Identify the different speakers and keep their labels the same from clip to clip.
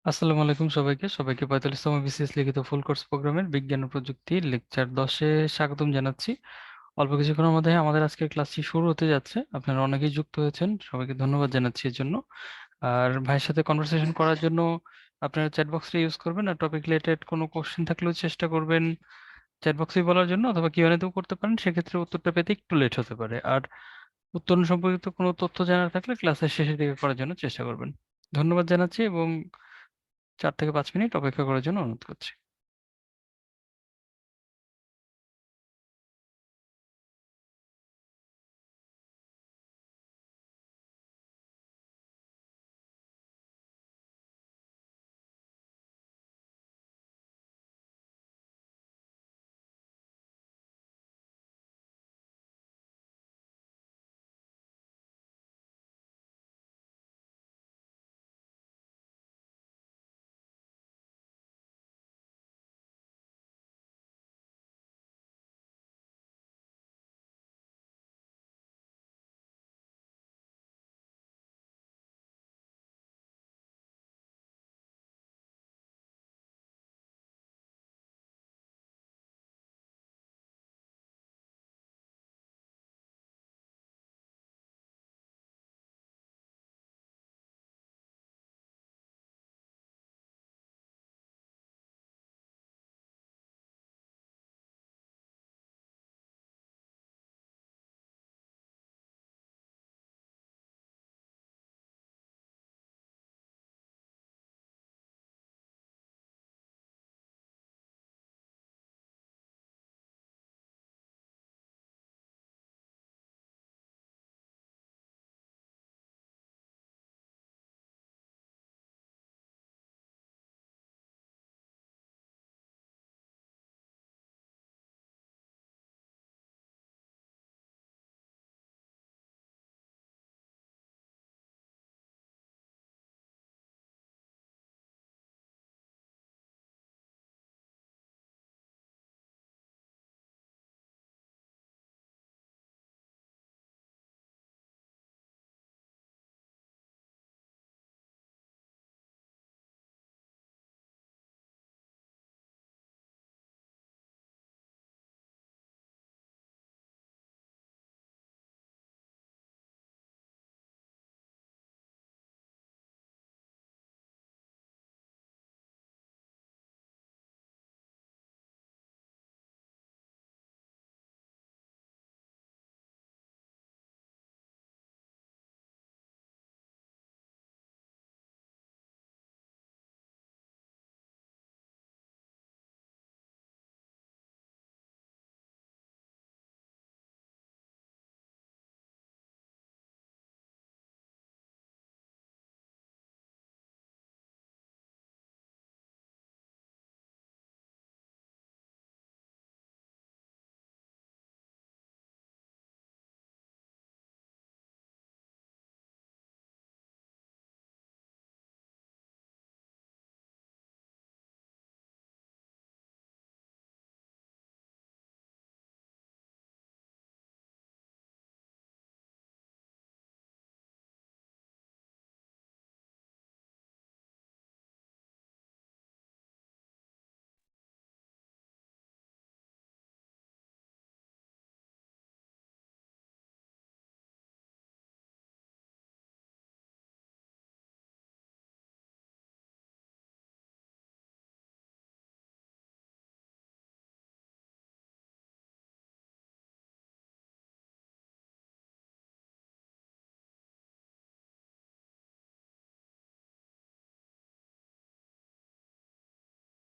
Speaker 1: আসসালামু আলাইকুম সবাইকে 45তম বিসিএস লিখিত ফুল কোর্স প্রোগ্রামের বিজ্ঞান ও প্রযুক্তি লেকচার 10-এ স্বাগতম জানাচ্ছি। অল্প কিছুক্ষণের মধ্যে আমাদের আজকের ক্লাসটি শুরু হতে যাচ্ছে। আপনারা অনেকেই যুক্ত হয়েছেন, সবাইকে ধন্যবাদ জানাচ্ছি এর জন্য। আর ভাইয়ের সাথে কনভারসেশন করার জন্য আপনারা চ্যাট বক্সটা ইউজ করবেন, আর টপিক রিলেটেড কোনো কোশ্চেন থাকলেও চেষ্টা করবেন চ্যাট বক্সেই বলার জন্য, অথবা কিউএনএ তেও করতে পারেন। সেক্ষেত্রে উত্তরটা পেতে একটু লেট হতে পারে। আর উত্তরণ সম্পর্কিত কোনো তথ্য জানার থাকলে ক্লাসের শেষের দিকে করার জন্য চেষ্টা করবেন। ধন্যবাদ জানাচ্ছি এবং 4 থেকে 5 মিনিট অপেক্ষা করার জন্য অনুরোধ করছি।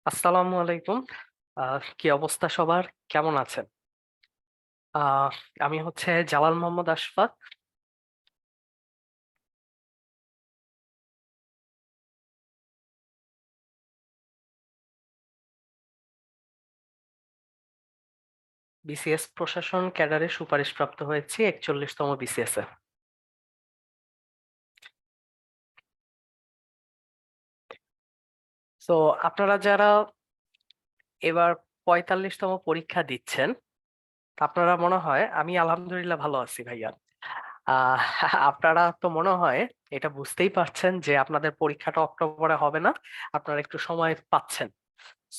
Speaker 2: আসসালামু আলাইকুম। কি অবস্থা সবার? কেমন আছেন? আহ আমি হচ্ছে জালাল মোহাম্মদ আশফাক। বিসিএস প্রশাসন ক্যাডারে সুপারিশপ্রাপ্ত হয়েছি 41তম বিসিএস এ। তো আপনারা যারা এবার 45তম পরীক্ষা দিচ্ছেন, আপনারা মনে হয়, আমি আলহামদুলিল্লাহ ভালো আছি ভাইয়া। আহ আপনারা তো মনে হয় এটা বুঝতেই পারছেন যে আপনাদের পরীক্ষাটা অক্টোবরে হবে না, আপনারা একটু সময় পাচ্ছেন।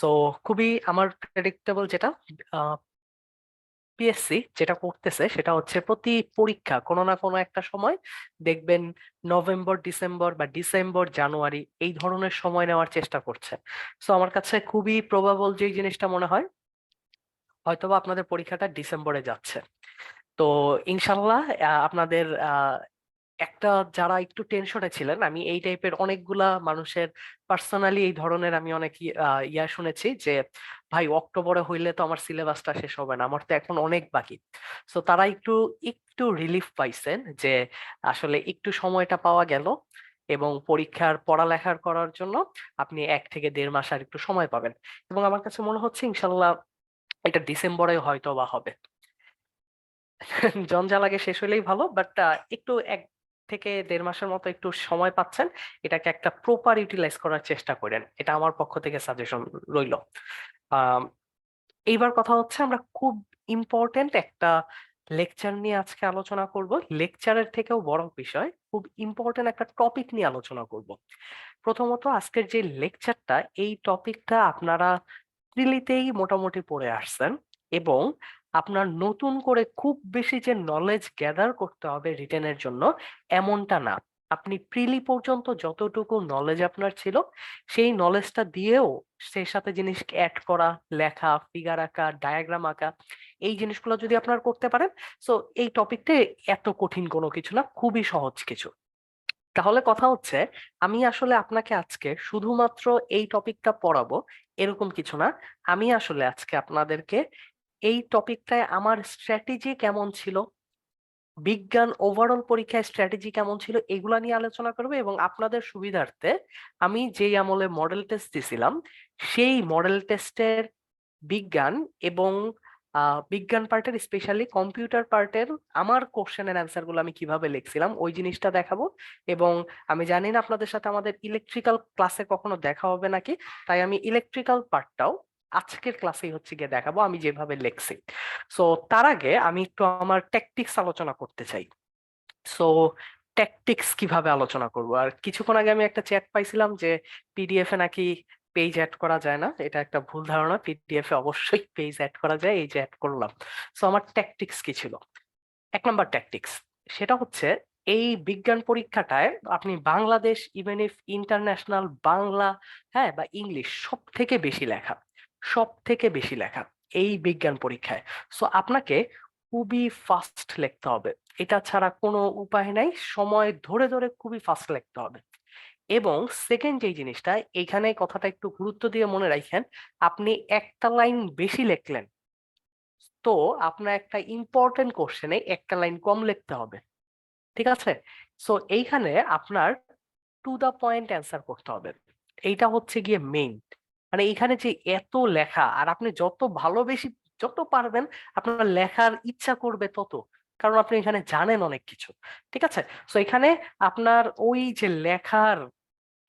Speaker 2: সো খুবই আমার প্রেডিক্টেবল যেটা, পিএসসি যেটা করতেছে সেটা হচ্ছে প্রতি পরীক্ষা কোনো না কোনো একটা সময় দেখবেন নভেম্বর ডিসেম্বর বা ডিসেম্বর জানুয়ারি এই ধরনের সময় নেওয়ার চেষ্টা করছে। সো আমার কাছে খুবই প্রবাবল যে জিনিসটা মনে হয় হয়তোবা আপনাদের পরীক্ষাটা ডিসেম্বরে যাচ্ছে। তো ইনশাল্লাহ আপনাদের একটা, যারা একটু টেনশনে ছিলেন, আমি এই টাইপের অনেকগুলা মানুষের পার্সোনালি এই ধরনের আমি অনেক ইয়া শুনেছি যে ভাই অক্টোবরে হইলে তো আমার সিলেবাসটা শেষ হবে না, আমার তো এখন অনেক বাকি। সো তারা একটু একটু রিলিফ পাইছেন যে আসলে একটু সময়টা পাওয়া গেল, এবং পরীক্ষার পড়ালেখার করার জন্য আপনি 1 থেকে 1.5 মাস আর একটু সময় পাবেন। এবং আমার কাছে মনে হচ্ছে ইনশাল্লাহ এটা ডিসেম্বরে হয়তো বা হবে। জঞ্জাল আগে শেষ হলেই ভালো, বাট একটু 1 থেকে 1.5 মাসের মতো একটু সময় পাচ্ছেন, এটাকে একটা প্রপার ইউটিলাইজ করার চেষ্টা করেন, এটা আমার পক্ষ থেকে সাজেশন রইল। আহ এইবার কথা হচ্ছে আমরা খুব ইম্পর্টেন্ট একটা লেকচার নিয়ে আজকে আলোচনা করব। লেকচারের থেকেও বড় বিষয়, খুব ইম্পর্টেন্ট একটা টপিক নিয়ে আলোচনা করব। প্রথমত আজকের যে লেকচারটা, এই টপিকটা আপনারা প্রিলিতেই মোটামুটি পড়ে আসছেন, এবং আপনার নতুন করে খুব বেশি যে নলেজ গ্যাদার করতে হবে রিটেনের জন্য এমনটা না। আপনি প্রিলি পর্যন্ত যতটুকু নলেজ আপনার ছিল সেই নলেজটা দিয়েও সেই সাথে জিনিস অ্যাড করা, লেখা, ফিগার আঁকা, ডায়াগ্রাম আঁকা, এই জিনিসগুলো যদি আপনার করতে পারেন, সো এই টপিকটা এত কঠিন কোনো কিছু না, খুবই সহজ কিছু। তাহলে কথা হচ্ছে আমি আসলে আপনাকে আজকে শুধুমাত্র এই টপিকটা পড়াবো এরকম কিছু না। আমি আসলে আজকে আপনাদেরকে এই টপিকটায় আমার স্ট্র্যাটেজি কেমন ছিল, বিজ্ঞান ওভারঅল পরীক্ষায় স্ট্র্যাটেজি কেমন ছিল, এগুলা নিয়ে আলোচনা করবো। এবং আপনাদের সুবিধার্থে আমি যেই আমলে মডেল টেস্ট দিছিলাম সেই মডেল টেস্টের বিজ্ঞান এবং বিজ্ঞান পার্টের, স্পেশালি কম্পিউটার পার্টের আমার কোশ্চেনের অ্যান্সার গুলো আমি কিভাবে লিখছিলাম ওই জিনিসটা দেখাবো। এবং আমি জানি না আপনাদের সাথে আমাদের ইলেকট্রিক্যাল ক্লাসে কখনো দেখা হবে নাকি, তাই আমি ইলেকট্রিক্যাল পার্টটাও আজকের ক্লাসেই হচ্ছে গিয়ে দেখাবো আমি যেভাবে লিখছি। সো তার আগে আমি একটু আমার ট্যাকটিক্স আলোচনা করতে চাই। সো ট্যাকটিক্স কিভাবে আলোচনা করব, আর কিছুক্ষণ আগে আমি একটা চ্যাট পাইছিলাম যে পিডিএফ এ নাকি পেজ অ্যাড করা যায় না, এটা একটা ভুল ধারণা, পিডিএফ এ অবশ্যই পেজ অ্যাড করা যায়, এই যে অ্যাড করলাম। সো আমার ট্যাকটিক্স কি ছিল? 1 নম্বর ট্যাকটিক্স, সেটা হচ্ছে এই বিজ্ঞান পরীক্ষাটায় আপনি Bangladesh, even if international, Bangla, হ্যাঁ, বা ইংলিশ, সব থেকে বেশি লেখা, সব থেকে বেশি লেখা এই বিজ্ঞান পরীক্ষায়। সো আপনাকে খুবই ফাস্ট লিখতে হবে, এটা ছাড়া কোনো উপায় নাই, সময় ধরে ধরে খুবই ফাস্ট লিখতে হবে। এবং সেকেন্ড যে জিনিসটা, এখানে কথাটা একটু গুরুত্ব দিয়ে মনে রাখেন, আপনি একটা লাইন বেশি লিখলেন তো আপনার একটা ইম্পর্টেন্ট কোশ্চেনে একটা লাইন কম লিখতে হবে, ঠিক আছে? সো এইখানে আপনার টু দা পয়েন্ট অ্যান্সার করতে হবে, এইটা হচ্ছে গিয়ে মেইন। মানে এখানে যে এত লেখা, আর আপনি যত ভালো বেশি যত পারবেন আপনার লেখার ইচ্ছা করবে তত, কারণ আপনি এখানে জানেন অনেক কিছু, ঠিক আছে? সো এখানে আপনার ওই যে লেখার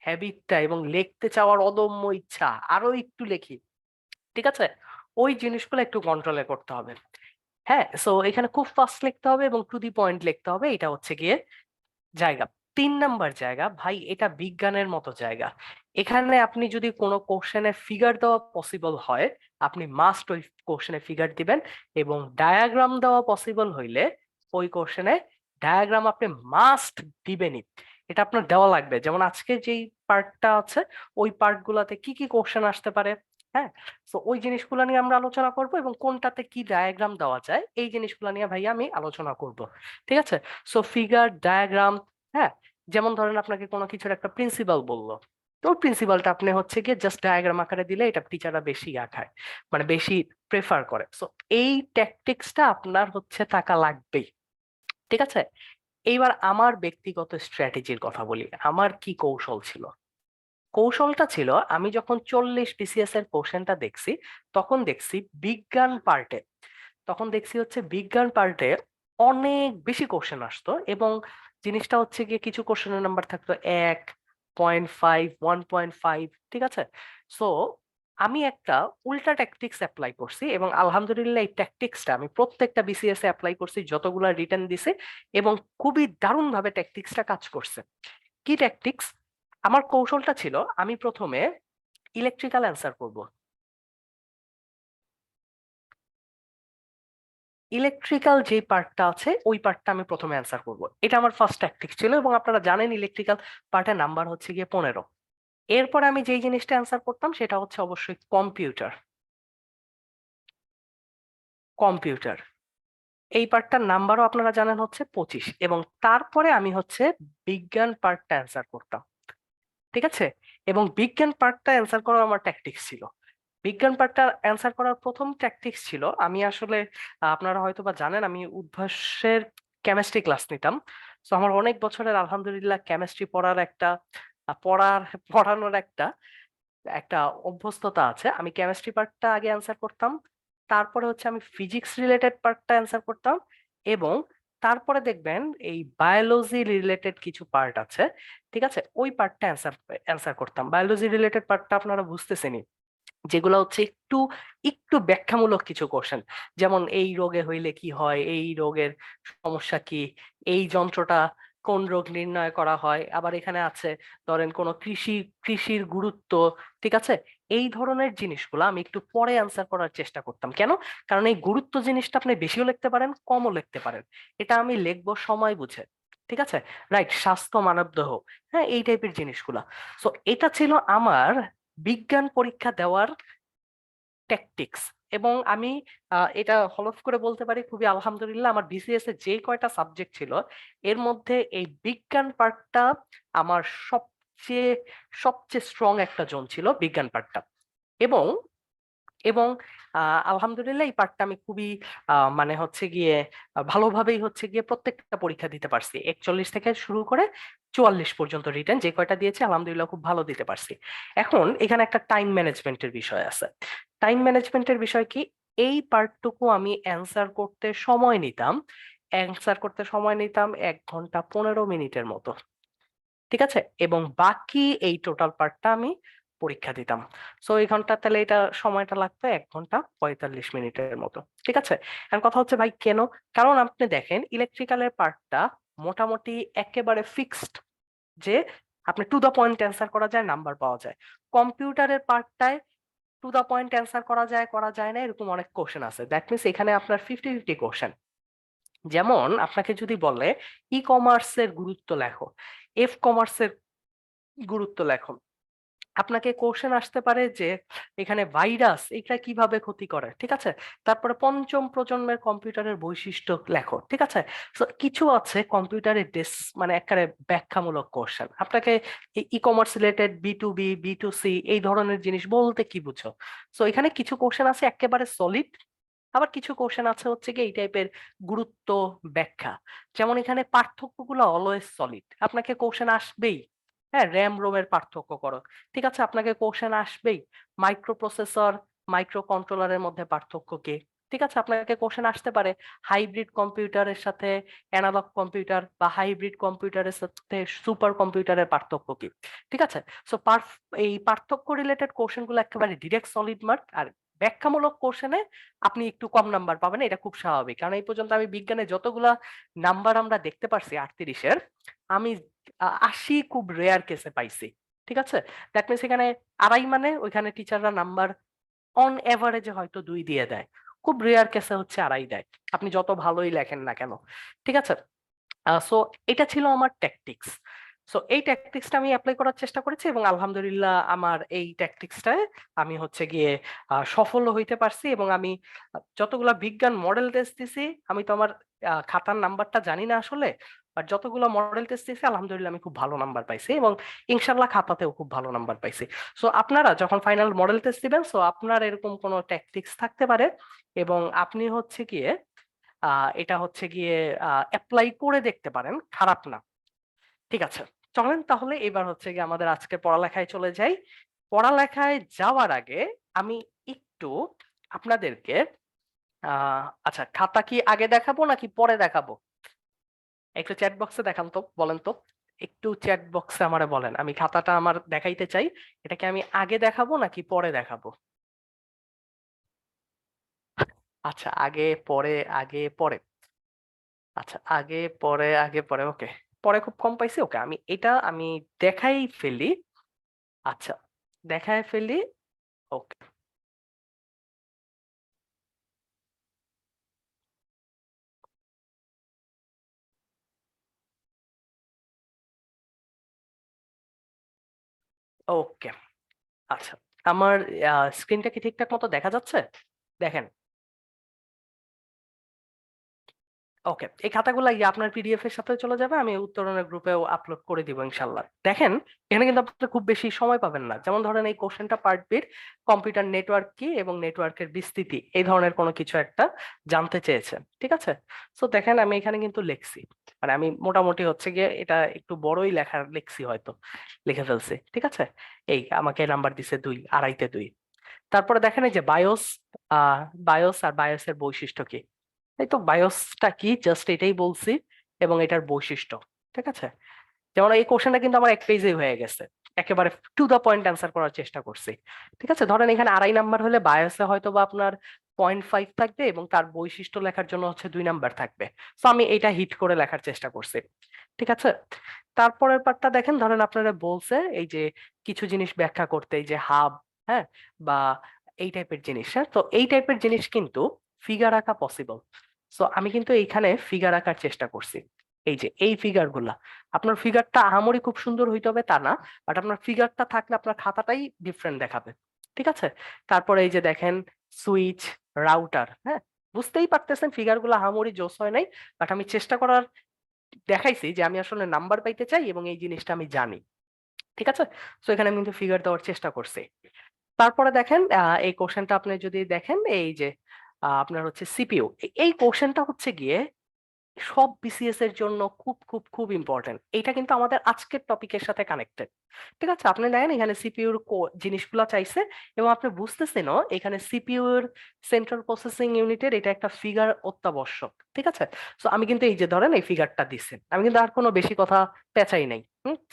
Speaker 2: হ্যাবিটটা এবং লিখতে চাওয়ার অদম্য ইচ্ছা, আরো একটু লিখি, ঠিক আছে, ওই জিনিসগুলো একটু কন্ট্রোলে করতে হবে। হ্যাঁ, সো এখানে খুব ফাস্ট লিখতে হবে এবং টু দি পয়েন্ট লিখতে হবে, এটা হচ্ছে গিয়ে জায়গা। 3 নাম্বার জায়গা, ভাই এটা বিজ্ঞানের মতো জায়গা, এখানে আপনি যদি কোনো কোশ্চেনে ফিগার দেওয়া পসিবল হয় আপনি মাস্ট ওই কোশ্চেনে ফিগার দিবেন, এবং ডায়াগ্রাম দেওয়া পসিবল হইলে ওই কোশ্চেনে ডায়াগ্রাম আপনি মাস্ট দিবেনই, এটা আপনার দেওয়া লাগবে। যেমন আজকে যেই পার্টটা আছে ওই পার্ট গুলাতে কি কি কোশ্চেন আসতে পারে, হ্যাঁ, তো ওই জিনিসগুলো নিয়ে আমরা আলোচনা করব, এবং কোনটাতে কি ডায়াগ্রাম দেওয়া যায় এই জিনিসগুলো নিয়ে ভাইয়া আমি আলোচনা করব, ঠিক আছে? সো ফিগার, ডায়াগ্রাম, হ্যাঁ, যেমন ধরেন আপনাকে কোনো কিছুর একটা প্রিন্সিপাল বললো, তো প্রিন্সিপালটা আপনি হচ্ছে গিয়ে জাস্ট ডায়াগ্রাম আকারে দিলে এটা টিচাররা বেশি আঁকায়, মানে বেশি প্রেফার করে। সো এই ট্যাকটিক্সটা আপনার হচ্ছে থাকা লাগবেই, ঠিক আছে? এইবার আমার ব্যক্তিগত স্ট্র্যাটেজির কথা বলি, আমার কি কৌশল ছিল। কৌশলটা ছিল, আমি যখন 40 বিসিএস এর কোশ্চেনটা দেখছি তখন দেখছি বিজ্ঞান পার্টে, তখন দেখছি হচ্ছে বিজ্ঞান পার্টে অনেক বেশি কোশ্চেন আসতো, এবং জিনিসটা হচ্ছে গিয়ে কিছু কোশ্চেনের নাম্বার থাকতো 1.5, 1.5, ঠিক আছে? সো আমি একটা উল্টা ট্যাকটিক্স অ্যাপ্লাই করছি এবং আলহামদুলিল্লাহ এই ট্যাকটিক্সটা আমি প্রত্যেকটা বিসিএস এ অ্যাপ্লাই করছি, যতগুলা রিটার্ন দিছে, এবং খুবই দারুণভাবে ট্যাকটিক্সটা কাজ করছে। কি ট্যাকটিক্স? আমার কৌশলটা ছিল আমি প্রথমে ইলেকট্রিক্যাল অ্যান্সার করব। ইলেকট্রিক্যাল যে পার্টটা আছে ওই পার্টটা আমি প্রথমে অ্যান্সার করব, এটা আমার ফার্স্ট ট্যাকটিক্স ছিল। এবং আপনারা জানেন ইলেকট্রিক্যাল পার্টের নাম্বার হচ্ছে গিয়ে 15। এরপর আমি যেই জিনিসটা অ্যান্সার করতাম সেটা হচ্ছে অবশ্যই কম্পিউটার। কম্পিউটার এই পার্টটার নাম্বারও আপনারা জানেন হচ্ছে 25, এবং তারপরে আমি হচ্ছে বিজ্ঞান পার্টটা অ্যান্সার করতাম। ঠিক আছে? এবং বিজ্ঞান পার্টটা অ্যান্সার করার আমার ট্যাকটিক্স ছিল। বিজ্ঞান পার্টটা অ্যান্সার করার প্রথম ট্যাকটিক্স ছিল আমি আসলে আপনারা হয়তো বা জানেন আমি উদ্ভাসের কেমিস্ট্রি ক্লাস নিতাম। তো আমার অনেক বছরের আলহামদুলিল্লাহ কেমিস্ট্রি পড়ার একটা পড়ার পড়ানোর একটা একটা অভ্যস্ততা আছে। আমি কেমিস্ট্রি পার্টটা আগে অ্যান্সার করতাম, তারপরে হচ্ছে আমি ফিজিক্স রিলেটেড পার্টটা অ্যান্সার করতাম, এবং তারপরে দেখবেন এই বায়োলজি রিলেটেড কিছু পার্ট আছে, ঠিক আছে, ওই পার্টটা অ্যান্সার অ্যান্সার করতাম। বায়োলজি রিলেটেড পার্টটা আপনারা বুঝতেছেনই, যেগুলো হচ্ছে একটু একটু ব্যাখ্যামূলক কিছু কোশ্চেন, যেমন এই রোগে হইলে কি হয়, এই রোগের সমস্যা কি, এই যন্ত্রটা কোন রোগ নির্ণয় করা হয়, আবার এখানে আছে ধরেন কোন কৃষির গুরুত্ব, ঠিক আছে। এই ধরনের জিনিসগুলো আমি একটু পরে অ্যান্সার করার চেষ্টা করতাম। কেন? কারণ এই গুরুত্ব জিনিসটা আপনি বেশিও লিখতে পারেন, কমও লিখতে পারেন। এটা আমি লিখবো সময় বুঝে, ঠিক আছে, রাইট, স্বাস্থ্য মানবদেহ, হ্যাঁ, এই টাইপের জিনিসগুলা। সো এটা ছিল আমার বিজ্ঞান পরীক্ষা দেওয়ার ট্যাকটিক্স। এবং আমি এটা হলফ করে বলতে পারি খুবই আলহামদুলিল্লাহ আমার বিসিএস এ যে কয়টা সাবজেক্ট ছিল এর মধ্যে এই বিজ্ঞান পার্টটা আমার সবচেয়ে সবচেয়ে স্ট্রং একটা জোন ছিল, বিজ্ঞান পার্টটা। এবং এবং আলহামদুলিল্লাহ এই পার্টটা আমি খুবই মানে হচ্ছে গিয়ে ভালোভাবেই হচ্ছে গিয়ে প্রত্যেকটা পরীক্ষা দিতে পারছি, 41 থেকে শুরু করে 44 পর্যন্ত রিটেন যে কয়টা দিয়েছি আলহামদুলিল্লাহ খুব ভালো দিতে পারছি। এখন এখানে একটা টাইম ম্যানেজমেন্টের বিষয় আছে। টাইম ম্যানেজমেন্টের বিষয় কি? এই পার্টটুকু আমি অ্যান্সার করতে সময় নিতাম 1 ঘন্টা 15 মিনিটের মতো, ঠিক আছে, এবং বাকি এই টোটাল পার্টটা আমি পরীক্ষা দিতাম। সো এই ঘন্টা তাহলে এটা সময়টা লাগতো 1 ঘন্টা 45 মিনিটের মতো, ঠিক আছে। এখন কথা হচ্ছে ভাই কেন? কারণ আপনি দেখেন ইলেকট্রিক্যালের পার্টটা মোটামুটি একেবারে ফিক্সড, যে আপনি টু দা পয়েন্ট অ্যান্সার করা যায়, নাম্বার পাওয়া যায়। কম্পিউটারের পার্টটায় টু দা পয়েন্ট অ্যান্সার করা যায় না, এরকম অনেক কোশ্চেন আছে। দ্যাট মিনস এখানে আপনার 50-50 কোশ্চেন। যেমন আপনাকে যদি বলে ই কমার্সের গুরুত্ব লেখো, এফ কমার্সের গুরুত্ব লেখো, আপনাকে কোশ্চেন আসতে পারে যে এখানে ভাইরাস এটা কিভাবে ক্ষতি করে, ঠিক আছে, তারপরে পঞ্চম প্রজন্মের কম্পিউটারের বৈশিষ্ট্য লেখো, ঠিক আছে। তো কিছু আছে কম্পিউটারের মানে একেবারে ব্যাখ্যামূলক কোশ্চেন আপনাকে e commerce related B to C এই ধরনের জিনিস বলতে কি বুঝো। তো এখানে কিছু কোশ্চেন আছে একেবারে সলিড, আবার কিছু কোশ্চেন আছে হচ্ছে কি এই টাইপের গুরুত্ব ব্যাখ্যা। যেমন এখানে পার্থক্যগুলো অলওয়েজ সলিড, আপনাকে কোশ্চেন আসবেই। হ্যাঁ, র্যাম রোমের পার্থক্য করো, ঠিক আছে, আপনাকে কোশ্চেন আসবেই। মাইক্রো প্রসেসর মাইক্রো কন্ট্রোলারের মধ্যে পার্থক্য কি, ঠিক আছে, আপনাকে কোশ্চেন আসতে পারে। হাইব্রিড কম্পিউটারের সাথে অ্যানালগ কম্পিউটার বা হাইব্রিড কম্পিউটারের সাথে সুপার কম্পিউটারের পার্থক্য কি, ঠিক আছে। সো এই পার্থক্য রিলেটেড কোশ্চেন গুলো একেবারে ডিরেক্ট সলিড মার্ক। আর ব্যাখ্যামূলক কোশ্চেনে আপনি একটু কম নাম্বার পাবেন, এটা খুব স্বাভাবিক, কারণ এই পর্যন্ত আমি বিজ্ঞানে যতগুলা নাম্বার আমরা দেখতে পারছি 38-এর, আমি 80 খুব রেয়ার কেসে পাইছি, ঠিক আছে। দ্যাট মিনস এখানে আড়াই মানে ওইখানে টিচাররা নাম্বার অন এভারেজে হয়তো 2 দিয়ে দেয়, খুব রেয়ার কেসে হচ্ছে আড়াই দেয়, আপনি যত ভালোই লেখেন না কেন, ঠিক আছে। সো এটা ছিল আমার ট্যাকটিক্স। সো এই ট্যাকটিক্সটা আমি অ্যাপ্লাই করার চেষ্টা করেছি এবং আলহামদুলিল্লাহ আমার এই ট্যাকটিক্সটায় আমি হচ্ছে গিয়ে সফল হইতে পারছি। এবং আমি যতগুলা বিজ্ঞান মডেল টেস্ট দিছি, আমি তো আমার খাতার নাম্বারটা জানি না আসলে, আর যতগুলো মডেল টেস্ট দিছি আলহামদুলিল্লাহ আমি খুব ভালো নাম্বার পাইছি, এবং ইনশাল্লাহ খাতাতেও খুব ভালো নাম্বার পাইছি। সো আপনারা যখন ফাইনাল মডেল টেস্ট দিবেন, সো আপনার এরকম কোনো ট্যাকটিক্স থাকতে পারে, এবং আপনি হচ্ছে গিয়ে এটা হচ্ছে গিয়ে অ্যাপ্লাই করে দেখতে পারেন, খারাপ না। ঠিক আছে, চলেন তাহলে এবার হচ্ছে গিয়ে আমাদের আজকে পড়ালেখায় চলে যাই। পড়ালেখায় যাওয়ার আগে আমি একটু আপনাদেরকে আচ্ছা, খাতা কি আগে দেখাবো নাকি পরে দেখাবো? একটু চ্যাট বক্সে দেখান তো, বলেন তো। একটু চ্যাট বক্সে আমারে বলেন, আমি খাতাটা আমার দেখাইতে চাই, এটাকে আমি আগে দেখাবো নাকি পরে দেখাবো? আচ্ছা, আগে পরে, আগে পরে। আচ্ছা, আগে পরে, আগে পরে, ওকে। পরে খুব কম পাইছি, ওকে, আমি দেখাই ফেলি। আচ্ছা, দেখাই ফেলি। ওকে, ওকে। আচ্ছা, আমার স্ক্রিনটা কি ঠিকঠাক মতো দেখা যাচ্ছে? দেখেন। ওকে, এই খাতাগুলো আপনার পিডিএফ এর সাথে চলে যাবে, আমি উত্তরণের গ্রুপেও আপলোড করে দিব ইনশাল্লাহ। দেখেন, এখানে কিন্তু আপনি খুব বেশি সময় পাবেন না। যেমন ধরেন এই কোশ্চেনটা পার্ট বির কম্পিউটার নেটওয়ার্ক কি এবং নেটওয়ার্কের বিস্তৃতি, এই ধরনের কোনো কিছু একটা জানতে চেয়েছে, ঠিক আছে? সো দেখেন, আমি এখানে কিন্তু লিখছি, মানে আমি মোটামুটি হচ্ছে গিয়ে এটা একটু বড়ই লিখছি হয়তো, লিখে ফেলছি, ঠিক আছে? এই আমাকে নাম্বার দিছে 2, আড়াইতে 2। তারপরে দেখেন এই যে বায়োস, বায়োস আর বায়োসের বৈশিষ্ট্য কি। এই তো বায়োসটা কি, জাস্ট এটাই বলছি, এবং এটার বৈশিষ্ট্য, ঠিক আছে? যেমন এই কোশ্চেনটা কিন্তু আমার এক পেজে হয়ে গেছে, একেবারে টু দা পয়েন্ট অ্যান্সার করার চেষ্টা করছি, ঠিক আছে? ধরেন এখানে 2.5 নাম্বার হলে বায়োসে হয়তো বা আপনার 0.5 থাকবে এবং তার বৈশিষ্ট্য লেখার জন্য হচ্ছে 2 নাম্বার থাকবে। তো আমি এটা হিট করে লেখার চেষ্টা করছি, ঠিক আছে? তারপরের পার্টটা দেখেন, ধরেন আপনারা বলছে এই যে কিছু জিনিস ব্যাখ্যা করতে, এই যে হাব, হ্যাঁ, বা এই টাইপের জিনিস, হ্যাঁ, তো এই টাইপের জিনিস কিন্তু ফিগার আঁকা পসিবল। সো আমি কিন্তু এইখানে ফিগার আঁকার চেষ্টা করছি। এই যে এই ফিগার গুলা, আপনার ফিগারটা আহামরি খুব সুন্দর হইতে হবে তা না, বাট আপনার ফিগারটা থাকলে আপনার খাতাটাই ডিফারেন্ট দেখাবে, ঠিক আছে? তারপরে এই যে দেখেন সুইচ, রাউটার, হ্যাঁ, বুঝতেই পারতেছেন ফিগার গুলো আহামরি জোস হয় নাই, বাট আমি চেষ্টা করার দেখাইছি যে আমি আসলে নাম্বার পাইতে চাই এবং এই জিনিসটা আমি জানি, ঠিক আছে? তো এখানে আমি কিন্তু ফিগার দেওয়ার চেষ্টা করছি। তারপরে দেখেন এই কোশ্চেনটা আপনি যদি দেখেন, এই যে আপনার হচ্ছে সিপিইউ, এই কোশ্চেনটা হচ্ছে গিয়ে সব বিসিএস এর জন্য খুব খুব খুব ইম্পর্টেন্ট। এটা কিন্তু আমাদের আজকের টপিকের সাথে কানেক্টেড, ঠিক আছে? আপনি দেখেন এখানে সিপিইউর জিনিসগুলো চাইছে, এবং আপনি বুঝতেছেনও এখানে সিপিইউর সেন্ট্রাল প্রসেসিং ইউনিটের এটা একটা ফিগার অত্যাবশ্যক, ঠিক আছে? সো আমি কিন্তু এই যে ধরেন এই ফিগারটা দিচ্ছি, আমি কিন্তু আর কোনো বেশি কথা পেঁচাই নাই।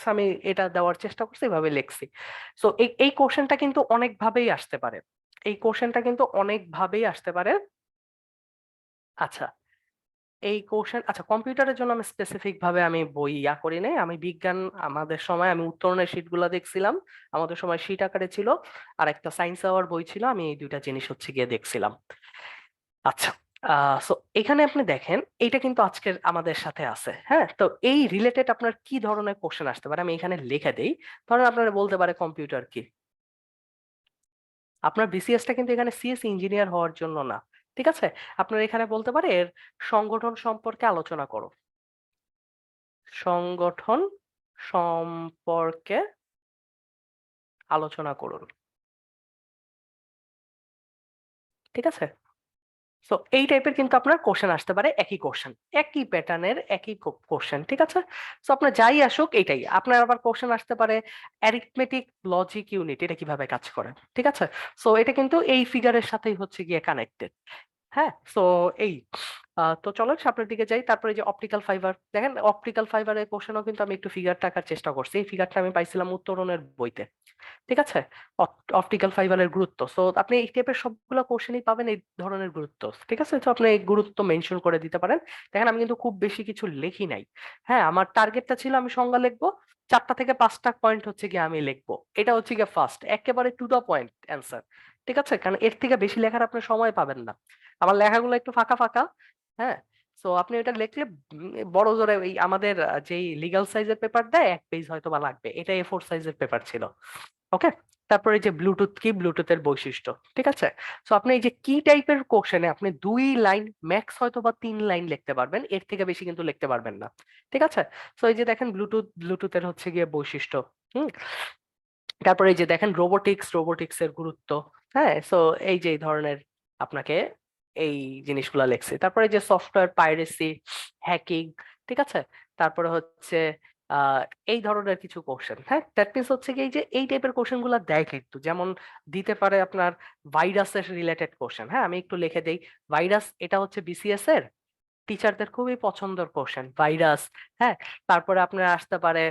Speaker 2: So আমি এটা দেওয়ার চেষ্টা করছি, এভাবে লিখছি। সো এই কোশ্চেনটা কিন্তু অনেক ভাবেই আসতে পারে, এই কোশ্চেনটা কিন্তু অনেক ভাবেই আসতে পারে। আচ্ছা, এই কৌশল, আচ্ছা, কম্পিউটারের জন্য আমি স্পেসিফিক ভাবে আমি বই করি নাই। আমি বিজ্ঞান, আমাদের সময় আমি উত্তরণের শীট গুলা দেখছিলাম, আমাদের সময় শীট আকারে ছিল, আর একটা সায়েন্স আওয়ার বই ছিল, আমি এই দুইটা জিনিস হচ্ছে গিয়ে দেখছিলাম। আচ্ছা, সো এখানে আপনি দেখেন এইটা কিন্তু আজকের আমাদের সাথে আছে, হ্যাঁ, তো এই রিলেটেড আপনার কি ধরনের কোশ্চেন আসতে পারে আমি এখানে লিখে দেই। ধরেন আপনারা বলতে পারে কম্পিউটার কি। আপনার বিসিএসটা কিন্তু এখানে সিএস ইঞ্জিনিয়ার হওয়ার জন্য না, ঠিক আছে? আপনার এখানে বলতে পারে এর সংগঠন সম্পর্কে আলোচনা করো, সংগঠন সম্পর্কে আলোচনা করুন, ঠিক আছে? তো এই টাইপের কিন্তু আপনার কোশ্চেন আসতে পারে, একই কোশ্চেন, একই প্যাটার্নের একই কোশ্চেন, ঠিক আছে? তো আপনার যাই আসুক এইটাই আপনার আবার কোশ্চেন আসতে পারে, অ্যারিথমেটিক লজিক ইউনিট এটা কিভাবে কাজ করে, ঠিক আছে? সো এটা কিন্তু এই ফিগারের সাথেই হচ্ছে গিয়ে কানেক্টেড। হ্যাঁ, তো এই তো চলো সামনের দিকে যাই। তারপরে যে অপটিক্যাল ফাইবার, দেখেন অপটিক্যাল ফাইবারের কোশ্চেনও কিন্তু আমি একটু ফিগার টাকার চেষ্টা করছি, এই ফিগারটা আমি পাইছিলাম উত্তরণের বইতে, ঠিক আছে? অপটিক্যাল ফাইবারের গুরুত্ব, সো আপনি এই টাইপের সবগুলো কোশ্চেনই পাবেন এই ধরনের গুরুত্ব, ঠিক আছে? তো আপনি এই গুরুত্ব মেনশন করে দিতে পারেন। দেখেন আমি কিন্তু খুব বেশি কিছু লিখি নাই, হ্যাঁ, আমার টার্গেটটা ছিল আমি সংজ্ঞা লিখবো 4টা থেকে 5টা পয়েন্ট হচ্ছে গিয়ে আমি লিখবো, এটা হচ্ছে গিয়ে ফার্স্ট, একেবারে টু দা পয়েন্ট অ্যান্সার, ঠিক আছে? কারণ এর থেকে বেশি লেখার আপনি সময় পাবেন না, আমার লেখাগুলো একটু ফাঁকা ফাঁকা, হ্যাঁ। সো আপনি এটা লিখলে বড় জোরে এই আমাদের যেই লিগ্যাল সাইজের পেপার দেয় 1 পেজ হয়তো বা লাগবে, এটা A4 সাইজের পেপার ছিল, ওকে। তারপরে এই যে ব্লুটুথ কি, ব্লুটুথের বৈশিষ্ট্য, ঠিক আছে? সো আপনি এই যে কি টাইপের কোশ্চেনে আপনি 2 লাইন ম্যাক্স হয়তো বা 3 লাইন লিখতে পারবেন, এর থেকে বেশি কিন্তু লিখতে পারবেন না, ঠিক আছে? সো এই যে দেখেন ব্লুটুথের হচ্ছে গিয়ে বৈশিষ্ট্য, হুম। তারপরে এই যে দেখেন রোবোটিক্স এর গুরুত্ব, হ্যাঁ। সো এই যে এই ধরনের আপনাকে এই জিনিসগুলা লেখছে। তারপরে যে সফটওয়্যার পাইরেসি, হ্যাকিং, ঠিক আছে? তারপরে হচ্ছে আহ এই ধরনের কিছু কোশ্চেন, হ্যাঁ, দ্যাট মিনস হচ্ছে কি এই যে এই টাইপের কোশ্চেন গুলা দেয় কিন্তু, যেমন দিতে পারে আপনার ভাইরাসের রিলেটেড কোশ্চেন, হ্যাঁ, আমি একটু লিখে দেই। ভাইরাস এটা হচ্ছে বিসিএস এর টিচারদের খুবই পছন্দের কোশ্চেন, ভাইরাস, হ্যাঁ, তারপরে আপনার আসতে পারে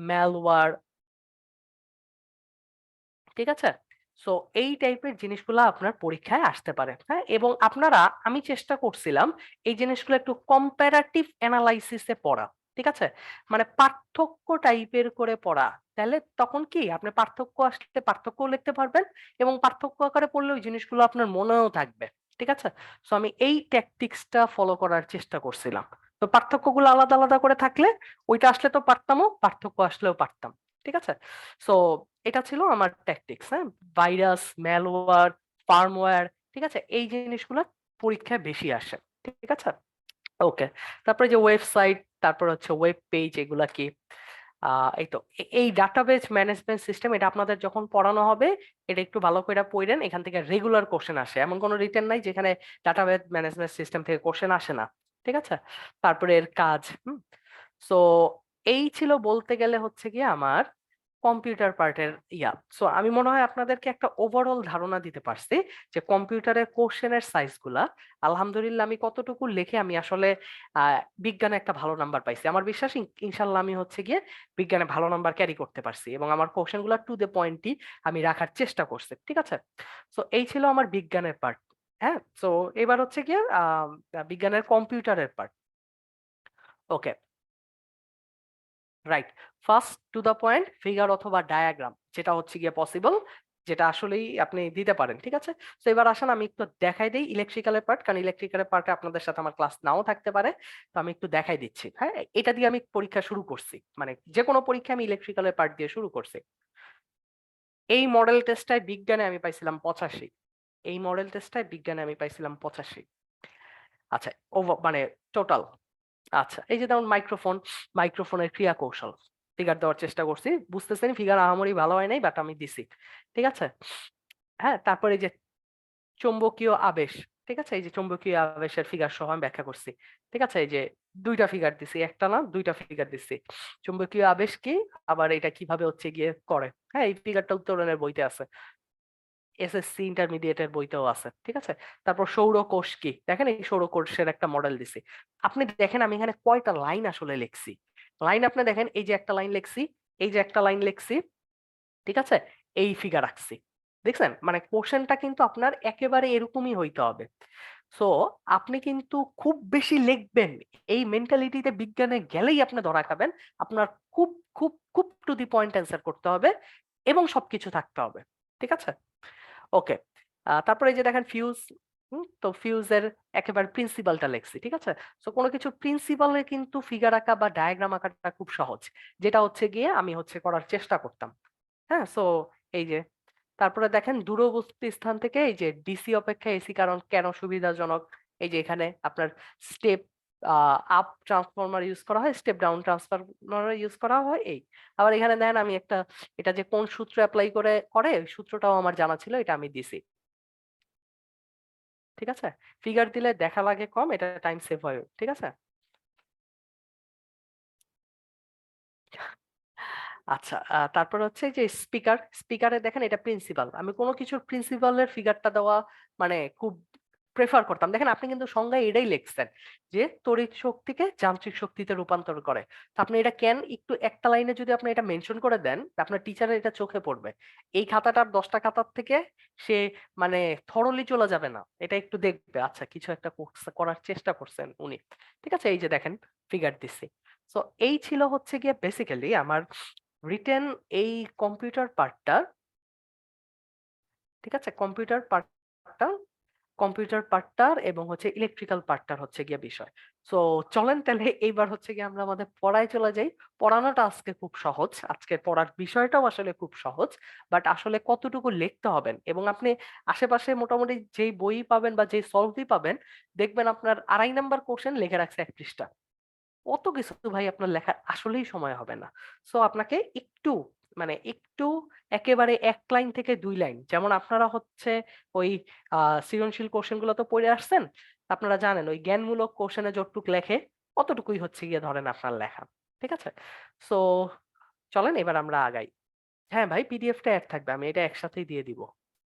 Speaker 2: ম্যালওয়্যার, ঠিক আছে। সো এই টাইপের জিনিসগুলো আপনার পরীক্ষায় আসতে পারে, হ্যাঁ, এবং আপনারা, আমি চেষ্টা করছিলাম এই জিনিসগুলো একটু কম্পারেটিভ অ্যানালাইসিসে পড়া, ঠিক আছে, মানে পার্থক্য টাইপের করে পড়া। তাহলে তখন কি আপনি পার্থক্য আসলে পার্থক্য লিখতে পারবেন, এবং পার্থক্য আকারে পড়লে ওই জিনিসগুলো আপনার মনেও থাকবে, ঠিক আছে। সো আমি এই ট্যাকটিক্সটা ফলো করার চেষ্টা করছিলাম। তো পার্থক্যগুলো আলাদা আলাদা করে থাকলে ওইটা আসলে তো পারতামও, পার্থক্য আসলেও পারতাম, ঠিক আছে। সো এটা ছিল আমার ট্যাকটিক্স, হ্যাঁ, ভাইরাস, ম্যালওয়্যার, ফার্মওয়্যার, ঠিক আছে, এই জিনিসগুলো পরীক্ষায় বেশি আসে, ঠিক আছে। ওকে, তারপরে যে ওয়েবসাইট, তারপর হচ্ছে ওয়েব পেজ, এগুলা কি, এই তো এই ডাটাবেজ ম্যানেজমেন্ট সিস্টেম, এটা আপনাদের যখন পড়ানো হবে এটা একটু ভালো করে পড়েন। এখান থেকে রেগুলার কোশ্চেন আসে, এমন কোনো রিটেন নাই যেখানে ডাটাবেজ ম্যানেজমেন্ট সিস্টেম থেকে কোশ্চেন আসে না, ঠিক আছে। তারপরে এর কাজ, সো এই ছিল বলতে গেলে হচ্ছে গিয়ে আমার কম্পিউটার পার্টের ইয়া। সো আমি মনে হয় আপনাদেরকে একটা ওভারঅল ধারণা দিতে পারছি যে কম্পিউটারের কোশ্চেনের সাইজ গুলা। আলহামদুলিল্লাহ আমি কতটুকু লিখে আমি আসলে বিজ্ঞানে একটা ভালো নাম্বার পাইছি। আমার বিশ্বাস ইনশাল্লাহ আমি হচ্ছে গিয়ে বিজ্ঞানে ভালো নাম্বার ক্যারি করতে পারছি, এবং আমার কোশ্চেন গুলা টু দ্য পয়েন্টই আমি রাখার চেষ্টা করছি, ঠিক আছে। সো এই ছিল আমার বিজ্ঞানের পার্ট। হ্যাঁ, সো এবার হচ্ছে গিয়ে বিজ্ঞানের কম্পিউটারের part. Okay, right, first to the point, figure অথবা ডায়াগ্রাম, যেটা হচ্ছে গিয়ে পসিবল, যেটা আসলেই আপনি দিতে পারেন, ঠিক আছে। তো এবার আসেন আমি একটু দেখাই দিই ইলেকট্রিক্যালের পার্ট, কারণ ইলেকট্রিক্যালের পার্টে আপনাদের সাথে আমার ক্লাস নাও থাকতে পারে। তো আমি একটু দেখাই দিচ্ছি, হ্যাঁ, এটা দিয়ে আমি পরীক্ষা শুরু করছি, মানে যে কোনো পরীক্ষা আমি ইলেকট্রিক্যালের পার্ট দিয়ে শুরু করছি। এই মডেল টেস্টটায় বিজ্ঞানে আমি পাইছিলাম 85, এই মডেল টেস্টটায় বিজ্ঞানে আমি পাইছিলাম 85। আচ্ছা, মানে টোটাল। আচ্ছা, এই যে যেমন মাইক্রোফোন, মাইক্রোফোনের ক্রিয়া কৌশল ফিগার দেওয়ার চেষ্টা করছি, বুঝতেছেন ফিগার আহামরি ভালো হয় নাই, বাট আমি দিছি, ঠিক আছে। হ্যাঁ, তারপরে এই যে চৌম্বকীয় আবেশ, ঠিক আছে, এই যে চৌম্বকীয় আবেশের ফিগার সহ আমি ব্যাখ্যা করছি, ঠিক আছে। এই যে দুইটা ফিগার দিছি, একটা না দুইটা ফিগার দিছি, চৌম্বকীয় আবেশ কি, আবার এটা কিভাবে হচ্ছে গিয়ে করে, হ্যাঁ, এই ফিগারটা উত্তরণের বইতে আছে, এসএসসি ইন্টারমিডিয়েটের বইতেও আছে, ঠিক আছে। তারপর সৌরকোষ কি, দেখেন এই সৌরকোষের একটা মডেল দিছি। আপনি দেখেন আমি এখানে কয়টা লাইন আসলে লিখছি, লাইন আপনি দেখেন, এই যে একটা লাইন লিখছি, এই যে একটা লাইন লিখছি, ঠিক আছে, এই ফিগার রাখছি, দেখছেন, মানে কোশ্চেনটা কিন্তু আপনার একেবারে এরকমই হইতে হবে। সো আপনি কিন্তু খুব বেশি লিখবেন এই মেন্টালিটিতে বিজ্ঞানে গেলেই আপনি ধরা খাবেন। আপনার খুব খুব খুব টু দি পয়েন্ট অ্যান্সার করতে হবে, এবং সবকিছু থাকতে হবে, ঠিক আছে। ওকে, তারপরে এই যে দেখেন ফিউজ, তো ফিউজের একেবারে প্রিন্সিপালটা লেখছি, ঠিক আছে। তো কোনো কিছু প্রিন্সিপালে কিন্তু ফিগার আঁকা বা ডায়াগ্রাম আঁকাটা খুব সহজ, যেটা হচ্ছে গিয়ে আমি হচ্ছে করার চেষ্টা করতাম। হ্যাঁ, সো এই যে তারপরে দেখেন দূরবর্তী স্থান থেকে এই যে ডিসি অপেক্ষা এসি কারণ কেন সুবিধাজনক, এই যে এখানে আপনার স্টেপ আপ ট্রান্সফরমার ইউজ করা হয়, স্টেপ ডাউন ট্রান্সফরমার ইউজ করা হয়। এই আবার এখানে দেখেন আমি একটা, এটা যে কোন সূত্র অ্যাপ্লাই করে করে ওই সূত্রটাও আমার জানা ছিল, এটা আমি দিছি, ঠিক আছে। ফিগার দিলে দেখা লাগে কম, এটা টাইম সেভ হয়, ঠিক আছে। আচ্ছা, তারপর হচ্ছে যে স্পিকার, স্পিকারে দেখেন এটা প্রিন্সিপাল, আমি কোনো কিছুর প্রিন্সিপালের ফিগারটা দেওয়া মানে খুব প্রেফার করতাম। দেখেন আপনি কিন্তু সংজ্ঞায় এটাই লিখছেন যে তড়িৎ শক্তিকে যান্ত্রিক শক্তিতে রূপান্তর করে। তো আপনি এটা কেন একটু একটা লাইনে যদি আপনি এটা মেনশন করে দেন, আপনার টিচারের এটা চোখে পড়বে। এই খাতাটার 10টা খাতার থেকে সে মানে থরলি চলে যাবে না, এটা একটু দেখবে, আচ্ছা কিছু একটা করার চেষ্টা করছেন উনি, ঠিক আছে। এই যে দেখেন ফিগার দিচ্ছি। তো এই ছিল হচ্ছে গিয়ে বেসিক্যালি আমার রিটেন এই কম্পিউটার পার্টটা, ঠিক আছে, পার্টটা কম্পিউটার পার্টটার এবং হচ্ছে ইলেকট্রিক্যাল পার্টটার হচ্ছে গিয়ে বিষয়। সো চলেন তাহলে এইবার হচ্ছে গিয়ে আমরা আমাদের পড়ায় চলে যাই। পড়ানোটা আজকে খুব সহজ, আজকের পড়ার বিষয়টাও আসলে খুব সহজ, বাট আসলে কতটুকু লিখতে হবেন, এবং আপনি আশেপাশে মোটামুটি যেই বই পাবেন বা যেই সলভই পাবেন, দেখবেন আপনার 2.5 নাম্বার কোশ্চেন লিখে রাখছে 1 পৃষ্ঠা। অত কিছু ভাই আপনার লেখার আসলেই সময় হবে না। সো আপনাকে একটু, মানে একটু একেবারে 1 লাইন থেকে 2 লাইন, যেমন আপনারা হচ্ছে ওই সৃজনশীল কোশ্চেন গুলো তো পড়ে আসছেন, আপনারা জানেন ওই জ্ঞানমূলক কোশ্চেনে যতটুক লেখে অতটুকুই হচ্ছে গিয়ে ধরেন আপনার লেখা, ঠিক আছে। সো চলেন এবার আমরা আগাই। হ্যাঁ ভাই, পিডিএফটা অ্যাড থাকবে, আমি এটা একসাথেই দিয়ে দিব।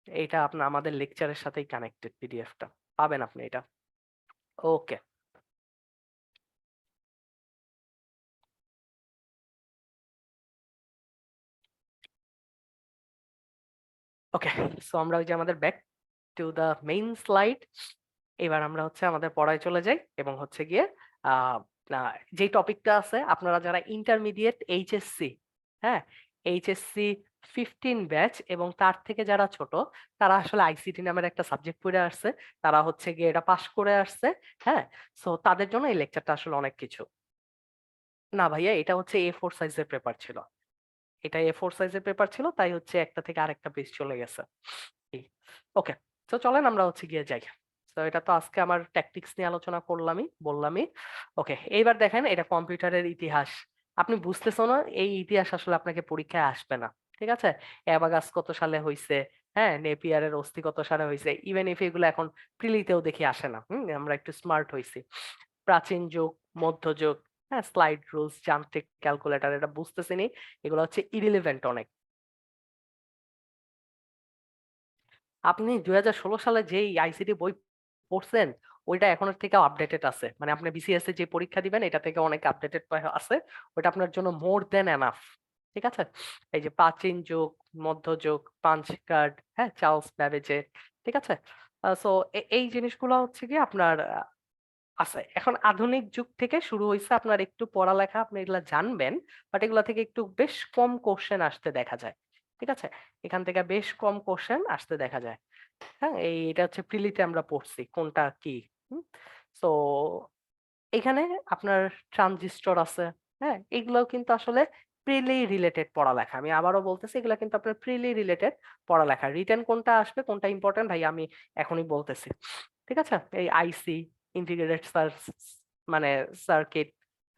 Speaker 2: এটা আপনার আমাদের লেকচারের সাথেই কানেক্টেড, পিডিএফটা পাবেন আপনি এটা। ওকে। ওকে, সো আমরা ওই যে আমাদের back to the main slide. এবার আমরা হচ্ছে আমাদের পড়ায় চলে যাই এবং হচ্ছে গিয়ে আহ যে টপিকটা আছে, আপনারা যারা ইন্টারমিডিয়েট এইচএসসি, হ্যাঁ, এইচএসসি 15 ব্যাচ এবং তার থেকে যারা ছোট, তারা আসলে আইসিটি নামের একটা সাবজেক্ট পড়ে আসছে, তারা হচ্ছে গিয়ে এটা পাশ করে আসছে। হ্যাঁ, সো তাদের জন্য এই লেকচারটা আসলে অনেক কিছু না। ভাইয়া, এটা হচ্ছে A4 সাইজের পেপার ছিল, এটা A4 সাইজের পেপার ছিল, তাই হচ্ছে একটা থেকে আরেকটা পেজ চলে গেছে। ওকে, তো চলেন আমরা হচ্ছে গিয়ে যাই। তো এটা তো আজকে আমার ট্যাকটিক্স নিয়ে আলোচনা করলামই, বললামই। ওকে, এইবার দেখেন, এটা কম্পিউটারের ইতিহাস। আপনি বুঝতেছো না, এই ইতিহাস আসলে আপনাকে পরীক্ষায় আসবে না। ঠিক আছে, অ্যাবাগাস কত সালে হইছে, হ্যাঁ, নেপিয়ারের অস্থি কত সালে হইছে, ইভেন ইফ এগুলো এখন প্রিলিতেও দেখি আসে না। আমরা একটু স্মার্ট হইছি। প্রাচীন যুগ, মধ্যযুগ, হ্যাঁ, স্লাইড রুলস, যান্ত্রিক ক্যালকুলেটর, এটা বুঝতেছি নি, এগুলো হচ্ছে ইরিলেভেন্ট অনেক। আপনি 2016 সালে যেই আইসিটি বই পড়ছেন, ওইটা এখনের থেকে আপডেটেড আছে, মানে আপনি বিসিএস এ যে পরীক্ষা দিবেন এটা থেকে অনেক আপডেটেড আছে। ওইটা আপনার জন্য মোর দেন এনাফ। ঠিক আছে, এই যে প্রাচীন যুগ, মধ্যযুগ, পাঞ্চ কার্ড, হ্যাঁ, চার্লস ব্যাবেজে, ঠিক আছে। সো এই জিনিসগুলো হচ্ছে কি আপনার আছে। এখন আধুনিক যুগ থেকে শুরু হয়েছে আপনার একটু পড়ালেখা, আপনি এগুলা জানবেন, বাট এগুলা থেকে একটু বেশ কম কোশ্চেন আসতে দেখা যায়। ঠিক আছে, এখান থেকে বেশ কম কোশ্চেন আসতে দেখা যায়। হ্যাঁ, এটা হচ্ছে প্রিলিতে আমরা পড়ছি কোনটা কি। সো এখানে আপনার ট্রানজিস্টর আছে, হ্যাঁ, এগুলোও কিন্তু আসলে প্রিলি রিলেটেড পড়ালেখা। আমি আবারও বলতেছি, এগুলো কিন্তু আপনার প্রিলি রিলেটেড পড়ালেখা। রিটেন কোনটা আসবে, কোনটা ইম্পর্টেন্ট, ভাই আমি এখনই বলতেছি। ঠিক আছে, এই আইসি, ইন্টিগ্রেটেড মানে সার্কিট,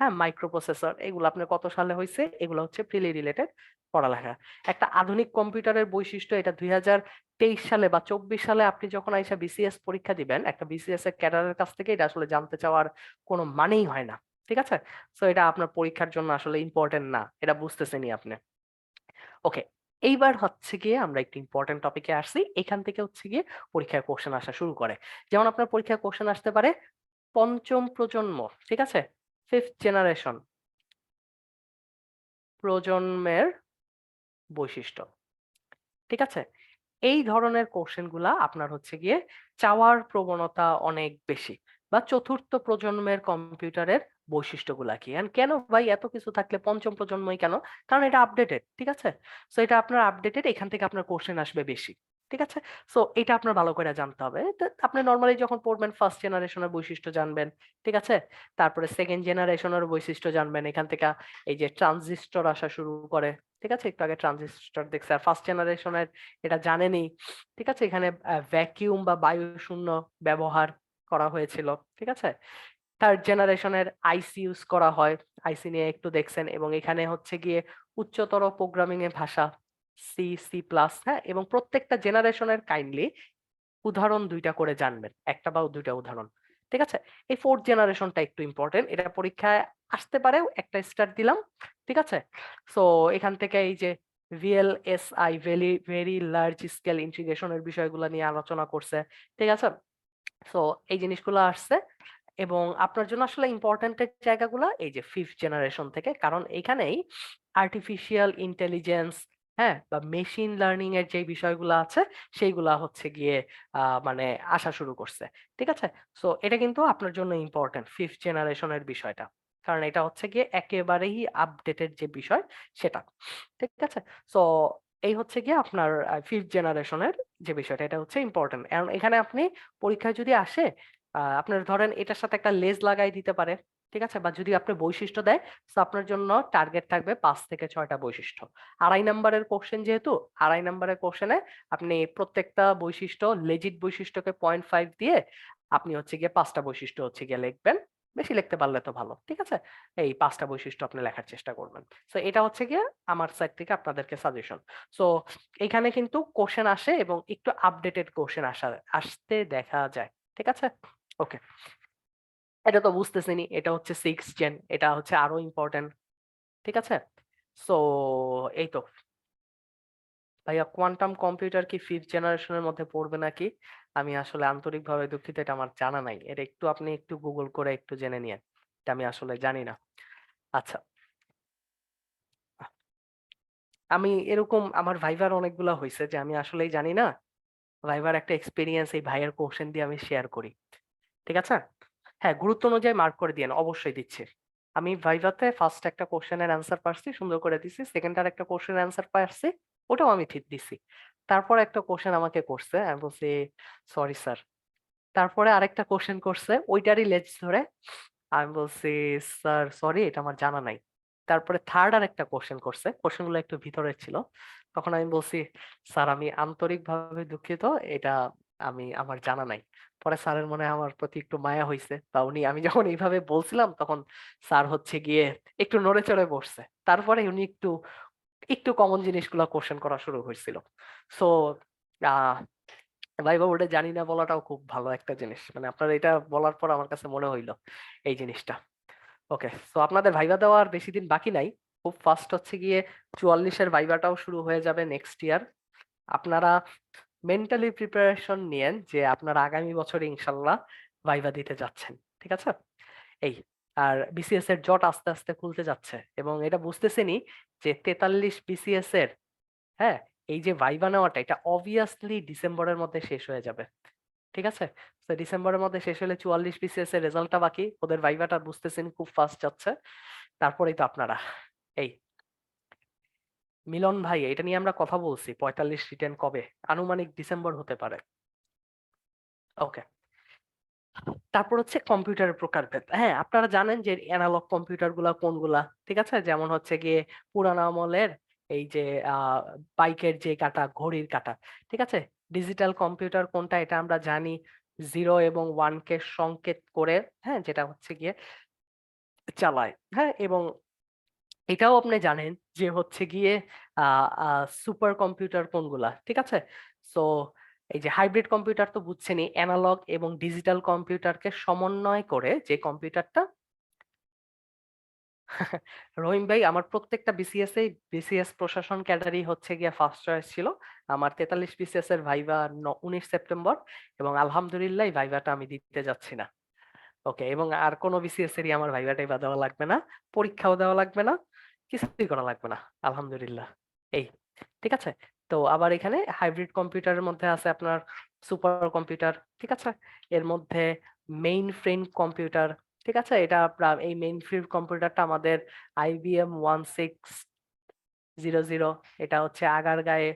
Speaker 2: হ্যাঁ, মাইক্রোপ্রসেসর, এগুলো আপনার কত সালে হয়েছে, এগুলো হচ্ছে প্রিলি রিলেটেড পড়ালেখা। একটা আধুনিক কম্পিউটারের বৈশিষ্ট্য, এটা 2023 সালে বা 24 সালে আপনি যখন আইসা বিসিএস পরীক্ষা দিবেন, একটা বিসিএস এর ক্যাডারের কাছ থেকে এটা আসলে জানতে চাওয়ার কোনো মানেই হয় না। ঠিক আছে, সো এটা আপনার পরীক্ষার জন্য আসলে ইম্পর্টেন্ট না, এটা বুঝতেছেনই আপনি। ওকে, এইবার হচ্ছে গিয়ে আমরা একটু ইম্পর্টেন্ট টপিকে আসছি। এখান থেকে হচ্ছে গিয়ে পরীক্ষায় কোশ্চেন আসা শুরু করে। যেমন আপনার পরীক্ষায় কোশ্চেন আসতে পারে পঞ্চম প্রজন্ম, ঠিক আছে, ফিফথ জেনারেশন, প্রজন্মের বৈশিষ্ট্য। ঠিক আছে, এই ধরনের কোশ্চেন গুলা আপনার হচ্ছে গিয়ে চাওয়ার প্রবণতা অনেক বেশি। বা চতুর্থ প্রজন্মের কম্পিউটারের বৈশিষ্ট্যগুলা কি, এন্ড কেন ভাই এত কিছু থাকলে পঞ্চম প্রজন্মই কেন? কারণ এটা আপডেটেড। ঠিক আছে, সো এটা আপনার আপডেটেড, এখান থেকে আপনার কোশ্চেন আসবে বেশি। ঠিক আছে, সো এটা আপনার ভালো করে জানতে হবে। তো আপনি নর্মালি যখন পড়বেন, ফার্স্ট জেনারেশনের বৈশিষ্ট্য জানবেন, ঠিক আছে, তারপরে সেকেন্ড জেনারেশনের বৈশিষ্ট্য জানবেন, এখান থেকে এই যে ট্রানজিস্টর আসা শুরু করে। ঠিক আছে, একটু আগে ট্রানজিস্টর দেখছে, আর ফার্স্ট জেনারেশনের এটা জানেনই। ঠিক আছে, এখানে ভ্যাকিউম বা বায়ু শূন্য ব্যবহার করা হয়েছিল। ঠিক আছে, থার্ড জেনারেশনের আইসি ইউজ করা হয়, আইসি নিয়ে একটু দেখছেন, এবং এখানে হচ্ছে গিয়ে উচ্চতর প্রোগ্রামিং এর ভাষা সি, সি প্লাস, হ্যাঁ, এবং প্রত্যেকটা জেনারেশনের কাইন্ডলি উদাহরণ দুইটা করে জানবেন, একটা বা দুইটা উদাহরণ। ঠিক আছে, এই ফোর্থ জেনারেশনটা একটু ইম্পর্টেন্ট, এটা পরীক্ষায় আসতে পারে, একটা স্টার দিলাম। ঠিক আছে, সো এখান থেকে এই যে VLSI, very very large scale ইন্টিগ্রেশনের বিষয়গুলো নিয়ে আলোচনা করছে। ঠিক আছে, সো এই জিনিসগুলো আসছে। এবং আপনার জন্য আসলে ইম্পর্টেন্টের জায়গাগুলো এই যে ফিফথ জেনারেশন থেকে, কারণ এইখানেই আর্টিফিশিয়াল ইন্টেলিজেন্স, হ্যাঁ, বা মেশিন লার্নিং এর যে বিষয়গুলো আছে, সেইগুলা হচ্ছে গিয়ে মানে আসা শুরু করছে। ঠিক আছে, সো এটা কিন্তু আপনার জন্য ইম্পর্টেন্ট ফিফথ জেনারেশনের বিষয়টা, কারণ এটা হচ্ছে গিয়ে একেবারেই আপডেটেড যে বিষয় সেটা। ঠিক আছে, সো এই হচ্ছে গিয়ে আপনার ফিফথ জেনারেশনের যে বিষয়টা, এটা হচ্ছে ইম্পর্টেন্ট। কারণ এখানে আপনি পরীক্ষায় যদি আসে, আপনার ধরেন এটার সাথে একটা লেজ লাগাই দিতে পারে। ঠিক আছে, বা যদি আপনি বৈশিষ্ট্য দেয়, তো আপনার জন্য টার্গেট থাকবে 5 থেকে 6টা বৈশিষ্ট্য। 2.5 নাম্বারের কোশ্চেন যেহেতু, 2.5 নাম্বারের কোশ্চেনে আপনি প্রত্যেকটা বৈশিষ্ট্য, লেজিট বৈশিষ্ট্যকে 0.5 দিয়ে আপনি হচ্ছে গিয়ে 5টা বৈশিষ্ট্য হচ্ছে গিয়ে লিখবেন। বেশি লিখতে পারলে তো ভালো। ঠিক আছে, এই 5টা বৈশিষ্ট্য আপনি লেখার চেষ্টা করবেন। তো এটা হচ্ছে গিয়ে আমার সাইড থেকে আপনাদেরকে সাজেশন। সো এখানে কিন্তু কোশ্চেন আসে এবং একটু আপডেটেড কোশ্চেন আসতে দেখা যায়। ঠিক আছে, ওকে, এটা তো বুঝতেছেনই, এটা হচ্ছে 6th জেন, এটা হচ্ছে আরো ইম্পর্টেন্ট। ঠিক আছে, সো এই তো ভাইয়া, কোয়ান্টাম কম্পিউটার কি ফিফথ জেনারেশনের মধ্যে পড়বে নাকি? আমি আসলে আন্তরিকভাবে দুঃখিত, এটা আমার জানা নাই। এটা একটু আপনি একটু গুগল করে একটু জেনে নিয়েন, এটা আমি আসলে জানি না। আচ্ছা, আমি এরকম আমার ভাইবার অনেকগুলা হয়েছে যে আমি আসলেই জানি না, ভাইবার একটা এক্সপিরিয়েন্স এই ভাইয়ের কোশ্চেন দিয়ে আমি শেয়ার করি। ঠিক আছে? হ্যাঁ, গুরুত্ব অনুযায়ী মার্ক করে দিয়েন, অবশ্যই দিচ্ছি। আমি ভাইভাতে ফার্স্ট একটা কোশ্চেনের অ্যান্সার পারছি, সুন্দর করে দিছি। সেকেন্ড আর একটা কোশ্চেনের অ্যান্সার পারছি, ওটাও আমি ঠিক দিছি। তারপরে একটা কোশ্চেন আমাকে করছে, আমি বলছি সরি স্যার। তারপরে আরেকটা কোশ্চেন করছে ওইটারই লেজ ধরে, আমি বলছি স্যার সরি, এটা আমার জানা নাই। তারপরে থার্ড আর একটা কোশ্চেন করছে, কোশ্চেন গুলো একটু ভিতরের ছিল। তখন আমি বলছি স্যার আমি আন্তরিকভাবে দুঃখিত, এটা আমার জানা নাই। পরে স্যারের মনে হয় আমার প্রতি একটু মায়া হয়েছে, বা উনি আমি যখন এইভাবে বলছিলাম তখন স্যার হচ্ছে গিয়ে একটু নড়ে চড়ে বসছে। তারপরে উনি একটু একটু কমন জিনিসগুলো কোশ্চেন করা শুরু হয়েছিল। সো আহ ভাইবা বোর্ডে জানি না বলাটাও খুব ভালো একটা জিনিস, মানে আপনার এটা বলার পর আমার কাছে মনে হইলো এই জিনিসটা। ওকে, সো আপনাদের ভাইবা দেওয়ার বেশি দিন বাকি নাই, খুব ফাস্ট হচ্ছে গিয়ে 44-এর ভাইবাটাও শুরু হয়ে যাবে নেক্সট ইয়ার। আপনারা মেন্টালি প্রিপারেশন নিয়েন যে আপনারা আগামী বছরে ইনশাল্লাহ ভাইবা দিতে যাচ্ছেন। ঠিক আছে? এই আর বিসিএস এর জট আস্তে আস্তে খুলতে যাচ্ছে, এবং এটা বুঝতেছেনই যে 43 বিসিএস এর, হ্যাঁ, এই যে ভাইবা নেওয়াটা এটা অবভিয়াসলি ডিসেম্বরের মধ্যে শেষ হয়ে যাবে। ঠিক আছে? তো ডিসেম্বরের মধ্যে শেষ হলে 44 বিসিএস এর রেজাল্টটা বাকি, ওদের ভাইভাটা বুঝতেছেন খুব ফাস্ট যাচ্ছে। তারপরেই তো আপনারা এই মিলন ভাই, এটা নিয়ে আমরা কথা বলছি 45 রিটেন কবে, আনুমানিক ডিসেম্বর হতে পারে। ওকে, তারপর হচ্ছে কম্পিউটারের প্রকারভেদ। হ্যাঁ, আপনারা জানেন যে অ্যানালগ কম্পিউটার গুলা কোনগুলা। ঠিক আছে? যেমন হচ্ছে গিয়ে পুরানো আমলের এই যে বাইকের যে কাঁটা, ঘড়ির কাঁটা। ঠিক আছে? ডিজিটাল কম্পিউটার কোনটা এটা আমরা জানি, 0 এবং 1 কে সংকেত করে, হ্যাঁ, যেটা হচ্ছে গিয়ে চালায়। হ্যাঁ, এবং এটাও আপনি জানেন যে হচ্ছে গিয়ে সুপার কম্পিউটার কোনগুলা। ঠিক আছে? সো এই যে হাইব্রিড কম্পিউটার তো বুঝছেনই, অ্যানালগ এবং ডিজিটাল কম্পিউটারকে সমন্বয় করে যে কম্পিউটারটা। রহিম ভাই, আমার প্রত্যেকটা বিসিএস এই বিসিএস প্রশাসন ক্যাডারই হচ্ছে গিয়ে ফার্স্ট চয়েস ছিল। আমার 43 বিসিএস এর ভাইভা 19 সেপ্টেম্বর, এবং আলহামদুলিল্লাহ এই ভাইভাটা আমি দিতে যাচ্ছি না। ওকে, এবং আর কোনো বিসিএস এরই আমার ভাইভা টাইভা দেওয়া লাগবে না, পরীক্ষাও দেওয়া লাগবে না, কিছুই করা লাগবে না, আলহামদুলিল্লাহ। এই ঠিক আছে? তো আবার এখানে হাইব্রিড কম্পিউটারের মধ্যে আছে আপনার সুপার কম্পিউটার। ঠিক আছে? এর মধ্যে মেইন ফ্রেম কম্পিউটার। ঠিক আছে? এটা এই মেইন ফ্রেম কম্পিউটারটা আমাদের আইবিএম 1600, এটা হচ্ছে আগারগাঁয়ে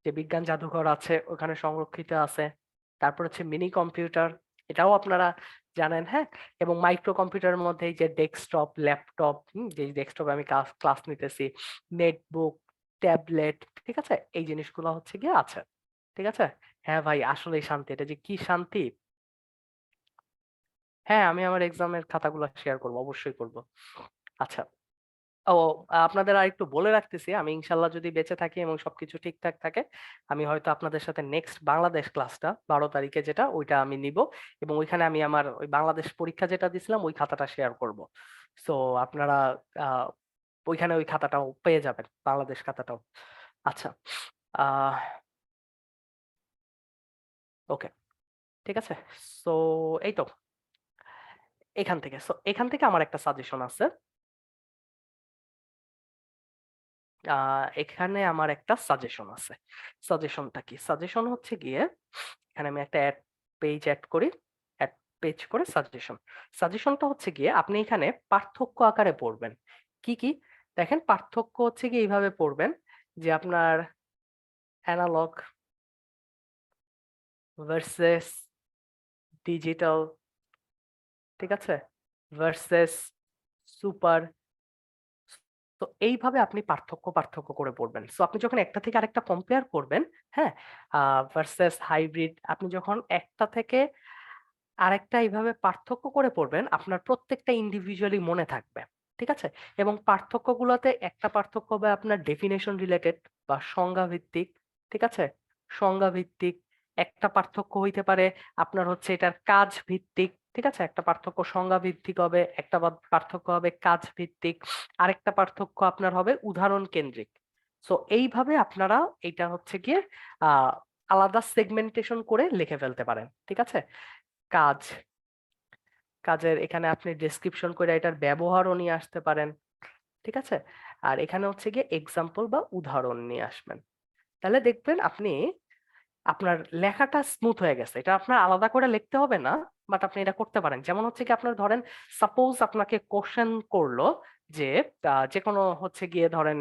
Speaker 2: যে বিজ্ঞান জাদুঘর আছে ওখানে সংরক্ষিত আছে। তারপর হচ্ছে মিনি কম্পিউটার, এটাও আপনারা জানেন। হ্যাঁ, এবং মাইক্রো কম্পিউটারের মধ্যে এই যে ডেস্কটপ, ল্যাপটপ, যে ডেস্কটপে আমি ক্লাস নিতেছি, নেটবুক, ট্যাবলেট। ঠিক আছে? এই জিনিসগুলো হচ্ছে গিয়ে আছে। ঠিক আছে? হ্যাঁ ভাই, আসলেই শান্তি, এটা যে কি শান্তি। হ্যাঁ, আমি আমার এক্সামের খাতাগুলো শেয়ার করবো, অবশ্যই করব। আচ্ছা, ও, আপনাদের আরেকটু বলে রাখতেছি, আমি ইনশাল্লাহ যদি বেঁচে থাকি এবং সবকিছু ঠিকঠাক থাকে, আমি হয়তো আপনাদের সাথে নেক্সট বাংলাদেশ ক্লাসটা 12 তারিখে যেটা, ওইটা আমি নিব, এবং ওইখানে আমি আমার ওই বাংলাদেশ পরীক্ষা যেটা দিছিলাম ওই খাতাটা শেয়ার করব। সো আপনারা আহ, ওইখানে ওই খাতাটাও পেয়ে যাবেন, বাংলাদেশ খাতাটাও। আচ্ছা, আহ ওকে, ঠিক আছে। সো এই তো, এখান থেকে আমার একটা সাজেশন আছে। এখানে আমার একটা সাজেশন আছে। সাজেশনটা কি? সাজেশন হচ্ছে গিয়ে, এখানে আমি একটা পেজ অ্যাড করি, অ্যাড পেজ করে সাজেশন। সাজেশনটা হচ্ছে গিয়ে আপনি এখানে পার্থক্য আকারে পড়বেন। কি কি? দেখেন, পার্থক্য হচ্ছে গিয়ে এইভাবে পড়বেন যে আপনার অ্যানালগ ভার্সেস ডিজিটাল, ঠিক আছে, ভার্সেস সুপার। তো এইভাবে আপনি পার্থক্য পার্থক্য করে পড়বেন। সো আপনি যখন একটা থেকে আরেকটা কম্পেয়ার করবেন, হ্যাঁ, ভার্সেস হাইব্রিড, আপনি যখন একটা থেকে আরেকটা এইভাবে পার্থক্য করে পড়বেন, আপনার প্রত্যেকটা ইন্ডিভিজুয়ালি মনে থাকবে। ঠিক আছে? এবং পার্থক্যগুলোতে একটা পার্থক্য হবে আপনার ডেফিনেশন রিলেটেড বা সংজ্ঞা ভিত্তিক। ঠিক আছে? সংজ্ঞা ভিত্তিক। একটা পার্থক্য হইতে পারে আপনার হচ্ছে এটার কাজ ভিত্তিক। ঠিক আছে? একটা পার্থক্য সংজ্ঞা ভিত্তিক হবে, একটা পার্থক্য হবে কাজ ভিত্তিক, আরেকটা পার্থক্য আপনার হবে উদাহরণ কেন্দ্রিক। সো এইভাবে আপনারা এটা হচ্ছে গিয়ে আহ আলাদা সেগমেন্টেশন করে লিখে ফেলতে পারেন। ঠিক আছে? কাজ, কাজের এখানে আপনি ডেসক্রিপশন করে এটার ব্যবহারও নিয়ে আসতে পারেন। ঠিক আছে? আর এখানে হচ্ছে গিয়ে এক্সাম্পল বা উদাহরণ নিয়ে আসবেন। তাহলে দেখবেন আপনি আপনার লেখাটা স্মুথ হয়ে গেছে। এটা আপনার আলাদা করে লিখতে হবে না, বাট আপনি এটা করতে পারেন। যেমন হচ্ছে কি আপনার ধরেন সাপোজ আপনাকে কোশ্চেন করলো যে যেকোনো হচ্ছে গিয়ে ধরেন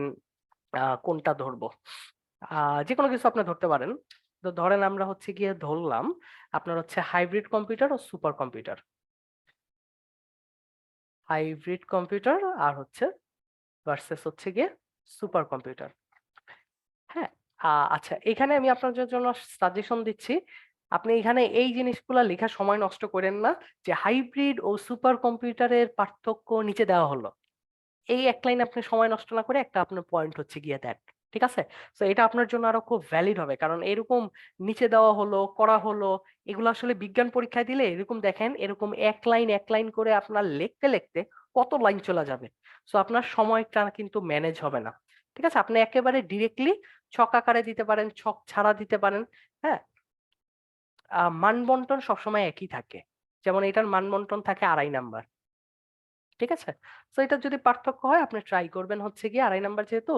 Speaker 2: কোনটা ধরবো? যেকোনো কিছু আপনি ধরতে পারেন। তো ধরেন আমরা হচ্ছে গিয়ে ধরলাম আপনার হচ্ছে হাইব্রিড কম্পিউটার ও সুপার কম্পিউটার। হাইব্রিড কম্পিউটার আর হচ্ছে ভার্সেস হচ্ছে গিয়ে সুপার কম্পিউটার। হ্যাঁ, আচ্ছা এখানে আমি আপনাদের জন্য সাজেশন দিচ্ছি। আপনি এখানে এই জিনিসগুলা লেখার সময় নষ্ট করেন না যে হাইব্রিড ও সুপার কম্পিউটারের পার্থক্য নিচে দেওয়া হলো। এই এক লাইন আপনি সময় নষ্ট না করে একটা আপনার পয়েন্ট হচ্ছে গিয়ে দেন। ঠিক আছে? তো এটা আপনার জন্য আরো খুব ভ্যালিড হবে। কারণ এরকম নিচে দেওয়া হলো, করা হলো, এগুলো আসলে বিজ্ঞান পরীক্ষায় দিলে এরকম দেখেন এরকম এক লাইন করে আপনার লিখতে কত লাইন চলে যাবে। সো আপনার সময়টা কিন্তু ম্যানেজ হবে না। ঠিক আছে? আপনি একেবারে ডিরেক্টলি ছক আকারে দিতে পারেন, ছক ছাড়া দিতে পারেন। হ্যাঁ? মান বন্টন সবসময় একই থাকে। যেমন এটার মান বন্টন থাকে ২.৫ নাম্বার। ঠিক আছে? সো এটার যদি পার্থক্য হয় আপনি ট্রাই করবেন হচ্ছে গিয়ে ২.৫ নাম্বার যেহেতু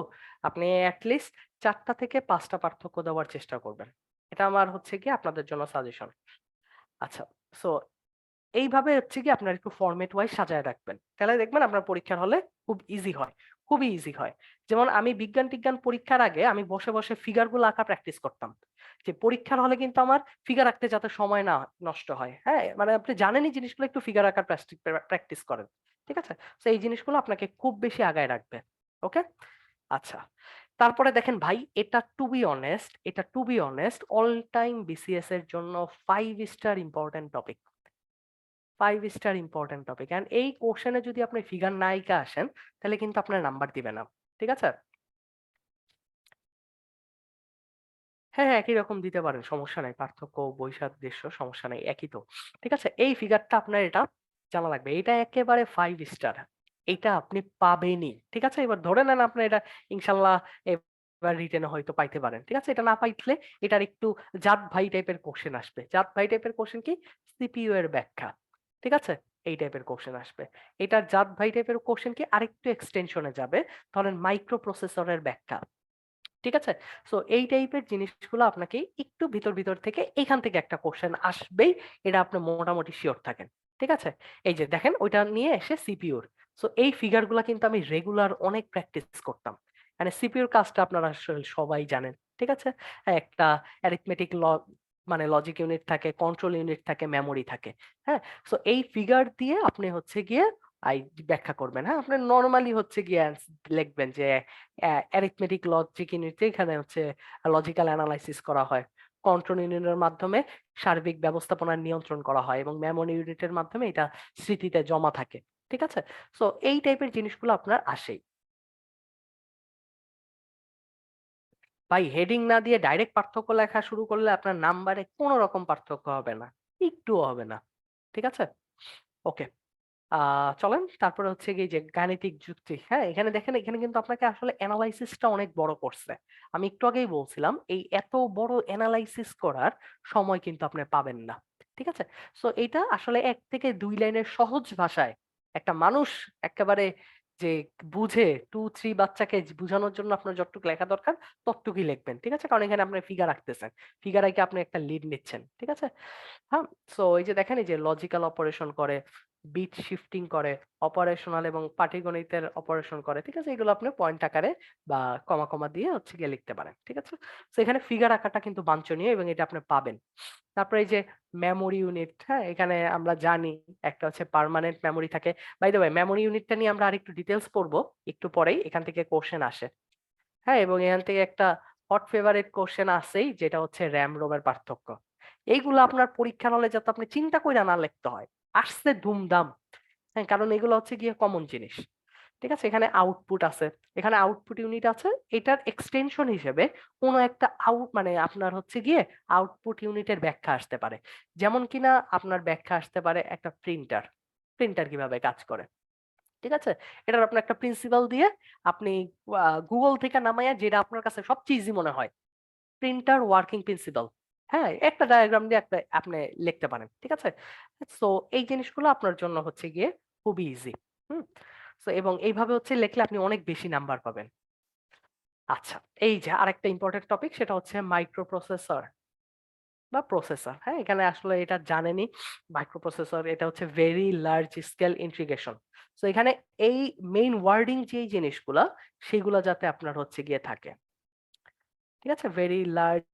Speaker 2: আপনি এট লিস্ট ৪ টা থেকে ৫ টা পার্থক্য দেওয়ার চেষ্টা করবেন। এটা আমার হচ্ছে গিয়ে আপনাদের জন্য সাজেশন। আচ্ছা, সো এইভাবে হচ্ছে গিয়ে আপনার একটু ফরমেট ওয়াইজ সাজায় রাখবেন। তাহলে দেখবেন আপনার পরীক্ষার হলে খুব ইজি হয়। খুবই ইজি হয়। যেমন আমি বিজ্ঞান-টিজ্ঞান পরীক্ষার আগে আমি বসে বসে গুলো আঁকা প্র্যাকটিস করতাম। যে পরীক্ষার হলে কিন্তু আমার ফিগার আঁকতে যাতে সময় না নষ্ট হয়। হ্যাঁ? মানে আপনি জানেনই জিনিসগুলো একটু ফিগার আঁকার প্র্যাকটিস করেন। ঠিক আছে? সো এই জিনিসগুলো আপনাকে খুব বেশি আগায় রাখবে। ওকে? আচ্ছা। তারপরে দেখেন ভাই এটা to be honest all time BCS এর জন্য 5 star important topic. 5 star important topic. And এই কোশ্চেনে যদি আপনি ফিগার না আইকা আসেন, তাহলে কিন্তু আপনার নাম্বার দিবে না। ঠিক আছে? হ্যাঁ, হ্যাঁ, একই রকম দিতে পারেন। সমস্যা নাই। পার্থক্য, বৈসাদৃশ্য সমস্যা নাই। একই তো। ঠিক আছে? এই ফিগারটা আপনার এটা জানা লাগবে। এটা একেবারে 5 স্টার। এইটা আপনি পাবেনই। ঠিক আছে? এবার ধরে নেন আপনি এটা ইনশাআল্লাহ এবার রিটেনে হয়তো পাইতে পারেন। ঠিক আছে? এটা না পাইলে এটার একটু জাত ভাই টাইপের কোশ্চেন আসবে। জাত ভাই টাইপের কোশ্চেন কি? সিপিইউ এর ব্যাখ্যা। ঠিক আছে? এই টাইপের কোশ্চেন আসবে। এটার জাত ভাই টাইপের কোশ্চেন কি? আরেকটু এক্সটেনশন এ যাবে। ধরেন মাইক্রো প্রসেসরের ব্যাখ্যা। ঠিক আছে? সো এই টাইপের জিনিসগুলো আপনাকে একটু ভিতর থেকে এখান থেকে একটা কোশ্চেন আসবেই। এটা আপনি মোটামুটি সিওর থাকেন। ঠিক আছে? এই যে দেখেন ওইটা নিয়ে এসে সিপিইউর। সো এই ফিগার গুলা কিন্তু আমি রেগুলার অনেক প্র্যাকটিস করতাম। মানে সিপিইউর কাজটা আপনারা আসলে সবাই জানেন। ঠিক আছে? একটা অ্যারিথমেটিক মানে লজিক ইউনিট থাকে, কন্ট্রোল ইউনিট থাকে, মেমোরি থাকে। হ্যাঁ? সো এই ফিগার দিয়ে আপনি হচ্ছে গিয়ে আই ব্যাখ্যা করবেন। হ্যাঁ? আপনি নরমালি হচ্ছে গিয়ে লিখবেন যে অ্যারিথমেটিক লজিক ইউনিটে এখানে হচ্ছে লজিক্যাল অ্যানালাইসিস করা হয়। কন্ট্রোল ইউনিটের মাধ্যমে সার্বিক ব্যবস্থাপনা নিয়ন্ত্রণ করা হয় এবং মেমোরি ইউনিটের মাধ্যমে এটা স্মৃতিতে জমা থাকে। ঠিক আছে? সো এই টাইপের জিনিসগুলো আপনার আসেই। ভাই হেডিং না দিয়ে ডাইরেক্ট পার্থক্য লেখা শুরু করলে আপনার নাম্বারে কোনো রকম পার্থক্য হবে না। একটুও হবে না। ঠিক আছে? ওকে। চলেন তারপরে হচ্ছে গিয়ে যে গাণিতিক যুক্তি। হ্যাঁ? এখানে দেখেন এখানে কিন্তু আপনাকে আসলে এনালাইসিসটা অনেক বড় করছে। আমি একটু আগেই বলছিলাম এই এত বড় এনালাইসিস করার সময় কিন্তু আপনি পাবেন না। ঠিক আছে? সো এইটা আসলে ১ থেকে ২ লাইনের সহজ ভাষায় একটা মানুষ একেবারে যে বুঝে ২-৩ বাচ্চাকে বুঝানোর জন্য আপনার যতটুকু লেখা দরকার ততটুকুই লিখবেন। ঠিক আছে? কারণ এখানে আপনি ফিগার আঁকতেছেন। ফিগার এঁকে আপনি একটা লিড নিচ্ছেন। ঠিক আছে? হ্যাঁ? সো এই যে দেখেন এই যে লজিক্যাল অপারেশন করে, বিট শিফটিং করে, অপারেশনাল এবং পাটিগণিতের অপারেশন করে। ঠিক আছে? এগুলো আপনি পয়েন্ট আকারে বা কমা দিয়ে হচ্ছে গিয়ে লিখতে পারেন। ঠিক আছে? সো এখানে ফিগার আঁকাটা কিন্তু বাঞ্ছনীয় এবং এটা আপনি পাবেন। তারপরে এই যে মেমোরি ইউনিট, হ্যাঁ? এখানে আমরা জানি একটা হচ্ছে পার্মানেন্ট মেমোরি থাকে। বাই দ্যা ওয়ে মেমোরি ইউনিটটা নিয়ে আমরা আরেকটু ডিটেইলস পড়বো একটু পরেই। এখান থেকে কোয়েশ্চেন আসে। হ্যাঁ? এবং এখান থেকে একটা হট ফেভারিট কোয়েশ্চেন আছেই যেটা হচ্ছে RAM ROM এর পার্থক্য। এইগুলা আপনার পরীক্ষার হলে যাতে আপনি চিন্তা কইরা না লিখতে হয়। আসছে ধুমধাম। হ্যাঁ? কারণ এগুলো হচ্ছে গিয়ে কমন জিনিস। ঠিক আছে? এখানে আউটপুট আছে। এখানে আউটপুট ইউনিট আছে। এটার এক্সটেনশন হিসেবে কোন একটা মানে আপনার হচ্ছে গিয়ে আউটপুট ইউনিটের ব্যাখ্যা আসতে পারে। যেমন কিনা আপনার ব্যাখ্যা আসতে পারে একটা প্রিন্টার। প্রিন্টার কিভাবে কাজ করে। ঠিক আছে? এটার আপনি একটা প্রিন্সিপাল দিয়ে আপনি Google থেকে নামাইয়া যেটা আপনার কাছে সবচেয়ে ইজি মনে হয়। Printer working principal. হ্যাঁ? একটা ডায়াগ্রাম দিয়ে একটা আপনি লিখতে পারেন। ঠিক আছে? সো এই জিনিসগুলো আপনার জন্য হচ্ছে গিয়ে খুবই ইজি। হুম? সো এবং এইভাবে হচ্ছে লিখলে আপনি অনেক বেশি নাম্বার পাবেন। আচ্ছা, এই যে আরেকটা ইম্পর্টেন্ট টপিক, সেটা হচ্ছে মাইক্রোপ্রসেসর বা প্রসেসর। হ্যাঁ, এখানে আসলে এটা জানেনই, মাইক্রোপ্রসেসর এটা হচ্ছে very large scale integration. So এখানে এই মেইন ওয়ার্ডিং যে জিনিসগুলা, সেগুলা যাতে আপনার হচ্ছে গিয়ে থাকে, ঠিক আছে, ভেরি লার্জ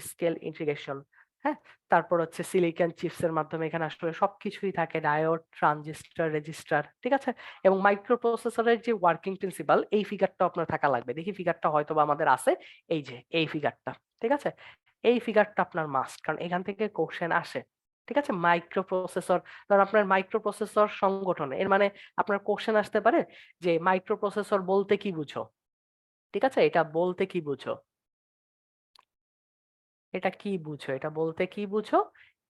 Speaker 2: স্কেল ইন্টিগ্রেশন। হ্যাঁ, তারপর হচ্ছে সিলিকন চিপস এর মাধ্যমে এখানে আসলে সবকিছুই থাকে, ডায়োড, ট্রানজিস্টর, রেজিস্টার, ঠিক আছে। এবং মাইক্রোপ্রসেসরের যে ওয়ার্কিং প্রিন্সিপাল, এই ফিগারটা আপনার থাকা লাগবে। দেখি ফিগারটা হয়তো বা আমাদের আছে, এই যে এই ফিগারটা, ঠিক আছে। এই ফিগারটা আপনার মাস্ট, কারণ এখান থেকে কোশ্চেন আসে, ঠিক আছে। মাইক্রোপ্রসেসর, ধর আপনার মাইক্রোপ্রসেসর সংগঠন, এর মানে আপনার কোশ্চেন আসতে পারে যে মাইক্রোপ্রসেসর বলতে কি বুঝো, ঠিক আছে, এটা বলতে কি বুঝো, এটা কি বুঝো, এটা বলতে কি বুঝো,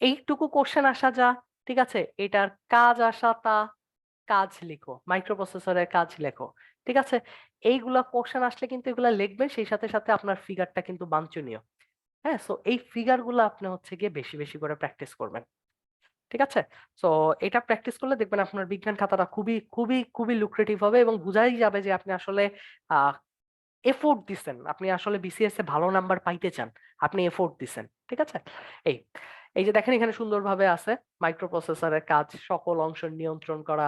Speaker 2: এইটুকু কোশ্চেন আসা যা, ঠিক আছে। এটার কাজ আসা তা, কাজ লিখো, মাইক্রোপ্রসেসরের কাজ লেখো, ঠিক আছে। এইগুলা কোশ্চেন আসলে কিন্তু এগুলা লিখবে, সেই সাথে সাথে আপনার ফিগারটা কিন্তু বাঞ্ছনীয়। হ্যাঁ, সো এই ফিগার গুলো আপনি হচ্ছে গিয়ে বেশি বেশি করে প্র্যাকটিস করবেন, ঠিক আছে। সো এটা প্র্যাকটিস করলে দেখবেন আপনার বিজ্ঞান খাতাটা খুবই খুবই খুবই লুক্রেটিভ হবে, এবং বোঝাই যাবে যে আপনি আসলে আহ এফোর্ট দিছেন। আপনি আসলে বিসিএস এ ভালো নাম্বার পাইতে চান। আপনি এফোর্ট দিছেন। ঠিক আছে? এই, এই যে দেখেন এখানে সুন্দরভাবে আছে মাইক্রোপ্রসেসরের কাজ সকল অংশ নিয়ন্ত্রণ করা,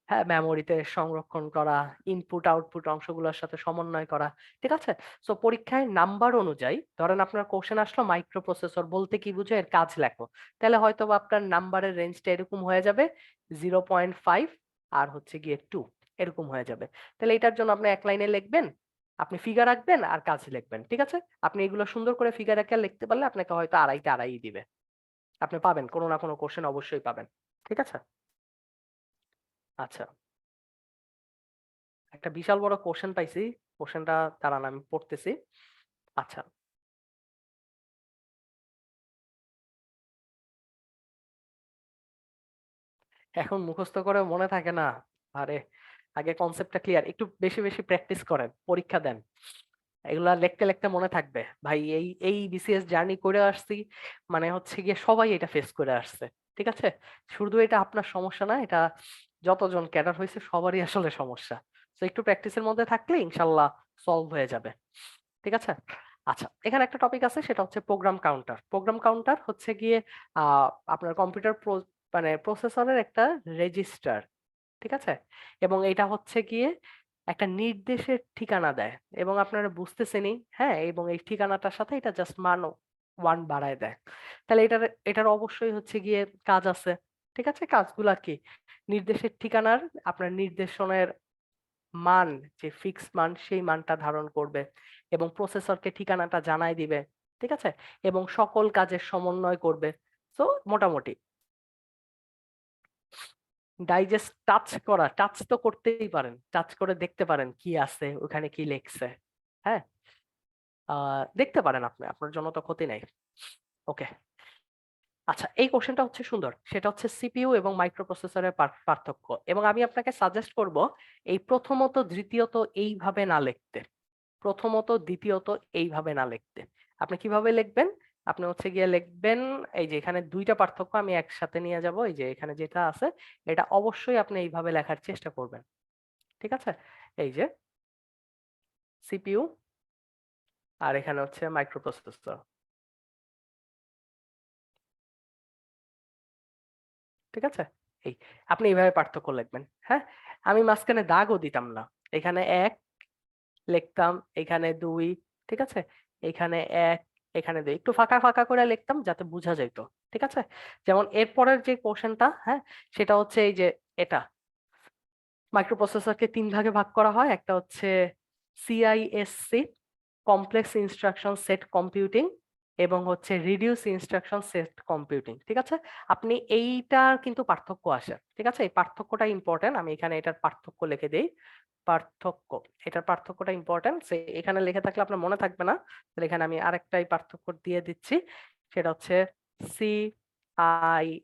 Speaker 2: হ্যাঁ, মেমোরিতে সংরক্ষণ করা, ইনপুট আউটপুট অংশগুলোর সাথে সমন্বয় করা। ঠিক আছে? সো পরীক্ষায় নাম্বার অনুযায়ী ধরেন আপনার কোশ্চেন আসলো মাইক্রোপ্রসেসর বলতে কি বুঝো এর কাজ লেখো। তাহলে হয়তোবা আপনার নাম্বারের রেঞ্জটা এরকম হয়ে যাবে 0.5 আর হচ্ছে গিয়ে 2 এরকম হয়ে যাবে। তাহলে এটার জন্য আপনি এক লাইনে লিখবেন, আপনি ফিগার রাখবেন আর কাজ লিখবেন। ঠিক আছে? আপনি এগুলো সুন্দর করে ফিগার রেখে লিখতে পারলে আপনাকে হয়তো আড়াইটা আড়াই দিবে। আপনি পাবেন, কোনো না কোনো কোশ্চেন অবশ্যই পাবেন। ঠিক আছে? আচ্ছা, একটা বিশাল বড় কোশ্চেন পাইছি। কোশ্চেনটা দাঁড়ান আমি পড়তেছি। আচ্ছা, এখন মুখস্থ করে মনে থাকে না। আরে, আগে কনসেপ্টটা ক্লিয়ার, একটু বেশি বেশি প্র্যাকটিস করেন, পরীক্ষা দেন, এগুলা লিখতে লিখতে মনে থাকবে। ভাই এই এই বিসিএস জার্নি করে আসছি, মানে হচ্ছে গিয়ে সবাই এটা ফেস করে আসছে। ঠিক আছে? শুধু এটা আপনার সমস্যা না, এটা যতজন ক্যাডার হয়েছে সবারই আসলে সমস্যা। তো একটু প্র্যাকটিসের মধ্যে থাকলে ইনশাল্লাহ সলভ হয়ে যাবে। ঠিক আছে? আচ্ছা, এখানে একটা টপিক আছে, সেটা হচ্ছে প্রোগ্রাম কাউন্টার। প্রোগ্রাম কাউন্টার হচ্ছে গিয়ে আহ আপনার কম্পিউটার মানে প্রসেসরের একটা রেজিস্টার, ঠিক আছে। এবং এটা হচ্ছে গিয়ে একটা নির্দেশের ঠিকানা দেয়, এবং আপনারা বুঝতেছেনই, হ্যাঁ, এবং এই ঠিকানাটার সাথে এটা জাস্ট মান 1 বাড়ায় দেয়। তাহলে এটার এটার অবশ্যই হচ্ছে গিয়ে কাজ আছে, ঠিক আছে। কাজগুলা কি? নির্দেশের ঠিকানার আপনার নির্দেশনের মান, যে ফিক্স মান, সেই মানটা ধারণ করবে, এবং প্রসেসরকে ঠিকানাটা জানাই দিবে, ঠিক আছে, এবং সকল কাজের সমন্বয় করবে। তো মোটামুটি ডাইজেস্ট, টাচ করা, টাচ তো করতেই পারেন, টাচ করে দেখতে পারেন কি আছে ওখানে, কি লেখছে। হ্যাঁ, দেখতে পারেন আপনি, আপনার জন্য তো ক্ষতি নাই। ওকে, আচ্ছা, এই কোশ্চেনটা হচ্ছে সুন্দর, সেটা হচ্ছে সিপিইউ এবং মাইক্রোপ্রসেসরের পার্থক্য, এবং আমি আপনাকে সাজেস্ট করব এই প্রথমত দ্বিতীয়ত এইভাবে না লিখতে, প্রথমত দ্বিতীয়ত এইভাবে না লিখতে। আপনি কিভাবে লিখবেন? আপনি হচ্ছে গিয়ে লিখবেন, এই যে এখানে দুইটা পার্থক্য আমি একসাথে নিয়ে যাব, এই যে এখানে যেটা আছে, এটা অবশ্যই আপনি এইভাবে লেখার চেষ্টা করবেন। ঠিক আছে? এই যে সিপিইউ আর এখানে হচ্ছে মাইক্রোপ্রসেসর, ঠিক আছে। এই, আপনি এইভাবে পার্থক্য লিখবেন। হ্যাঁ, আমি মাঝখানে দাগও দিতাম না, এখানে এক লিখতাম, এখানে দুই, ঠিক আছে, এখানে এক, এখানে দুই, একটু ফাঁকা ফাঁকা করে লিখতাম যাতে বোঝা যেত। ঠিক আছে? যেমন এরপরের যে কোশ্চেনটা, হ্যাঁ, সেটা হচ্ছে এই যে এটা, মাইক্রোপ্রসেসরকে 3 ভাগে ভাগ করা হয়। একটা হচ্ছে CISC, complex instruction set computing, এবং হচ্ছে রিডিউস ইনস্ট্রাকশন সেট কম্পিউটিং। ঠিক আছে? আপনি এইটার কিন্তু পার্থক্য আসে। ঠিক আছে? এই পার্থক্যটা ইম্পর্টেন্ট। আমি এখানে এটার পার্থক্য লিখে দেই। পার্থক্য, এটার পার্থক্যটা ইম্পর্টেন্ট। এখানে লিখে থাকলে আপনার মনে থাকবে না। তাহলে এখানে আমি আরেকটাই পার্থক্য দিয়ে দিচ্ছি। সেটা হচ্ছে সিআইএসসি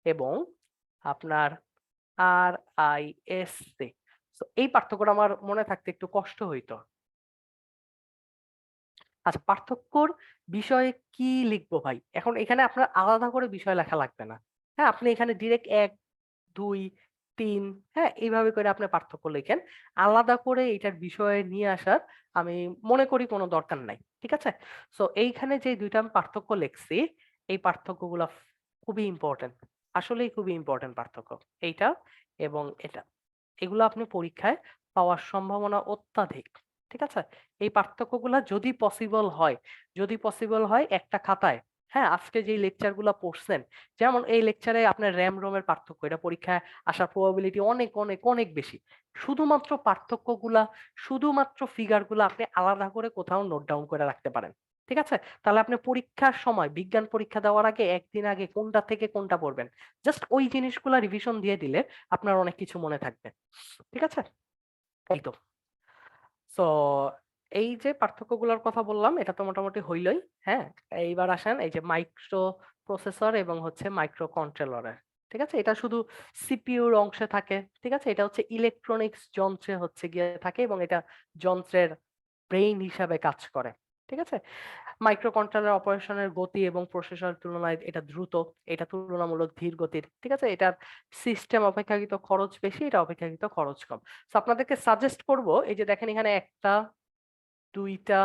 Speaker 2: এবং আপনার আরআইএসসি। তো এই পার্থক্যটা আমার মনে থাকতে একটু কষ্ট হইতো। আচ্ছা, পার্থক্যর বিষয়ে কি লিখবো ভাই? এখন এখানে আপনার আলাদা করে বিষয় লেখা লাগবে না। হ্যাঁ, আপনি এখানে ডিরেক্ট ১, ২ 3, হ্যাঁ? এইভাবে করে আপনি পার্থক্য লেখেন। আলাদা করে এটার বিষয়ে নিয়ে আসার আমি মনে করি কোনো দরকার নাই। ঠিক আছে? সো এইখানে যে ২ টা আমি পার্থক্য লেখছি, এই পার্থক্যগুলা খুবই ইম্পোর্টেন্ট। আসলেই খুবই ইম্পোর্টেন্ট পার্থক্য। এইটা এবং এটা। এগুলো আপনি পরীক্ষায় পাওয়ার সম্ভাবনা অত্যাধিক। ঠিক আছে? এই পার্থক্যগুলা যদি পসিবল হয় একটা খাতায়, হ্যাঁ? আজকে যেই লেকচার গুলা পড়ছেন, যেমন এই লেকচারে আপনার RAM-ROM এর পার্থক্য, এটা পরীক্ষায় আসার প্রবাবিলিটি অনেক, অনেক, অনেক বেশি। শুধুমাত্র পার্থক্যগুলা, শুধুমাত্র ফিগার গুলা আপনি আলাদা করে কোথাও নোট ডাউন করে রাখতে পারেন। ঠিক আছে? তাহলে আপনি পরীক্ষার সময়, বিজ্ঞান পরীক্ষা দেওয়ার আগে ১ দিন আগে কোনটা থেকে কোনটা পড়বেন, জাস্ট ওই জিনিসগুলা রিভিশন দিয়ে দিলে আপনার অনেক কিছু মনে থাকবে। ঠিক আছে? এই তো। সো এই যে পার্থক্যগুলোর কথা বললাম এটা তো মোটামুটি হইলই। হ্যাঁ? এইবার আসেন এই যে মাইক্রো প্রসেসর এবং হচ্ছে মাইক্রো কন্ট্রোলারের। ঠিক আছে? এটা শুধু সিপিইউর অংশে থাকে। ঠিক আছে? এটা হচ্ছে ইলেকট্রনিক্স যন্ত্রে হচ্ছে গিয়ে থাকে এবং এটা যন্ত্রের ব্রেইন হিসাবে কাজ করে। ঠিক আছে? মাইক্রো কন্ট্রোলার অপারেশনের গতি এবং প্রসেসরের তুলনায় এটা দ্রুত, এটা তুলনামূলক ধীর গতির। ঠিক আছে? এটার সিস্টেম অপেক্ষাকৃত খরচ বেশি, এটা অপেক্ষাকৃত খরচ কম। সো আপনাদেরকে সাজেস্ট করব এই যে দেখেন এখানে ১ টা, ২ টা,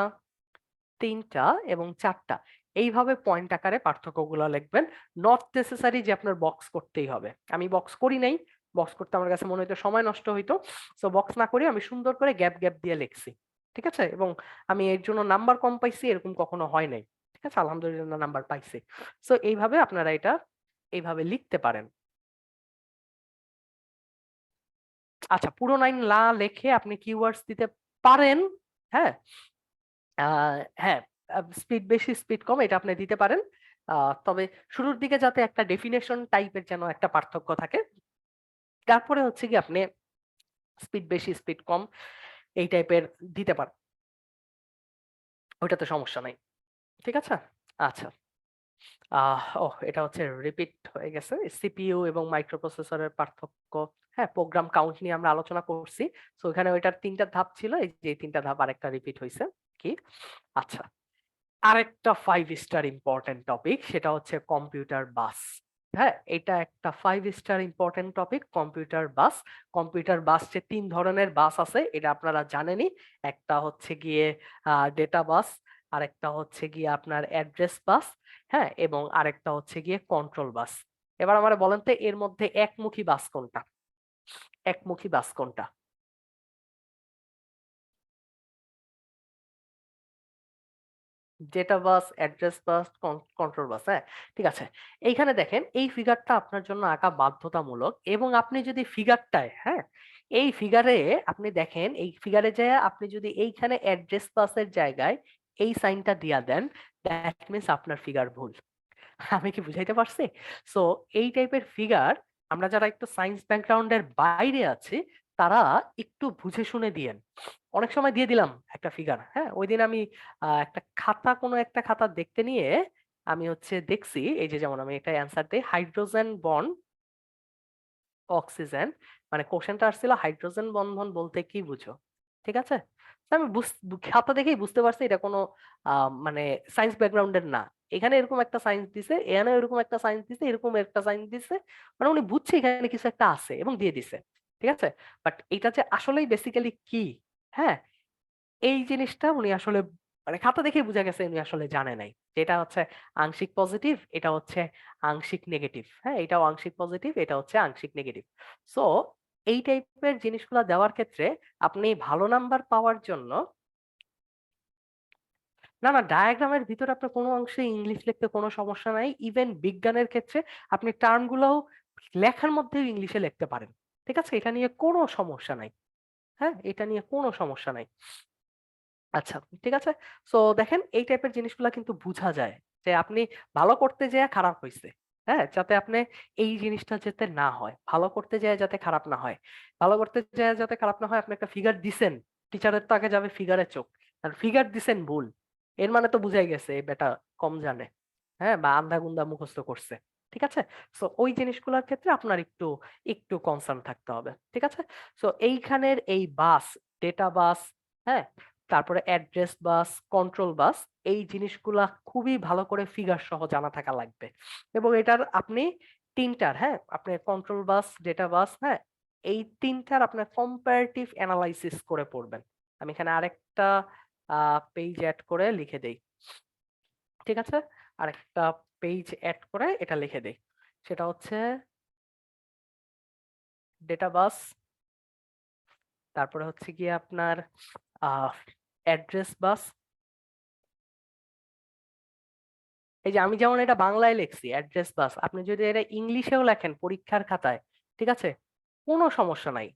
Speaker 2: ৩ টা এবং ৪ টা। এইভাবে পয়েন্ট আকারে পার্থক্যগুলা লিখবেন। নট নেসেসারি যে আপনার বক্স করতেই হবে। আমি বক্স করি নাই। বক্স করতে আমার কাছে মনে হইতো সময় নষ্ট হইতো। সো বক্স না করে আমি সুন্দর করে গ্যাপ দিয়ে লিখছি। ঠিক আছে? এবং আমি এর জন্য নাম্বার কম পাইছি এরকম কখনো হয় নাই। ঠিক আছে? আলহামদুলিল্লাহ নাম্বার পাইছি। সো এইভাবে আপনারা এটা এইভাবে লিখতে পারেন। আচ্ছা পুরো লাইন না লেখে আপনি কিওয়ার্ডস দিতে পারেন। হ্যাঁ? আ হ্যাঁ, স্পিড বেশি, স্পিড কম এটা আপনি দিতে পারেন। তবে শুরুর দিকে যাতে একটা ডেফিনিশন টাইপের যেন একটা পার্থক্য থাকে। তারপরে হচ্ছে গিয়ে আপনি স্পিড বেশি, স্পিড কম এই টাইপের দিতে পারেন। ওইটাতে সমস্যা নাই। ঠিক আছে? আচ্ছা। এটা হচ্ছে রিপিট হয়ে গেছে। সিপিইউ এবং মাইক্রোপ্রসেসরের পার্থক্য, হ্যাঁ, প্রোগ্রাম কাউন্ট নিয়ে আমরা আলোচনা করছি। সো এখানে ওইটার ৩ টা ধাপ ছিল। এই যে এই ৩ টা ধাপ আরেকটা রিপিট হইছে। কি? আচ্ছা। আরেকটা 5 স্টার ইম্পোর্টেন্ট টপিক সেটা হচ্ছে কম্পিউটার বাস। হ্যাঁ? এটা একটা 5 star important topic computer bus. Computer bus যে ৩ ধরনের বাস আছে এটা আপনারা জানেনই। একটা হচ্ছে গিয়ে ডেটা বাস, আরেকটা হচ্ছে গিয়ে আপনার অ্যাড্রেস বাস, হ্যাঁ? এবং আরেকটা হচ্ছে গিয়ে কন্ট্রোল বাস। এবার আমারে বলেন তো এর মধ্যে একমুখী বাস কোনটা? একমুখী বাস কোনটা? ডেটা বাস, অ্যাড্রেস বাস, কন্ট্রোল বাস, হ্যাঁ? ঠিক আছে। এইখানে দেখেন এই ফিগারটা আপনার জন্য আঁকা বাধ্যতামূলক এবং আপনি যদি ফিগারটায়, হ্যাঁ? এই ফিগারে আপনি দেখেন এই ফিগারে যেয়ে আপনি যদি এইখানে অ্যাড্রেস বাসের জায়গায় এই সাইনটা দিয়া দেন, দ্যাট মিনস আপনার ফিগার ভুল। আমি কি বুঝাইতে পারছি? সো এই টাইপের ফিগার আমরা যারা একটু সায়েন্স ব্যাকগ্রাউন্ড এর বাইরে আছি, তারা একটু বুঝে শুনে দিয়েন। অনেক সময় দিয়ে দিলাম একটা ফিগার, হ্যাঁ? ঐদিন আমি একটা খাতা কোনো একটা খাতা দেখতে নিয়ে আমি হচ্ছে দেখছি এই যে যেমন আমি একটা অ্যান্সার দেই হাইড্রোজেন বন্ড অক্সিজেন মানে কোশ্চেনটা আসছিল হাইড্রোজেন বন্ধন বলতে কি বুঝো? ঠিক আছে? তো আমি খাতা দেখেই বুঝতে পারছি এটা কোনো মানে সায়েন্স ব্যাকগ্রাউন্ড এর না। এখানে এরকম একটা সায়েন্স দিছে, এখানে এরকম একটা সায়েন্স দিছে, এরকম একটা সায়েন্স দিছে। মানে উনি বুঝছে এখানে কিছু একটা আছে এবং দিয়ে দিছে। ঠিক আছে? বাট এটা যে আসলেই বেসিক্যালি কি, হ্যাঁ? এই জিনিসটা উনি আসলে মানে খাতা দেখেই বুঝা গেছে উনি আসলে জানে নাই। যে এটা হচ্ছে আংশিক পজিটিভ, এটা হচ্ছে আংশিক নেগেটিভ। হ্যাঁ? এটাও আংশিক পজিটিভ, এটা হচ্ছে আংশিক নেগেটিভ। সো এই টাইপের জিনিসগুলা দেওয়ার ক্ষেত্রে আপনি ভালো নাম্বার পাওয়ার জন্য না, ডায়াগ্রামের ভিতরে আপনার কোনো অংশে ইংলিশ লিখতে কোনো সমস্যা নাই। ইভেন বিজ্ঞানের ক্ষেত্রে আপনি টার্ম গুলাও লেখার মধ্যেও ইংলিশে লিখতে পারেন। ঠিক আছে? এটা নিয়ে কোনো সমস্যা নাই। হ্যাঁ? এটা নিয়ে কোনো সমস্যা নাই। আচ্ছা, ঠিক আছে? সো দেখেন এই টাইপের জিনিসগুলা কিন্তু বুঝা যায় যে আপনি ভালো করতে যেয়ে খারাপ হইছে। হ্যাঁ? যাতে আপনি এই জিনিসটা যাতে না হয়। ভালো করতে যেয়ে যাতে খারাপ না হয়। ভালো করতে যেয়ে যাতে খারাপ না হয় আপনি একটা ফিগার দিছেন। টিচারের তো আগে যাবে ফিগারে চোখ। আর ফিগার দিছেন ভুল। এর মানে তো বুঝাই গেছে এই বেটা কম জানে। হ্যাঁ? বা আন্ধা-গুন্দা মুখস্থ করছে। ঠিক আছে? সো ওই জিনিসগুলোর ক্ষেত্রে আপনার একটু কনসার্ন থাকতে হবে। ঠিক আছে? সো এইখানের এই বাস, ডেটা বাস, হ্যাঁ? তারপরে অ্যাড্রেস বাস, কন্ট্রোল বাস এই জিনিসগুলা খুবই ভালো করে ফিগার সহ জানা থাকা লাগবে। এবং এটার আপনি ৩ টার, হ্যাঁ? আপনি কন্ট্রোল বাস, ডেটা বাস, হ্যাঁ? এই তিনটার আপনার কম্পারেটিভ অ্যানালাইসিস করে পড়বেন। আমি এখানে আরেকটা পেজ অ্যাড করে লিখে দেই। ঠিক আছে? আরেকটা পেজ অ্যাড করে এটা লিখে দেই। সেটা হচ্ছে ডেটা বাস, তারপরে হচ্ছে গিয়ে আপনার অ্যাড্রেস বাস। এই যে আমি যেমন এটা বাংলায় লিখছি অ্যাড্রেস বাস, আপনি যদি এটা ইংলিশেও লেখেন পরীক্ষার খাতায়, ঠিক আছে, কোনো সমস্যা নাই।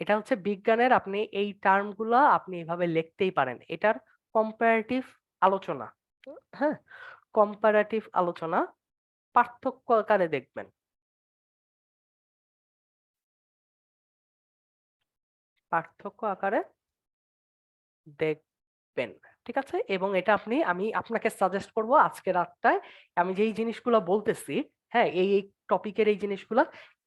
Speaker 2: এটা হচ্ছে বিজ্ঞানের, আপনি এই টার্মগুলো আপনি এভাবে লিখতেই পারেন। এটার কম্পারেটিভ আলোচনা, হ্যাঁ, কম্পারেটিভ আলোচনা পার্থক্য আকারে দেখবেন, পার্থক্য আকারে দেখবেন। ঠিক আছে? এবং এটা আমি আপনাকে সাজেস্ট করব আজকে রাতটায় আমি যেই জিনিসগুলো বলতেছি, হ্যাঁ, এই টপিকের এই জিনিসগুলা,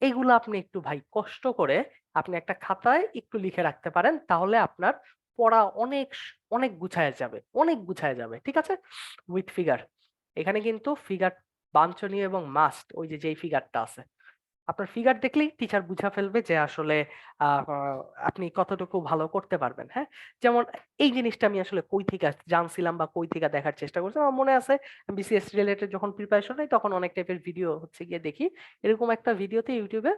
Speaker 2: এইগুলা আপনি একটু ভাই কষ্ট করে আপনি একটা খাতায় একটু লিখে রাখতে পারেন। তাহলে আপনার পড়া অনেক গুছায় যাবে। অনেক গুছায় যাবে। ঠিক আছে? With figure. এখানে কিন্তু ফিগার বাঞ্ছনীয় এবং মাস্ট, ওই যে যেই ফিগারটা আছে। আপনার ফিগার দেখলেই টিচার বুঝা ফেলবে যে আসলে আহ, আহ, আপনি কতটুকু ভালো করতে পারবেন। হ্যাঁ, যেমন এই জিনিসটা আমি আসলে কই থেকে জানছিলাম বা কই থেকে দেখার চেষ্টা করছি আমার মনে আছে, বিসিএস রিলেটেড যখন প্রিপারেশন হয় তখন অনেক টাইপের ভিডিও হচ্ছে গিয়ে দেখি। এরকম একটা ভিডিওতে ইউটিউবে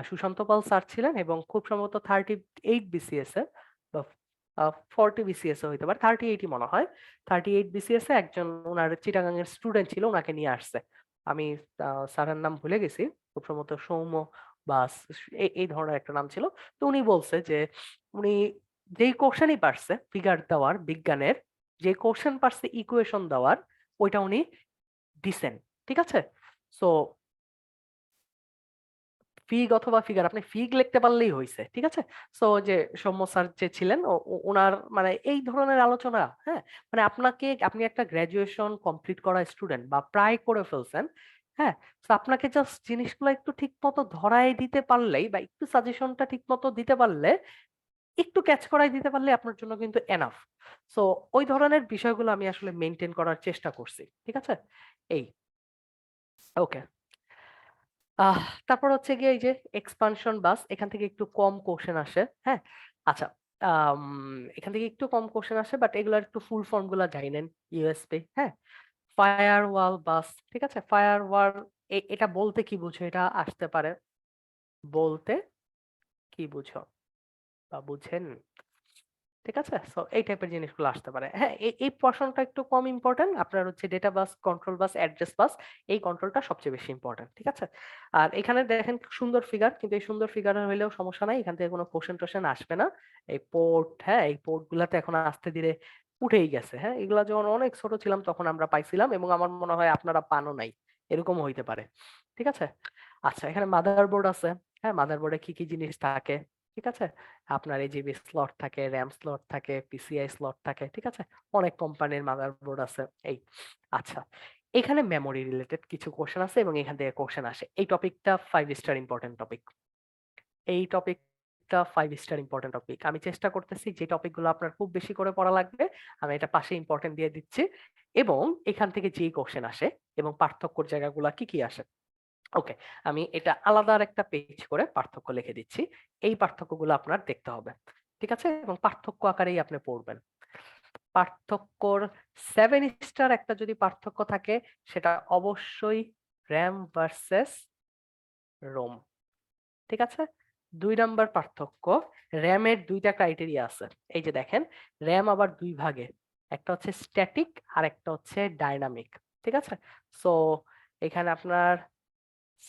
Speaker 2: সুশান্ত পাল স্যার ছিলেন এবং খুব সম্ভবত 38 বিসিএস এ বা 40 বিসিএস এ হইতে পারে, 38ই মনে হয়। 38 বিসিএস এ একজন ওনার চিটাগাং এর স্টুডেন্ট ছিল, ওনাকে নিয়ে আসছে। আমি স্যারের নাম ভুলে গেছি, খুব সম্ভবত সৌম্য বা এই ধরনের একটা নাম ছিল। তো উনি বলছে যে উনি যেই কোশ্চেনই পারছে ফিগার দেওয়ার, বিজ্ঞানের যে কোশ্চেন পারছে ইকুয়েশন দেওয়ার, ওইটা উনি দিছেন। ঠিক আছে? সো ফিগ অথবা ফিগার, আপনি ফিগ লিখতে পারলেই হয়েছে। ঠিক আছে? সো যে সৌম্য স্যার যে ছিলেন ওনার মানে এই ধরনের আলোচনা, হ্যাঁ, মানে আপনি একটা গ্রাজুয়েশন কমপ্লিট করা স্টুডেন্ট বা প্রায় করে ফেলছেন, হ্যাঁ, তো আপনাকে জাস্ট জিনিসগুলো একটু ঠিক মতো ধরায় দিতে পারলেই বা একটু সাজেশনটা ঠিক মতো দিতে পারলে, একটু ক্যাচ করাই দিতে পারলে আপনার জন্য কিন্তু এনাফ। সো ওই ধরনের বিষয়গুলো আমি আসলে মেনটেন করার চেষ্টা করছি। ঠিক আছে? এই ওকে। আহ তারপর হচ্ছে গিয়ে এই যে এক্সপানশন বাস, এখান থেকে একটু কম কোশ্চেন আসে। হ্যাঁ, আচ্ছা, আম, এখান থেকে একটু কম কোশ্চেন আসে, বাট এগুলার একটু ফুল ফর্ম গুলা জানেন। ইউএসপি, হ্যাঁ, ফায়ার ওয়াল বাস। ঠিক আছে? ফায়ার ওয়াল, এটা বলতে কি বুঝো, এটা আসতে পারে বলতে কি বুঝো বা বুঝেন। ঠিক আছে? সো এই টাইপের জিনিসগুলো আসতে পারে। হ্যাঁ, এই পোর্শনটা একটু কম ইম্পর্টেন্ট। আপনার হচ্ছে ডেটা বাস, কন্ট্রোল বাস, অ্যাড্রেস বাস, এই কন্ট্রোলটা সবচেয়ে বেশি ইম্পর্টেন্ট। ঠিক আছে? আর এখানে দেখেন সুন্দর ফিগার, কিন্তু এই সুন্দর ফিগার হইলেও সমস্যা নাই, এখান থেকে কোনো কোশ্চেন টোশ্চেন আসবে না। এই পোর্ট, হ্যাঁ, এই পোর্ট গুলাতে এখন আস্তে ধীরে উঠেই গেছে। হ্যাঁ, এগুলা যখন অনেক ছোট ছিলাম তখন আমরা পাইছিলাম এবং আমার মনে হয় আপনারা পানও নাই, এরকম হইতে পারে। ঠিক আছে? আচ্ছা, এখানে মাদারবোর্ড আছে। হ্যাঁ, মাদারবোর্ডে কি কি জিনিস থাকে? ঠিক আছে? আপনার এজিবি স্লট থাকে, র্যাম স্লট থাকে, পিসিআই স্লট থাকে। ঠিক আছে? অনেক কোম্পানির মাদারবোর্ড আছে। এই আচ্ছা, এখানে মেমোরি রিলেটেড কিছু কোশ্চেন আছে এবং এখান থেকে কোশ্চেন আসে। এই টপিকটা 5 স্টার ইম্পর্টেন্ট টপিক। এই টপিকটা 5 স্টার ইম্পর্টেন্ট টপিক। আমি চেষ্টা করতেছি যে টপিকগুলো আপনার খুব বেশি করে পড়া লাগবে আমি এটা পাশে ইম্পর্টেন্ট দিয়ে দিচ্ছি, এবং এখান থেকে যে কোশ্চেন আসে এবং পার্থক্যর জায়গাগুলো কি কি আসে। ওকে, আমি এটা আলাদা একটা পেজ করে পার্থক্য লিখে দিচ্ছি। এই পার্থক্যগুলো আপনার দেখতে হবে। ঠিক আছে? এবং পার্থক্য আকারেই আপনি পড়বেন। পার্থক্যর 7 স্টার একটা যদি পার্থক্য থাকে, সেটা অবশ্যই র্যাম ভার্সেস রোম। ঠিক আছে? 2 নাম্বার পার্থক্য, র্যামের 2টা ক্রাইটেরিয়া আছে। এই যে দেখেন, র্যাম আবার 2 ভাগে, একটা হচ্ছে স্ট্যাটিক আর একটা হচ্ছে ডাইনামিক। ঠিক আছে? সো এখানে আপনার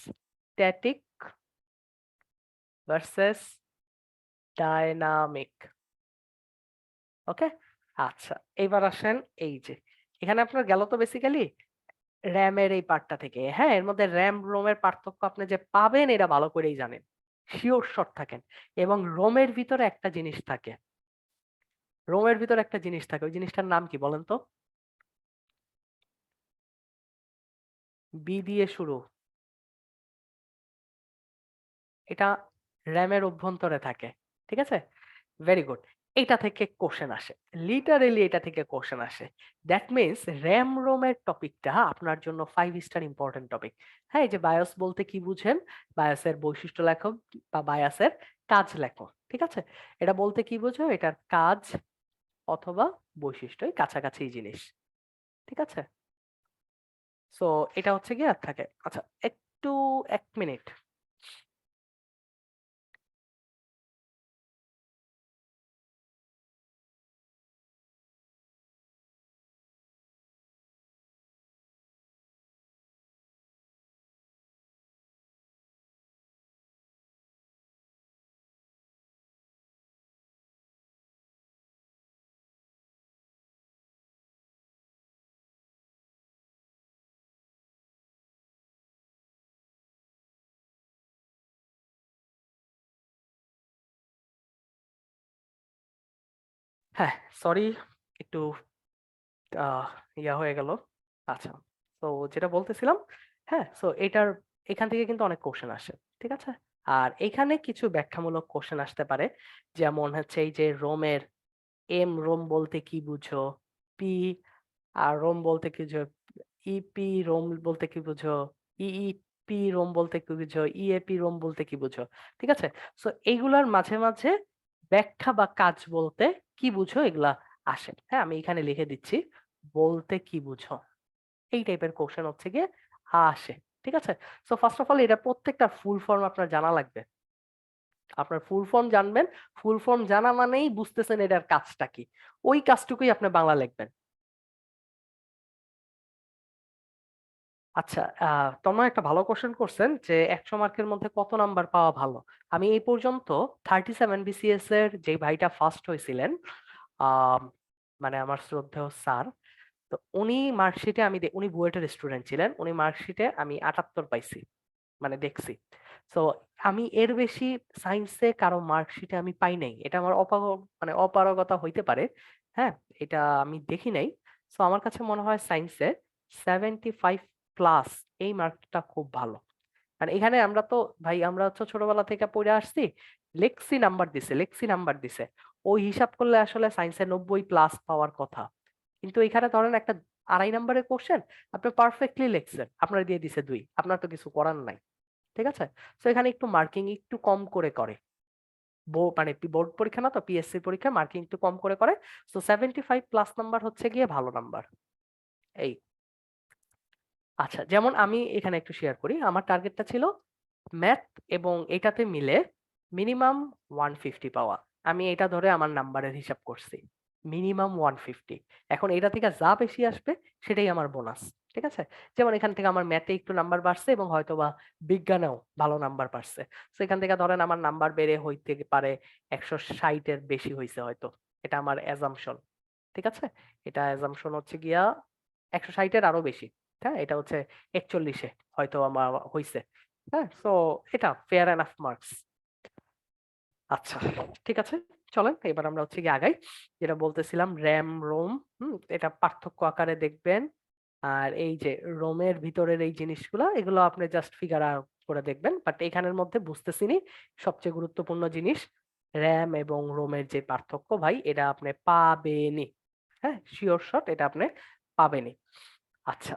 Speaker 2: স্ট্যাটিক ভার্সেস ডায়নামিক। ওকে, আচ্ছা, এবার আসেন এই যে এখানে আপনার গেল তো বেসিক্যালি র্যামের এই পার্টটা থেকে। হ্যাঁ, এর মধ্যে র্যাম রোমের পার্থক্য আপনি যে পাবেন এটা ভালো করেই জানেন, শিওর শট থাকেন। এবং রোমের ভিতরে একটা জিনিস থাকে, রোমের ভিতরে একটা জিনিস থাকে, ওই জিনিসটার নাম কি বলেন তো? বি দিয়ে শুরু। এটা র্যামের অভ্যন্তরে থাকে। ঠিক আছে? Very good. এটা থেকে কোশ্চেন আসে, লিটারেলি এটা থেকে কোশ্চেন আসে। দ্যাট মিনস র্যাম রোমের টপিকটা আপনার জন্য 5 স্টার ইম্পর্টেন্ট টপিক। হ্যাঁ, এই যে বায়োস বলতে কি বুঝেন, বায়োসের বৈশিষ্ট্য লেখো বা বায়োসের কাজ লেখো, ঠিক আছে? এটা বলতে কি বুঝো, এটার কাজ অথবা বৈশিষ্ট্য এই কাছাকাছি জিনিস, ঠিক আছে? সো এটা হচ্ছে গিয়ে আর থাকে। আচ্ছা, একটু 1 মিনিট। হ্যাঁ, সরি, একটু আহ ইয়া হয়ে গেল। আচ্ছা, তো যেটা বলতেছিলাম, হ্যাঁ, সো এটার এখান থেকে কিন্তু অনেক কোশ্চেন আসে, ঠিক আছে? আর এখানে কিছু ব্যাখ্যামূলক কোশ্চেন আসতে পারে, যেমন হচ্ছে এই যে রোমের এম রোম বলতে কি বুঝো, পি আর রোম বলতে কি বুঝো, ইপি রোম বলতে কি বুঝো, ইইপি রোম বলতে কি বুঝো, ইএপি রোম বলতে কি বুঝো, ঠিক আছে? সো এইগুলার মাঝে মাঝে ব্যাখ্যা বা কাজ বলতে কি বুঝো এগুলা আসে। হ্যাঁ, আমি এখানে লিখে দিচ্ছি, বলতে কি বুঝো, এই টাইপের কোশ্চেন হচ্ছে গিয়ে আসে, ঠিক আছে? সো ফার্স্ট অফ অল এটা প্রত্যেকটা ফুল ফর্ম আপনার জানা লাগবে। আপনার ফুল ফর্ম জানবেন, ফুল ফর্ম জানা মানেই বুঝতেছেন এটার কাজটা কি, ওই কাজটুকুই আপনি বাংলা লিখবেন। আচ্ছা, তন্ময় একটা ভালো কোশ্চেন করছেন যে 100 মার্কের মধ্যে কত নাম্বার পাওয়া ভালো। আমি এই পর্যন্ত 37 BCS এর যে ভাইটা ফার্স্ট হয়েছিলেন, আহ মানে আমার শ্রদ্ধেয় স্যার, তো উনি মার্কশিটে উনি বুয়েটের স্টুডেন্ট ছিলেন, উনি মার্কশিটে আমি 78 পাইছি, মানে দেখছি। তো আমি এর বেশি সায়েন্সে কারো মার্কশিটে আমি পাই নাই, এটা আমার মানে অপারগতা হইতে পারে। হ্যাঁ, এটা আমি দেখি নাই। তো আমার কাছে মনে হয় সায়েন্সে 75 প্লাস এই মার্কটা খুব ভালো। আর এখানে আমরা তো, ভাই আমরা হচ্ছে ছোটবেলা থেকে পড়ে আসছি, লেক্সি নাম্বার দিছে, ওই হিসাব করলে আসলে সায়েন্সে 90 প্লাস পাওয়ার কথা। কিন্তু এখানে ধরেন একটা 2.5 নাম্বারের কোশ্চেন আপনি পারফেক্টলি লিখছেন, আপনার দিয়ে দিছে 2, আপনার তো কিছু করার নাই, ঠিক আছে? তো এখানে একটু মার্কিং একটু কম করে করে, মানে বোর্ড পরীক্ষা না তো, পিএসসি পরীক্ষা মার্কিং একটু কম করে করে। তো 75 প্লাস নাম্বার হচ্ছে গিয়ে ভালো নাম্বার। এই, আচ্ছা, যেমন আমি এখানে একটু শেয়ার করি, আমার টার্গেটটা ছিল ম্যাথ এবং এটাতে মিলে মিনিমাম 150 পাওয়া। আমি এটা ধরে আমার নাম্বারের হিসাব করছি, মিনিমাম 150। এখন এটা থেকে যা বেশি আসবে সেটাই আমার বোনাস, ঠিক আছে? যেমন এখান থেকে আমার ম্যাথে একটু নাম্বার বাড়ছে এবং হয়তো বা বিজ্ঞানেও ভালো নাম্বার পাচ্ছে, তো এখান থেকে ধরেন আমার নাম্বার বেড়ে হইতে পারে 160-এর বেশি হয়েছে হয়তো, এটা আমার অ্যাজাম্পশন, ঠিক আছে? এটা অ্যাজাম্পশন হচ্ছে গিয়া 160-এর আরো বেশি। হ্যাঁ, এটা হচ্ছে 41-এ হয়তো আমার হইছে। হ্যাঁ, সো এটা ফেয়ার এনাফ মার্কস। আচ্ছা, ঠিক আছে, চলেন এবার আমরা হচ্ছে গিয়ে আগাই। যেটা বলতেছিলাম র্যাম রোম, এটা পার্থক্য আকারে দেখবেন। আর এই যে রোমের ভিতরের এই জিনিসগুলো, এগুলো আপনি জাস্ট ফিগার আউট করে দেখবেন, বাট এখানের মধ্যে বুঝতেছিনি সবচেয়ে গুরুত্বপূর্ণ জিনিস র্যাম এবং রোমের যে পার্থক্য, ভাই এটা আপনি পাবেনই। হ্যাঁ, শিওর শট এটা আপনি পাবেনই। আচ্ছা,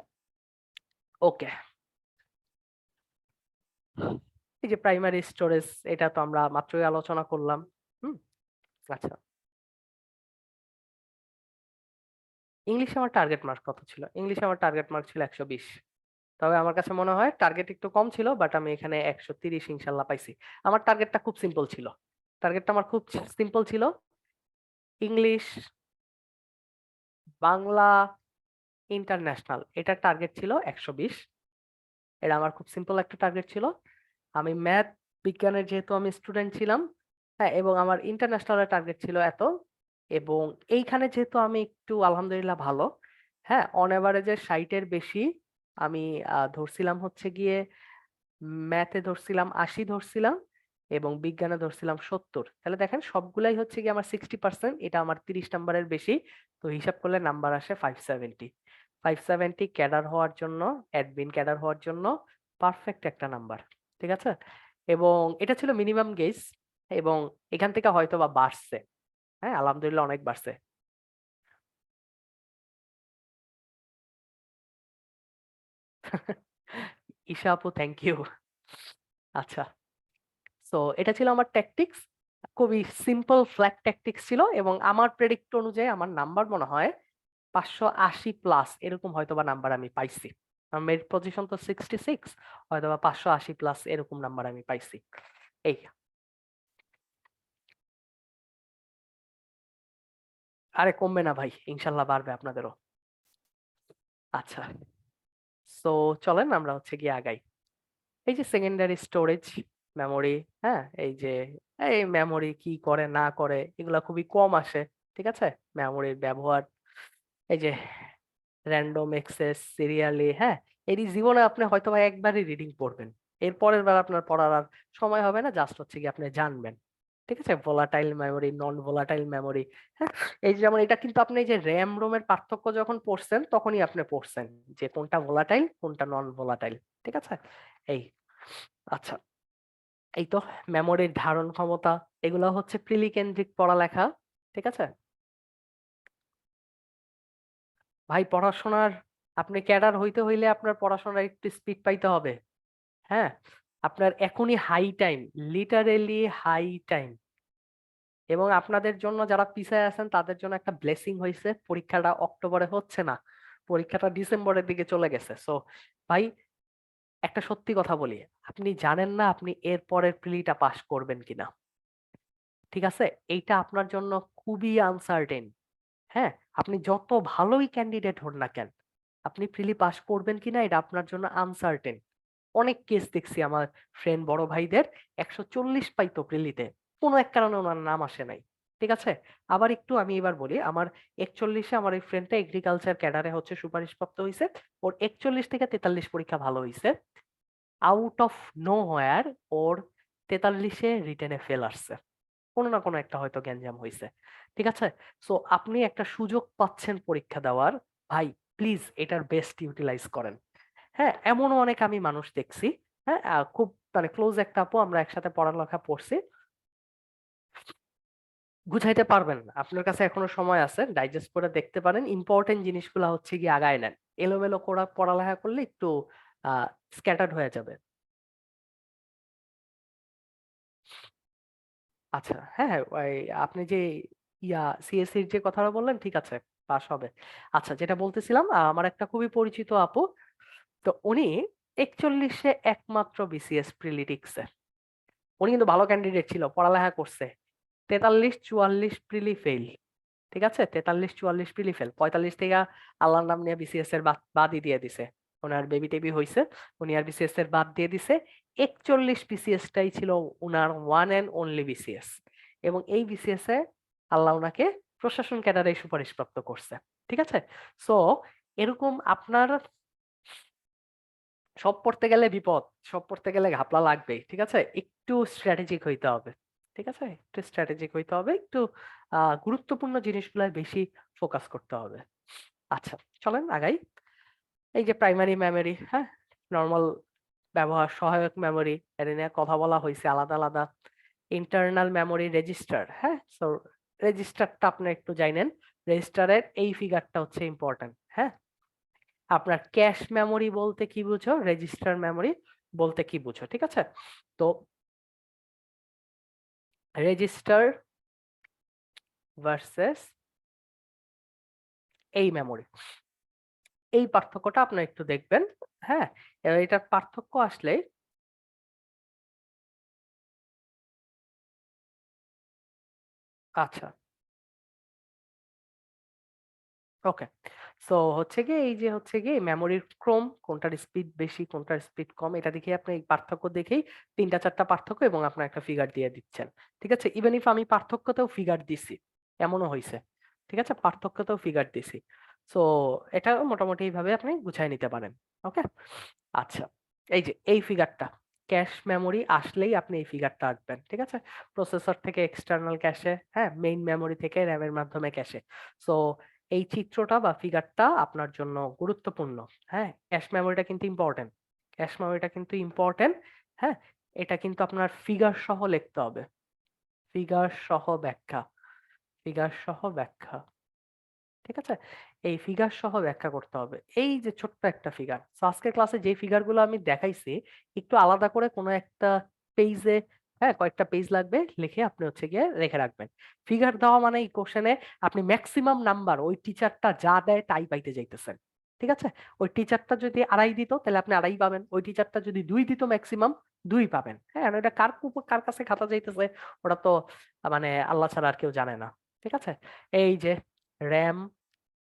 Speaker 2: ওকে। এই যে প্রাইমারি স্টোরেজ, এটা তো আমরা মাত্রই আলোচনা করলাম। হুম। আচ্ছা, ইংলিশে আমার টার্গেট মার্ক কত ছিল? ইংলিশে আমার টার্গেট মার্ক ছিল 120। তবে আমার কাছে মনে হয় টার্গেট একটু কম ছিল, বাট আমি এখানে 130 ইনশাল্লাহ পাইছি। আমার টার্গেটটা খুব সিম্পল ছিল, টার্গেটটা আমার খুব সিম্পল ছিল, ইংলিশ, বাংলা, ইন্টারন্যাশনাল, এটার টার্গেট ছিল 120। এটা আমার খুব সিম্পল একটা টার্গেট ছিল। আমি ম্যাথ বিজ্ঞানের যেহেতু আমি স্টুডেন্ট ছিলাম, হ্যাঁ, এবং আমার ইন্টারন্যাশনালের টার্গেট ছিল এত, এবং এইখানে যেহেতু আমি একটু আলহামদুলিল্লাহ ভালো, হ্যাঁ, অন এভারেজে 60-এর বেশি আমি ধরছিলাম হচ্ছে গিয়ে, ম্যাথে ধরছিলাম 80 ধরছিলাম, এবং বিজ্ঞানে ধরছিলাম 70। তাহলে দেখেন সবগুলাই হচ্ছে গিয়ে আমার 60%, এটা আমার 30 নাম্বারের বেশি। তো হিসাব করলে নাম্বার আসে 570। 570 ক্যাডার হওয়ার জন্য, অ্যাডমিন ক্যাডার হওয়ার জন্য পারফেক্ট একটা নাম্বার, ঠিক আছে? এবং এটা ছিল মিনিমাম গেজ, এবং এখান থেকে হয়তো বা বাড়ছে। হ্যাঁ, আলহামদুলিল্লাহ অনেক বাড়ছে। ঈশা আপু, থ্যাংক ইউ। আচ্ছা, সো এটা ছিল আমার ট্যাকটিক্স। খুবই সিম্পল ফ্ল্যাট ট্যাকটিক্স ছিল, এবং আমার প্রেডিক্ট অনুযায়ী আমার নাম্বার মনে হয় 580+ এরকম হয়তোবা নাম্বার আমি পাইছি। আমার মেরিট পজিশন তো 66, হয়তোবা 580+ এরকম নাম্বার আমি পাইছি। এই, আরে কমবে না ভাই, ইনশাল্লাহ বাড়বে আপনাদেরও। আচ্ছা, সো চলেন আমরা হচ্ছে গিয়ে আগাই। এই যে সেকেন্ডারি স্টোরেজ মেমোরি, হ্যাঁ, এই যে এই মেমোরি কি করে না করে এগুলা খুবই কম আসে, ঠিক আছে। মেমোরির ব্যবহার, এই যে র্যান্ডম এক্সেস, সিরিয়ালি, হ্যাঁ, এরই জীবনে আপনি হয়তো বা একবারই রিডিং পড়বেন, এর পরের বার আপনার পড়ার আর সময় হবে না, জাস্ট হচ্ছে কি আপনি জানবেন, ঠিক আছে। Volatile memory, non volatile memory, হ্যাঁ, এই যে যেমন এটা কিন্তু আপনি এই যে র্যাম রোমের পার্থক্য যখন পড়ছেন তখনই আপনি পড়ছেন যে কোনটা ভোলাটাইল কোনটা নন ভোলাটাইল, ঠিক আছে। এই, আচ্ছা, এই তো মেমোরির ধারণ ক্ষমতা, এগুলো হচ্ছে প্রিলি কেন্দ্রিক পড়ালেখা, ঠিক আছে। ভাই পড়াশোনার, আপনি ক্যাডার হইতে হইলে আপনার পড়াশোনার একটু স্পিড পাইতে হবে, হ্যাঁ। আপনার এখনই high time, literally high time. এবং আপনাদের জন্য যারা পিছায় আছেন তাদের জন্য একটা ব্লেসিং হয়েছে, পরীক্ষাটা অক্টোবরে হচ্ছে না, পরীক্ষাটা ডিসেম্বরের দিকে চলে গেছে। সো ভাই, একটা সত্যি কথা বলি, আপনি জানেন না আপনি এর পরের প্রিলিটা পাস করবেন কিনা, ঠিক আছে। এইটা আপনার জন্য খুবই আনসার্টেন, হ্যাঁ। আপনি যত ভালোই ক্যান্ডিডেট হন না কেন, আপনি প্রিলি পাস করবেন কিনা এটা আপনার জন্য আনসার্টেন। অনেক কেস দেখছি আমার ফ্রেন্ড বড় ভাইদের 140 পাইতো প্রিলিতে, কোনো এক কারণে ওনার নাম আসে নাই, ঠিক আছে। আবার একটু আমি এবার বলি, আমার 41-এ আমার এই ফ্রেন্ডটা এগ্রিকালচার ক্যাডারে হচ্ছে সুপারিশপ্রাপ্ত হয়েছে, ওর 41 থেকে 43 পরীক্ষা ভালো হয়েছে, আউট অফ নো হোয়ার ওর 43-এ রিটেনে ফেল আসছে, কোনো না কোনো একটা হয়তো গ্যাঞ্জাম হয়েছে, ঠিক আছে। সো আপনি একটা সুযোগ পাচ্ছেন পরীক্ষা দেওয়ার, ভাই প্লিজ এটার বেস্ট ইউটিলাইজ করেন। হ্যাঁ, এমনও অনেক আমি মানুষ দেখছি, হ্যাঁ, খুব মানে ক্লোজ একটা আপু, আমরা একসাথে পড়ালেখা পড়ছি, বুঝাইতে পারবেন না, আপনার কাছে এখনো সময় আছে, ডাইজেস্ট করে দেখতে পারেন, ইম্পর্টেন্ট জিনিসগুলো হচ্ছে গিয়ে আগায় নেন, এলোমেলো করা পড়ালেখা করলে একটু স্ক্যাটার্ড হয়ে যাবে। আচ্ছা, হ্যাঁ, ওই আপনি যে সিএসসির যে কথাটা বললেন, ঠিক আছে, পাস হবে। আচ্ছা, যেটা বলতেছিলাম, আমার একটা খুবই পরিচিত আপু, তো উনি 41-এ একমাত্র বিসিএস প্রিলি টিকছে। উনি কিন্তু ভালো ক্যান্ডিডেট ছিল, পড়ালেখা করছে, 43-44 প্রিলি ফেল, ঠিক আছে, 43-44 প্রিলি ফেল, 45 থেকে আল্লাহর নাম নিয়ে বিসিএস এর বাদই দিয়ে দিছে। ওনার বেবি টেবি হয়েছে, উনি আর বিসিএস এর বাদ দিয়ে দিছে। 41 বিসিএসটাই ছিল উনার ওয়ান এন্ড অনলি বিসিএস, এবং এই বিসিএস এ আল্লাহ ওনাকে প্রশাসন ক্যাডারে সুপারিশপ্রাপ্ত করছে, ঠিক আছে। সো এরকম আপনার সব পড়তে গেলে বিপদ, সব পড়তে গেলে ঘাপলা লাগবেই, ঠিক আছে। একটু স্ট্র্যাটেজিক হইতে হবে, ঠিক আছে, একটু স্ট্র্যাটেজিক হইতে হবে, একটু গুরুত্বপূর্ণ জিনিসগুলো বেশি ফোকাস করতে হবে। আচ্ছা, চলেন আগাই। এই যে প্রাইমারি মেমোরি, হ্যাঁ, নর্মাল ব্যবহার, সহায়ক মেমোরি, এটা নিয়ে কথা বলা হয়েছে আলাদা আলাদা। ইন্টারনাল মেমোরি, রেজিস্টার, হ্যাঁ, সো রেজিস্টারটা আপনি একটু জানেন, রেজিস্টারের এই ফিগারটা হচ্ছে ইম্পর্টেন্ট, হ্যাঁ। আপনার ক্যাশ মেমোরি বলতে কি বুঝো, রেজিস্টার মেমোরি বলতে কি বুঝো, ঠিক আছে। তো রেজিস্টার ভার্সেস এই মেমোরি, এই পার্থক্যটা আপনার একটু দেখবেন, হ্যাঁ। এবার এটার পার্থক্য আসলে, আচ্ছা, ওকে, সো হচ্ছে গিয়ে এই যে হচ্ছে গিয়ে মেমোরির ক্রম, কোনটার স্পিড বেশি কোনটার স্পিড কম, এটা দেখে আপনি এই পার্থক্য দেখেই 3টা 4টা পার্থক্য এবং আপনার একটা ফিগার দিয়ে দিচ্ছেন, ঠিক আছে। ইভেন ইফ আমি পার্থক্যতেও ফিগার দিছি, এমনও হয়েছে, ঠিক আছে, পার্থক্যতেও ফিগার দিছি। সো এটা মোটামুটি এইভাবে আপনি গুছাই নিতে পারেন, ওকে। আচ্ছা, এই যে এই ফিগারটা, ক্যাশ মেমোরি আসলেই আপনি এই ফিগারটা আঁকবেন, ঠিক আছে। প্রসেসর থেকে এক্সটার্নাল ক্যাশে, হ্যাঁ, মেইন মেমোরি থেকে র্যামের মাধ্যমে ক্যাশে। সো এই চিত্রটা বা ফিগারটা আপনার জন্য গুরুত্বপূর্ণ, হ্যাঁ। ক্যাশ মেমোরিটা কিন্তু ইম্পর্টেন্ট, ক্যাশ মেমোরিটা কিন্তু ইম্পর্টেন্ট, হ্যাঁ। এটা কিন্তু আপনার ফিগার সহ লিখতে হবে, ফিগার সহ ব্যাখ্যা, ফিগার সহ ব্যাখ্যা। ঠিক আছে? এই ফিগার সহ ব্যাখ্যা করতে হবে। এই যে ছোট্ট একটা ফিগার। সো আজকের ক্লাসে যে ফিগারগুলো আমি দেখাইছি, একটু আলাদা করে কোনো একটা পেইজে, হ্যাঁ? কয়েকটা পেজ লাগবে, লিখে আপনি হচ্ছে গিয়ে রেখে রাখবেন। ফিগার দেওয়া মানে এই কোশ্চেনে আপনি মেক্সিমাম নাম্বার ওই টিচারটা যা দেয় তাই পাইতে যাইতেছেন। ঠিক আছে? ওই টিচারটা যদি ২.৫ দিত তাহলে আপনি ২.৫ পাবেন। ওই টিচারটা যদি ২ দিত মেক্সিমাম ২ পাবেন। হ্যাঁ? আর এটা কার কাছে খাতা যাইতেছে ওটা তো মানে আল্লাহ ছাড়া আর কেউ জানে না। ঠিক আছে? এই যে র‍্যাম,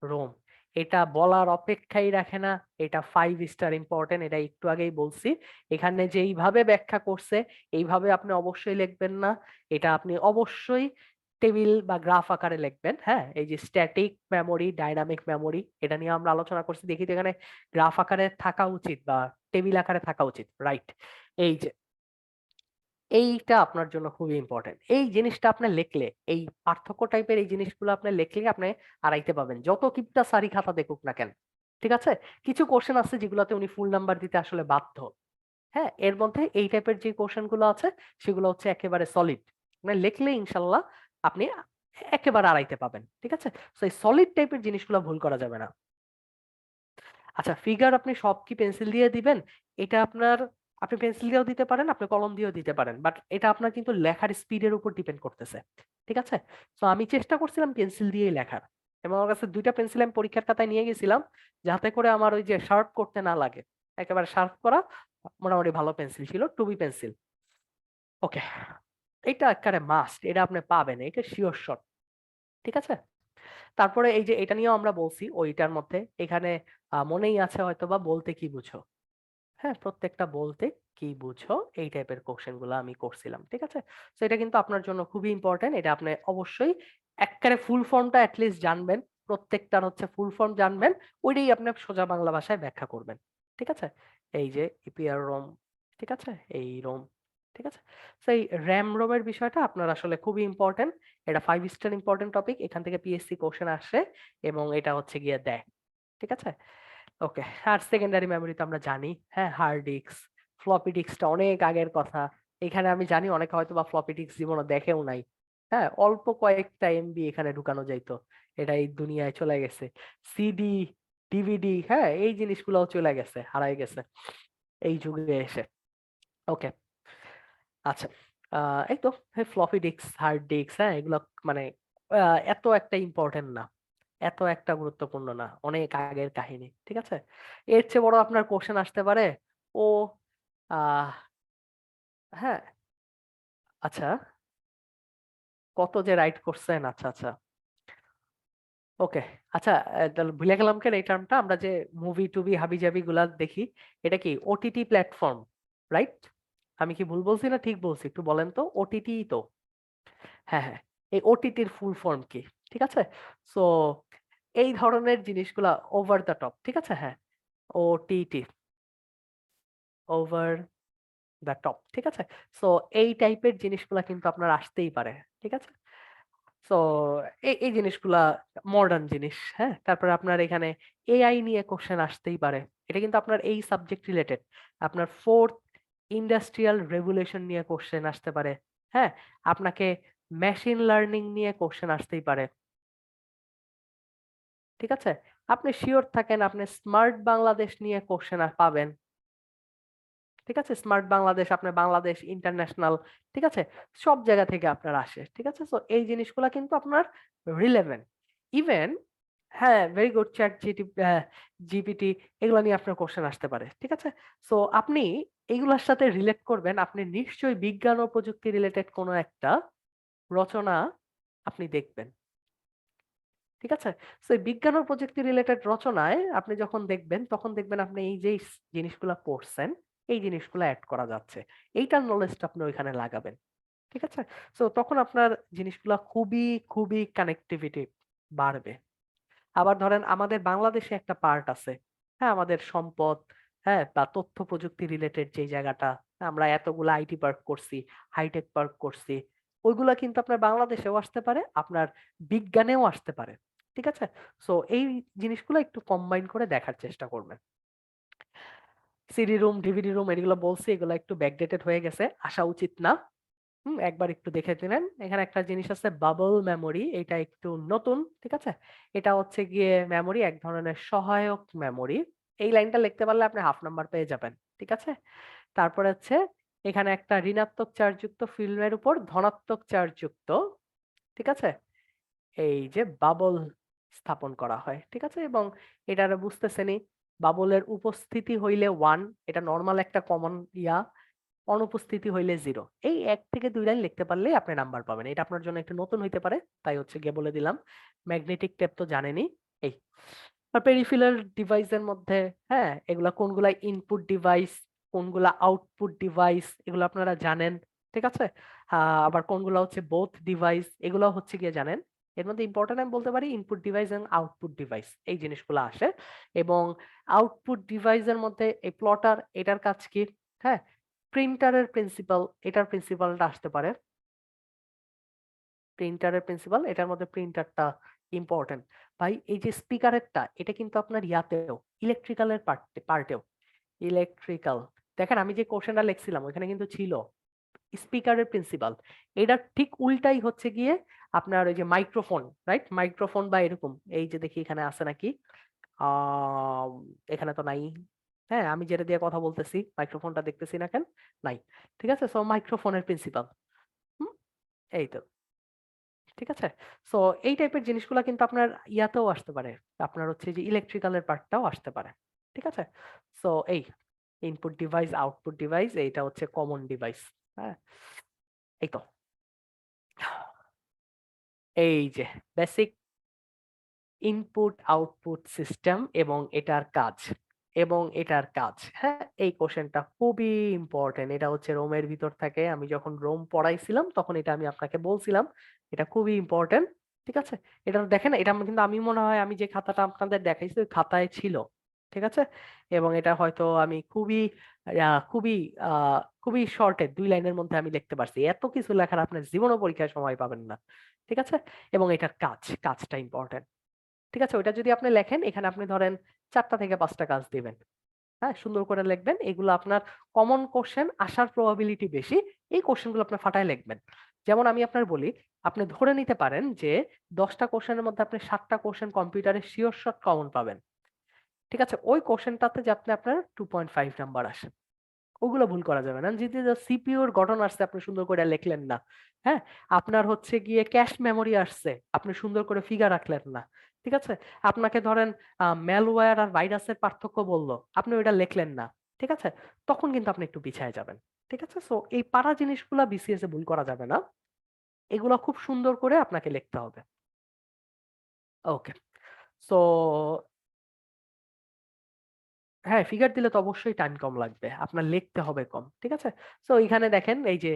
Speaker 2: রোম, এটা বলার অপেক্ষাই রাখে না। এটা 5 স্টার ইম্পোর্টেন্ট, এটা একটু আগেই বলছি। এখানে যেইভাবে ব্যাখ্যা করছে এইভাবে আপনি অবশ্যই লিখবেন না। এটা আপনি অবশ্যই টেবিল বা গ্রাফ আকারে লিখবেন। হ্যাঁ? এই যে স্ট্যাটিক মেমোরি, ডাইনামিক মেমোরি এটা নিয়ে আমরা আলোচনা করছি। দেখি তো এখানে গ্রাফ আকারে থাকা উচিত বা টেবিল আকারে থাকা উচিত। রাইট। এই যে এইটা আপনার জন্য খুবই ইম্পোর্টেন্ট। এই জিনিসটা আপনি লিখলে, এই পার্থক্য টাইপের এই জিনিসগুলো আপনি লিখলে আপনি আড়াইতে পাবেন। যত কিপটা সারি খাতা দেখুক না কেন। ঠিক আছে? কিছু কোশ্চেন আছে যেগুলোতে উনি ফুল নাম্বার দিতে আসলে বাধ্য। হ্যাঁ? এর মধ্যে এই টাইপের যে কোশ্চেন গুলো আছে সেগুলো হচ্ছে একেবারে সলিড। মানে লিখলে ইনশাআল্লাহ আপনি একেবারে আড়াইতে পাবেন। ঠিক আছে? সো এই সলিড টাইপের জিনিসগুলো ভুল করা যাবে না। আচ্ছা, ফিগার আপনি সব কি পেন্সিল দিয়ে দিবেন? এটা আপনি পেন্সিল দিয়েও দিতে পারেন, আপনি কলম দিয়েও দিতে পারেন। বাট এটা আপনার কিন্তু লেখার স্পিডের উপর ডিপেন্ড করতেছে। ঠিক আছে? সো আমি চেষ্টা করছিলাম পেন্সিল দিয়েই লেখার। এবং আমার কাছে ২ টা পেন্সিল আমি পরীক্ষার খাতায় নিয়ে গেছিলাম, যাতে করে আমার ওই যে শার্প করতে না লাগে। একেবারে শার্প করা মোটামুটি ভালো পেন্সিল ছিল, 2B পেন্সিল। ওকে। এটা এক্কারে মাস্ট। এটা আপনি পাবেন। এটা সিওর শট। ঠিক আছে? তারপরে এই যে এটা নিয়েও আমরা বলছি ওইটার মধ্যে। এখানে মনেই আছে হয়তোবা বলতে কি বুঝো? হ্যাঁ, প্রত্যেকটা বলতে কি বুঝো? এই টাইপের কোয়েশ্চেন গুলা আমি করছিলাম। ঠিক আছে? সো এটা কিন্তু আপনার জন্য খুবই ইম্পোর্টেন্ট। এটা আপনি অবশ্যই এক্কারে ফুল ফর্মটা এট লিস্ট জানবেন। প্রত্যেকটার হচ্ছে ফুল ফর্ম জানবেন। ওইটাই আপনি সোজা বাংলা ভাষায় ব্যাখ্যা করবেন। ঠিক আছে? এই যে ইপিআর রোম, ঠিক আছে? এই রোম, ঠিক আছে? সো এই র‍্যাম রোমের বিষয়টা আপনার আসলে খুবই ইম্পোর্টেন্ট। এটা 5 স্টার ইম্পোর্টেন্ট টপিক। এখান থেকে পিএসসি কোয়েশ্চেন আসে এবং এটা হচ্ছে গিয়ে দেয়। ঠিক আছে? ওকে। আর সেকেন্ডারি মেমোরি তো আমরা জানি। হ্যাঁ? হার্ড ডিস্ক, ফ্লপি ডিস্কটা অনেক আগের কথা। এখানে আমি জানি অনেকে হয়তোবা ফ্লপি ডিস্ক জীবনে দেখেও নাই। হ্যাঁ? অল্প কয়েকটা এমবি এখানে ঢুকানো যাইতো। এটা এই দুনিয়ায় চলে গেছে। সিডি, ডিভিডি, হ্যাঁ? এই জিনিসগুলোও চলে গেছে, হারায় গেছে এই যুগে এসে। ওকে। আচ্ছা। আ এই তো ফ্লপি ডিস্ক, হার্ড ডিস্ক, হ্যাঁ? এগুলা মানে আ এত একটা ইম্পোর্টেন্ট না। এত একটা গুরুত্বপূর্ণ না। অনেক আগের কাহিনী। ঠিক আছে? এর চেয়ে বড় আপনার কোয়েশ্চেন আসতে পারে, ও আহ হ্যাঁ, আচ্ছা, কত যে রাইট করছেন। আচ্ছা, আচ্ছা। ওকে। আচ্ছা, তাহলে ভুলে গেলাম কেন এই টার্মটা? আমরা যে মুভি-টুভি হাবিজাবি গুলা দেখি, এটা কি ওটিটি প্ল্যাটফর্ম, রাইট? আমি কি ভুল বলছি না ঠিক বলছি? একটু বলেন তো? ওটিটিই তো? হ্যাঁ, হ্যাঁ। এই ওটিটির ফুল ফর্ম কি? ঠিক আছে? সো এই ধরনের জিনিসগুলা ওভার দ্য টপ। ঠিক আছে? হ্যাঁ, ওটিটি, ওভার দ্য টপ। ঠিক আছে? সো এই টাইপের জিনিসগুলা কিন্তু আপনার আসতেই পারে। ঠিক আছে? সো এই জিনিসগুলা মডার্ন জিনিস। হ্যাঁ? তারপরে আপনার এখানে এআই নিয়ে কোয়েশ্চেন আসতেই পারে। এটা কিন্তু আপনার এই সাবজেক্ট রিলেটেড। আপনার 4th ইন্ডাস্ট্রিয়াল রেভলিউশন নিয়ে কোয়েশ্চেন আসতে পারে। হ্যাঁ? আপনাকে মেশিন লার্নিং নিয়ে কোয়েশ্চেন আসতেই পারে। ঠিক আছে? আপনি সিওর থাকেন আপনি স্মার্ট বাংলাদেশ নিয়ে কোয়েশ্চেন পাবেন। ঠিক আছে? স্মার্ট বাংলাদেশ, আপনার বাংলাদেশ ইন্টারন্যাশনাল, ঠিক আছে? সব জায়গা থেকে আপনার আসে। ঠিক আছে? সো এই জিনিসগুলা কিন্তু আপনার রিলেভেন্ট। ইভেন হ্যাঁ, ভেরি গুড জিপিটি এগুলা নিয়ে আপনার কোয়েশ্চেন আসতে পারে। ঠিক আছে? সো আপনি এগুলার সাথে রিলেট করবেন। আপনি নিশ্চয়ই বিজ্ঞান ও প্রযুক্তি রিলেটেড কোন একটা রচনা আপনি দেখবেন। ঠিক আছে? সো এই বিজ্ঞান ও প্রযুক্তি রিলেটেড রচনায় আপনি যখন দেখবেন, তখন দেখবেন আপনি এই যে জিনিসগুলা পড়ছেন, এই জিনিসগুলা এড করা যাচ্ছে। এইটার নলেজটা আপনি ওইখানে লাগাবেন। ঠিক আছে? সো তখন আপনার জিনিসগুলা খুবই কানেক্টিভিটি বাড়বে। আবার ধরেন আমাদের বাংলাদেশে একটা পার্ট আছে। হ্যাঁ? আমাদের সম্পদ, হ্যাঁ? বা তথ্য প্রযুক্তি রিলেটেড যেই জায়গাটা, আমরা এতগুলা আইটি পার্ক করছি, হাইটেক পার্ক করছি। ওইগুলা কিন্তু আপনার বাংলাদেশেও আসতে পারে, আপনার বিজ্ঞানেও আসতে পারে। ঠিক আছে? সো এই জিনিসগুলো একটু কম্বাইন করে দেখার চেষ্টা করবেন। সিডি রুম, ডিভিডি রুম এগুলো বলছি, এগুলো একটু ব্যাকডেটেড হয়ে গেছে। আসা উচিত না। একবার একটু দেখে দিলেন। এখানে একটা জিনিস আছে বাবল মেমোরি, এটা একটু নতুন, ঠিক আছে? এটা হচ্ছে গিয়ে মেমোরি, এক ধরনের সহায়ক মেমোরি। এই লাইনটা লিখতে পারলে আপনি হাফ নাম্বার পেয়ে যাবেন, ঠিক আছে? তারপরে হচ্ছে এখানে একটা ঋণাত্মক চার্জযুক্ত ফিল্মের উপর ধনাত্মক চার্জযুক্ত, ঠিক আছে, এই যে বাবল স্থাপন করা হয়, ঠিক আছে? এবং এটা বুঝতেছেনই, বাবলের উপস্থিতি হইলে 1, এটা নর্মাল একটা কমন ইয়া, অনুপস্থিতি হইলে 0। এই 1 থেকে 2 লাইন লিখতে পারলেই আপনি নাম্বার পাবেন। এটা আপনার জন্য একটু নতুন হইতে পারে, তাই হচ্ছে গিয়ে বলে দিলাম। ম্যাগনেটিক টেপ তো জানেনই। এই আর পেরিফেরাল ডিভাইসের মধ্যে, হ্যাঁ, এগুলা কোনগুলা ইনপুট ডিভাইস, কোনগুলা আউটপুট ডিভাইস, এগুলো আপনারা জানেন, ঠিক আছে? আবার কোনগুলা হচ্ছে বোথ ডিভাইস, এগুলো হচ্ছে গিয়ে জানেন। এর মধ্যে ইম্পর্টেন্ট আমি বলতে পারি ইনপুট ডিভাইস এবং আউটপুট ডিভাইস, এই জিনিসগুলো আসে। এবং আউটপুট ডিভাইসের মধ্যে এই প্লটার, এটার কাজ কি? হ্যাঁ, প্রিন্টারের প্রিন্সিপাল, এটার প্রিন্সিপালটা আসতে পারে। প্রিন্টারের প্রিন্সিপাল, এটার মধ্যে প্রিন্টারটা ইম্পর্টেন্ট। ভাই এই যে স্পিকারেরটা, এটা কিন্তু আপনার ইয়াতেও, ইলেকট্রিক্যালের পার্টেও, ইলেকট্রিক্যাল, দেখেন আমি যে কোশ্চেনটা লিখছিলাম ওইখানে কিন্তু ছিল স্পিকারের প্রিন্সিপাল। এটা ঠিক উল্টাই হচ্ছে গিয়ে আপনার ওই যে মাইক্রোফোন, রাইট? মাইক্রোফোন বা এরকম, এই যে দেখি এখানে আছে নাকি, আহ এখানে তো নাই। হ্যাঁ, আমি যেটা দিয়ে কথা বলতেছি মাইক্রোফোনটা দেখতেছি না কেন, নাই, ঠিক আছে? সো মাইক্রোফোনের প্রিন্সিপাল, এই তো, ঠিক আছে? সো এই টাইপের জিনিসগুলা কিন্তু আপনার ইয়াতেও আসতে পারে, আপনার হচ্ছে যে ইলেকট্রিক্যালের পার্টটাও আসতে পারে, ঠিক আছে? সো এই ইনপুট ডিভাইস, আউটপুট ডিভাইস, এইটা হচ্ছে কমন ডিভাইস। হ্যাঁ, এই তো, এই যে বেসিক ইনপুট আউটপুট সিস্টেম এবং এটার কাজ, হ্যাঁ, এই কোশ্চেনটা খুবই ইম্পর্টেন্ট। এটা হচ্ছে রোমের ভিতর থাকে, আমি যখন রোম পড়াইছিলাম তখন এটা আমি আপনাকে বলছিলাম, এটা খুবই ইম্পর্টেন্ট, ঠিক আছে? এটা দেখেন, এটা কিন্তু আমি মনে হয় আমি যে খাতাটা আপনাদের দেখাইছি ওই খাতায় ছিল, ঠিক আছে? এবং এটা হয়তো আমি খুবই খুবই খুবই শর্টে 2 লাইনের মধ্যে আমি লিখতে পারছি। এত কিছু লেখার আপনার জীবনও পরীক্ষায় সময় পাবেন না, ঠিক আছে? এবং এটার কাজটা ইম্পর্টেন্ট, ঠিক আছে? ওইটা যদি আপনি লেখেন, এখানে আপনি ধরেন 4টা থেকে 5টা কাজ দিবেন, হ্যাঁ, সুন্দর করে লিখবেন। এগুলো আপনার কমন কোশ্চেন আসার প্রবাবিলিটি বেশি, এই কোশ্চেনগুলো আপনি ফাটায় লিখবেন। যেমন আমি আপনার বলি, আপনি ধরে নিতে পারেন যে 10টা কোশ্চেনের মধ্যে আপনি 7টা কোশ্চেন কম্পিউটারে শিওর শট কমন পাবেন, ঠিক আছে? ওই কোশ্চেনটাতে যে আপনার 2.5 নাম্বার আসে, ওগুলো ভুল করা যাবে না। যদি সিপিইউর গঠন আসছে আপনি সুন্দর করে লিখলেন না, হ্যাঁ, আপনার হচ্ছে গিয়ে ক্যাশ মেমোরি আসছে আপনি সুন্দর করে ফিগার রাখলেন না, ঠিক আছে? আপনাকে ধরেন ম্যালওয়্যার আর ভাইরাসের পার্থক্য বললো, আপনি ওইটা লিখলেন না, ঠিক আছে? তখন কিন্তু আপনি একটু পিছায় যাবেন, ঠিক আছে? সো এই পারা জিনিসগুলা বিসিএস এ ভুল করা যাবে না, এগুলো খুব সুন্দর করে আপনাকে লিখতে হবে। ওকে, সো হ্যাঁ, ফিগার দিলে তো অবশ্যই টাইম কম লাগবে। আপনার লিখতে হবে কম। ঠিক আছে? সো এখানে দেখেন এই যে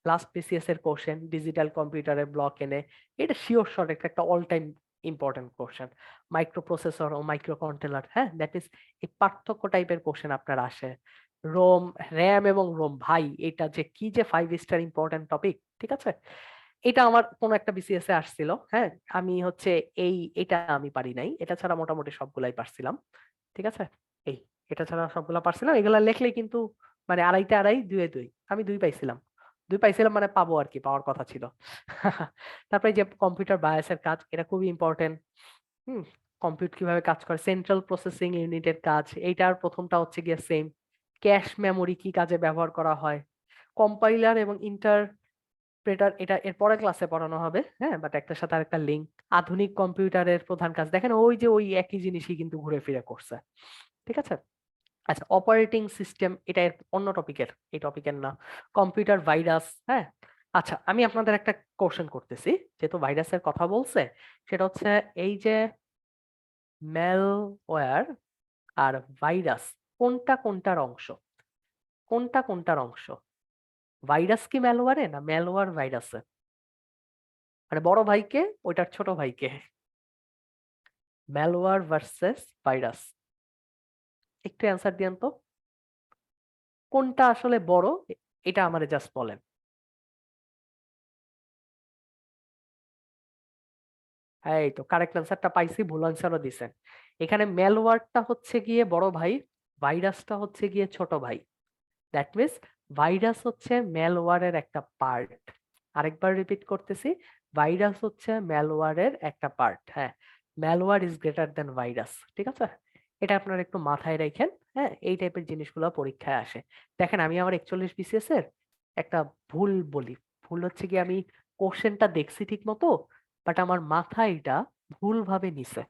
Speaker 2: লাস্ট বিসিএস এর কোশ্চেন ডিজিটাল কম্পিউটারের ব্লক এনে, এটা সিওর শট একটা all time important question. Microprocessor ও মাইক্রো কন্ট্রোলার, হ্যাঁ, দ্যাট ইজ এই পার্থক্য টাইপের কোশ্চেন আপনার আসে। রোম, র‍্যাম এবং রোম, ভাই এটা যে কি যে 5 স্টার ইম্পর্টেন্ট টপিক, ঠিক আছে? এটা আমার কোন একটা বিসিএস এ আসছিল, হ্যাঁ? আমি হচ্ছে এটা আমি পারি নাই। এটা ছাড়া মোটামুটি সবগুলাই পারছিলাম। ঠিক আছে? এই এটা ছাড়া সবগুলা পারছিলাম। এগুলা লেখলেই কিন্তু মানে 2.5 তে 2.5, 2 এ 2। আমি 2 পাইছিলাম। 2 পাইছিলাম মানে পাবো আরকি, পাওয়ার কথা ছিল। তারপরে এই যে কম্পিউটার বায়াসের কাজ, এটা খুবই ইম্পর্টেন্ট। হুম? কিভাবে কাজ করে, সেন্ট্রাল প্রসেসিং ইউনিটের কাজ, এইটার প্রথমটা হচ্ছে গিয়ে সেম। ক্যাশ মেমোরি কি কাজে ব্যবহার করা হয়? কম্পাইলার এবং ইন্টারপ্রেটার, এটা এর পরের ক্লাসে পড়ানো হবে, হ্যাঁ? বাট একটার সাথে আরেকটা লিঙ্ক। আধুনিক কম্পিউটারের প্রধান কাজ, দেখেন ওই যে ওই একই জিনিসই কিন্তু ঘুরে ফিরে করছে। ঠিক আছে? আচ্ছা, অপারেটিং সিস্টেম, এটা এর অন্য টপিকের, এই টপিকের না। কম্পিউটার ভাইরাস, হ্যাঁ? আচ্ছা, আমি আপনাদের একটা কোশ্চেন করতেছি, যেহেতু ভাইরাসের কথা বলছে, সেটা হচ্ছে এই যে ম্যালওয়্যার আর ভাইরাস কোনটার অংশ? কোনটার অংশ? ভাইরাস কি ম্যালওয়্যারে, না ম্যালওয়্যার ভাইরাসে? মানে বড় ভাইকে, ওইটার ছোট ভাইকে। ম্যালওয়্যার ভার্সেস ভাইরাস, একটু অ্যান্সার দিয়েন তো। কোনটা আসলে বড়, এটা আমারে জাস্ট বলেন। হ্যাঁ, এই তো কারেক্ট অ্যান্সারটা পাইছি, ভুল অ্যান্সারও দিছেন। এখানে ম্যালওয়্যারটা হচ্ছে গিয়ে বড় ভাই, ভাইরাসটা হচ্ছে গিয়ে ছোট ভাই। দ্যাট মিনস ভাইরাস হচ্ছে ম্যালওয়্যারের একটা পার্ট। আরেকবার রিপিট করতেছি, ভাইরাস হচ্ছে ম্যালওয়্যারের একটা পার্ট। হ্যাঁ, malware is greater than virus. ঠিক আছে, এটা আপনারা একটু মাথায় রাখেন। হ্যাঁ, এই টাইপের জিনিসগুলো পরীক্ষায় আসে। দেখেন, আমি আমার 41 বিসিএস এর একটা ভুল বলি। ভুল হচ্ছে কি, আমি কোশ্চেনটা দেখছি ঠিক মতো, বাট আমার মাথায় এটা ভুল ভাবে নিছে।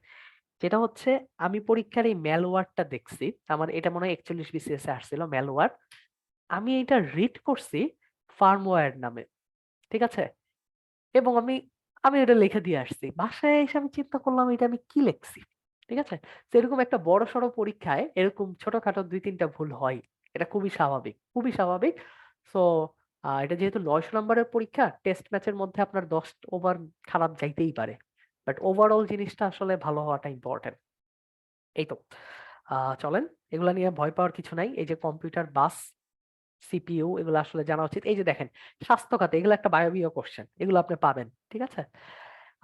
Speaker 2: যেটা হচ্ছে, আমি পরীক্ষার এই ম্যালওয়্যারটা দেখছি, আমার এটা মনে হয় 41 বিসিএস এ আসছিল ম্যালওয়্যার। আমি এটা রিড করছি ফার্মওয়্যার নামে। ঠিক আছে, এবং আমি আমি এটা লিখে দিয়ে আসছি। বাসায় এসে আমি চিন্তা করলাম, এটা আমি কি লিখছি। ঠিক আছে, তো এরকম একটা বড় সড়ো পরীক্ষায় এরকম ছোটখাটো 2-3টা ভুল হয়। এটা খুবই স্বাভাবিক, খুবই স্বাভাবিক। সো এটা যেহেতু 900 নম্বরের পরীক্ষা, টেস্ট ম্যাচের মধ্যে আপনার 10 ওভার খারাপ যাইতেই পারে, বাট ওভারঅল জিনিসটা আসলে ভালো হওয়াটা ইম্পর্টেন্ট। এই তো। চলেন, এগুলা নিয়ে ভয় পাওয়ার কিছু নাই। এই যে কম্পিউটার বাস, সিপিইউ, এগুলো আসলে জানা উচিত। এই যে দেখেন, স্বাস্থ্য খাতে এগুলো একটা বায়বীয় কোশ্চেন, এগুলো আপনি পাবেন। ঠিক আছে,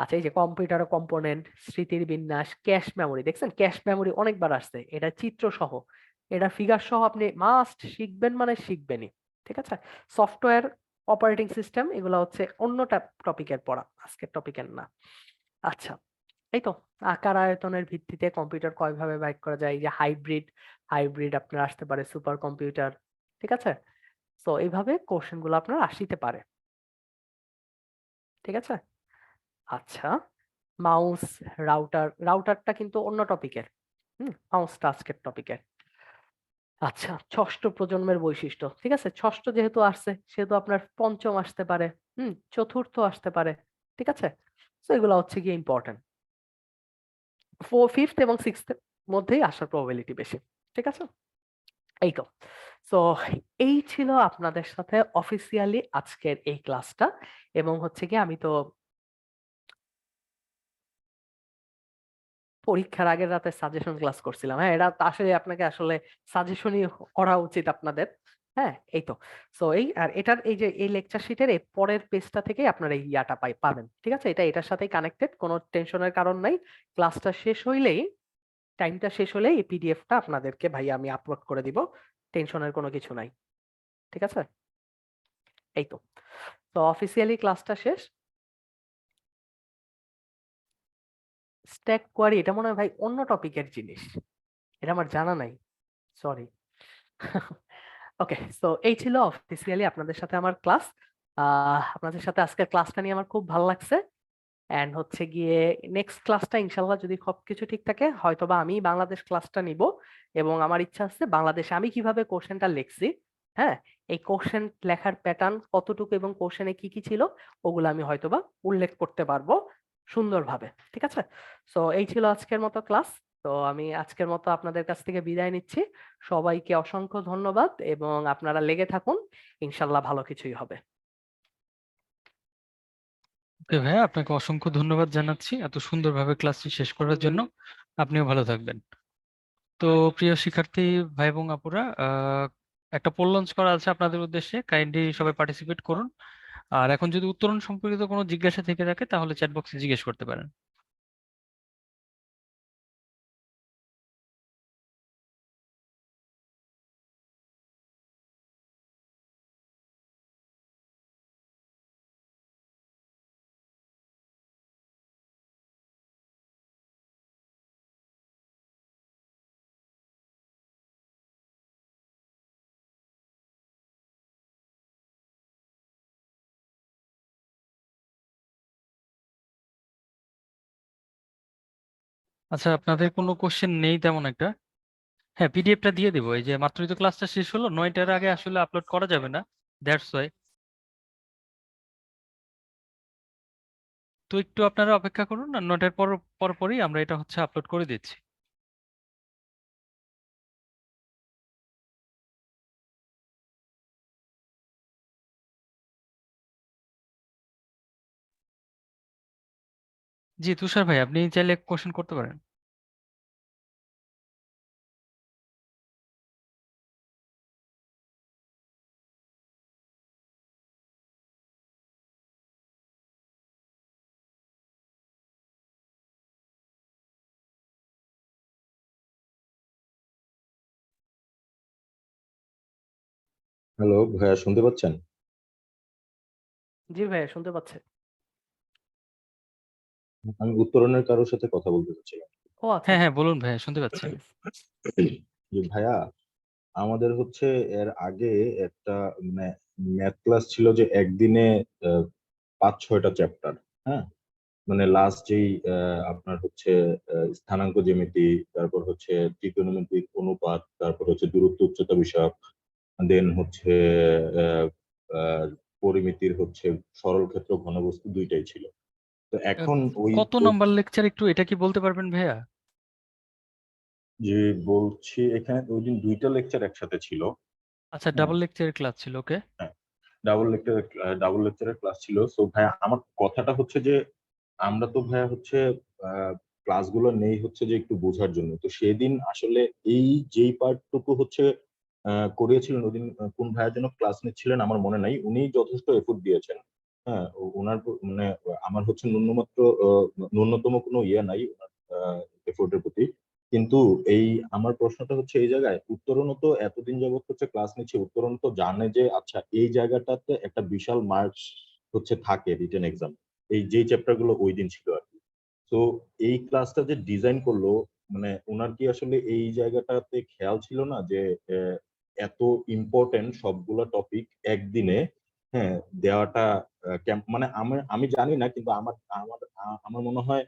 Speaker 2: আচ্ছা, এই যে কম্পিউটার কম্পোনেন্ট, স্মৃতির বিন্যাস, ক্যাশ মেমোরি, দেখছেন ক্যাশ মেমোরি অনেকবার আসছে, এটা চিত্র সহ, এটা ফিগার সহ আপনি মাস্ট শিখবেন, মানে শিখবেনই। ঠিক আছে, সফটওয়্যার, অপারেটিং সিস্টেম, এগুলো হচ্ছে অন্য টপিকের পড়া, আজকের টপিকের না। আচ্ছা, এই তো। আকার আয়তনের ভিত্তিতে কম্পিউটার কয়ভাবে বাইট করা যায়, এই যে হাইব্রিড, হাইব্রিড আপনার আসতে পারে, সুপার কম্পিউটার। ঠিক আছে, তো এইভাবে কোশ্চেন গুলো আপনার আসিতে পারে। ঠিক আছে, আচ্ছা, মাউস, রাউটারটা কিন্তু অন্য টপিকের। মাউসটা আজকের টপিকের। আচ্ছা, ষষ্ঠ প্রজন্মের বৈশিষ্ট্য। ঠিক আছে, ষষ্ঠ যেহেতু আসছে, সেহেতু আপনার পঞ্চম আসতে পারে, চতুর্থ আসতে পারে। ঠিক আছে, তো এগুলো হচ্ছে গিয়ে ইম্পর্টেন্ট। ফিফথ এবং সিক্সথ মধ্যেই আসার প্রবাবিলিটি বেশি। ঠিক আছে, এই তো। তো এই ছিল আপনাদের সাথে অফিসিয়ালি আজকের এই ক্লাসটা। এবং হচ্ছে কি, আমি তো পরীক্ষার আগের রাতে সাজেশন ক্লাস করছিলাম। হ্যাঁ, এটা তো আসলে আপনাকে আসলে সাজেশনই করা উচিত আপনাদের। হ্যাঁ, এই তো। সো এই আর এটার এই যে এই লেকচার শিটের এই পরের পেজটা থেকে আপনারা এই ইয়াটা পাবেন। ঠিক আছে, এটা এটার সাথেই কানেক্টেড, কোনো টেনশনের কারণ নাই। ক্লাসটা শেষ হইলেই, টাইমটা শেষ হলেই এই পিডিএফটা আপনাদেরকে ভাই আমি আপলোড করে দিব। টেনশনের কোনো কিছু নাই। ঠিক আছে, এই তো। তো অফিসিয়ালি ক্লাসটা শেষ। স্ট্যাক কোয়ারি, এটা মনে হয় ভাই অন্য টপিকের জিনিস, এটা আমার জানা নাই, সরি। ওকে, সো এই ছিল অফিসিয়ালি আপনাদের সাথে আমার ক্লাস। আপনাদের সাথে আজকের ক্লাসটা নিয়ে আমার খুব ভালো লাগছে। এন্ড হচ্ছে গিয়ে নেক্সট ক্লাসটা ইনশাল্লাহ যদি সবকিছু ঠিক থাকে, হয়তোবা আমি বাংলাদেশ ক্লাসটা নিব। এবং আমার ইচ্ছা আছে বাংলাদেশে আমি কিভাবে কোশ্চেনটা লিখছি, হ্যাঁ, এই কোশ্চেন লেখার প্যাটার্ন কতটুকু এবং কোশ্চেনে কি কি ছিল, ওগুলো আমি হয়তোবা উল্লেখ করতে পারবো সুন্দরভাবে। ঠিক আছে, সো এই ছিল আজকের মতো ক্লাস। তো আমি আজকের মতো আপনাদের কাছ থেকে বিদায় নিচ্ছি। সবাইকে অসংখ্য ধন্যবাদ, এবং আপনারা লেগে থাকুন, ইনশাল্লাহ ভালো কিছুই হবে।
Speaker 1: ওকে ভাইয়া, আপনাকে অসংখ্য ধন্যবাদ জানাচ্ছি এত সুন্দরভাবে ক্লাসটি শেষ করার জন্য। আপনিও ভালো থাকবেন। তো প্রিয় শিক্ষার্থী ভাই এবং আপুরা, একটা পোল লঞ্চ করা আছে আপনাদের উদ্দেশ্যে, কাইন্ডলি সবাই পার্টিসিপেট করুন। আর এখন যদি উত্তরণ সম্পর্কিত কোনো জিজ্ঞাসা থেকে থাকে তাহলে চ্যাট বক্সে জিজ্ঞেস করতে পারেন। আচ্ছা, আপনাদের কোনো কোশ্চেন নেই তেমন একটা? হ্যাঁ, পিডিএফটা দিয়ে দেবো। এই যে মাত্রই তো ক্লাসটা শেষ হলো, 9টার আগে আসলে আপলোড করা যাবে না, দ্যাটস ওয়াই। তো একটু আপনারা অপেক্ষা করুন, আর 9টার পরপরই আমরা এটা হচ্ছে আপলোড করে দিচ্ছি। জি তুষার ভাই, আপনি চাইলে কোশ্চেন করতে পারেন।
Speaker 3: হ্যালো ভাইয়া, শুনতে পাচ্ছেন?
Speaker 2: জি ভাইয়া, শুনতে পাচ্ছেন?
Speaker 3: আমি উত্তরণের কারোর সাথে কথা বলতে চাচ্ছিলাম।
Speaker 2: ও আচ্ছা
Speaker 1: হ্যাঁ
Speaker 2: আচ্ছা।
Speaker 1: হ্যাঁ, বলুন ভাইয়া, শুনতে পাচ্ছি আমি।
Speaker 3: যে ভাইয়া, আমাদের হচ্ছে এর আগে একটা মানে ম্যাথ ক্লাস ছিল যে একদিনে 5-6টা চ্যাপ্টার। হ্যাঁ, মানে লাস্ট যেই আপনার হচ্ছে স্থানাঙ্ক জ্যামিতি, তারপর হচ্ছে ত্রিকোণমিতিক অনুপাত, তারপর হচ্ছে দূরত্ব উচ্চতা বিষয়ক, দেন হচ্ছে আহ, আহ, পরিমিতির হচ্ছে সরল ক্ষেত্র ঘনবস্তু, দুইটাই ছিল। তো
Speaker 1: আহ,
Speaker 3: এখন ওই
Speaker 1: কত
Speaker 3: ওই-
Speaker 1: নাম্বার লেকচার একটু এটা কি বলতে পারবেন ভাইয়া?
Speaker 3: যে বলছি, এখানে ওই দিন দুইটা লেকচার একসাথে ছিল।
Speaker 1: আচ্ছা,
Speaker 3: হ্যাঁ,
Speaker 1: ডাবল লেকচারের ক্লাস ছিল, ওকে।
Speaker 3: হ্যাঁ, ডাবল লেকচারের ক্লাস ছিল। সো ভাইয়া, আমার কথাটা হচ্ছে যে আমরা তো ভাইয়া হচ্ছে ক্লাসগুলো নেই হচ্ছে যে একটু বোঝার জন্য। তো সেদিন আসলে এই যেই পার্টটুকু হচ্ছে করিয়েছিলেন ওদিন, কোন ভাইয়া যেন ক্লাস নিচ্ছিলেন আমার মনে নাই, উনি যথেষ্ট এফোর্ট দিয়েছেন। হ্যাঁ, ওনার মানে আমার হচ্ছে ন্যূনতম কোনো ইয়ে নাই ওনার এফোর্টের প্রতি। কিন্তু এই আমার প্রশ্নটা হচ্ছে এই জায়গায়, উত্তরণ তো এতদিন যাবত হচ্ছে ক্লাস নিচ্ছে, উত্তরণ তো জানে যে আচ্ছা এই জায়গাটাতে একটা বিশাল মার্কস হচ্ছে থাকে রিটেন এক্সাম, এই যে চ্যাপ্টার গুলো ওই দিন ছিল আর কি। তো এই ক্লাসটা যে ডিজাইন করলো, মানে ওনার কি আসলে এই জায়গাটাতে খেয়াল ছিল না যে আহ, এত ইম্পর্টেন্ট সবগুলা টপিক একদিনে, হ্যাঁ, দেওয়াটা মানে আমি আমি জানি না, কিন্তু আমার আমার আমার মনে হয়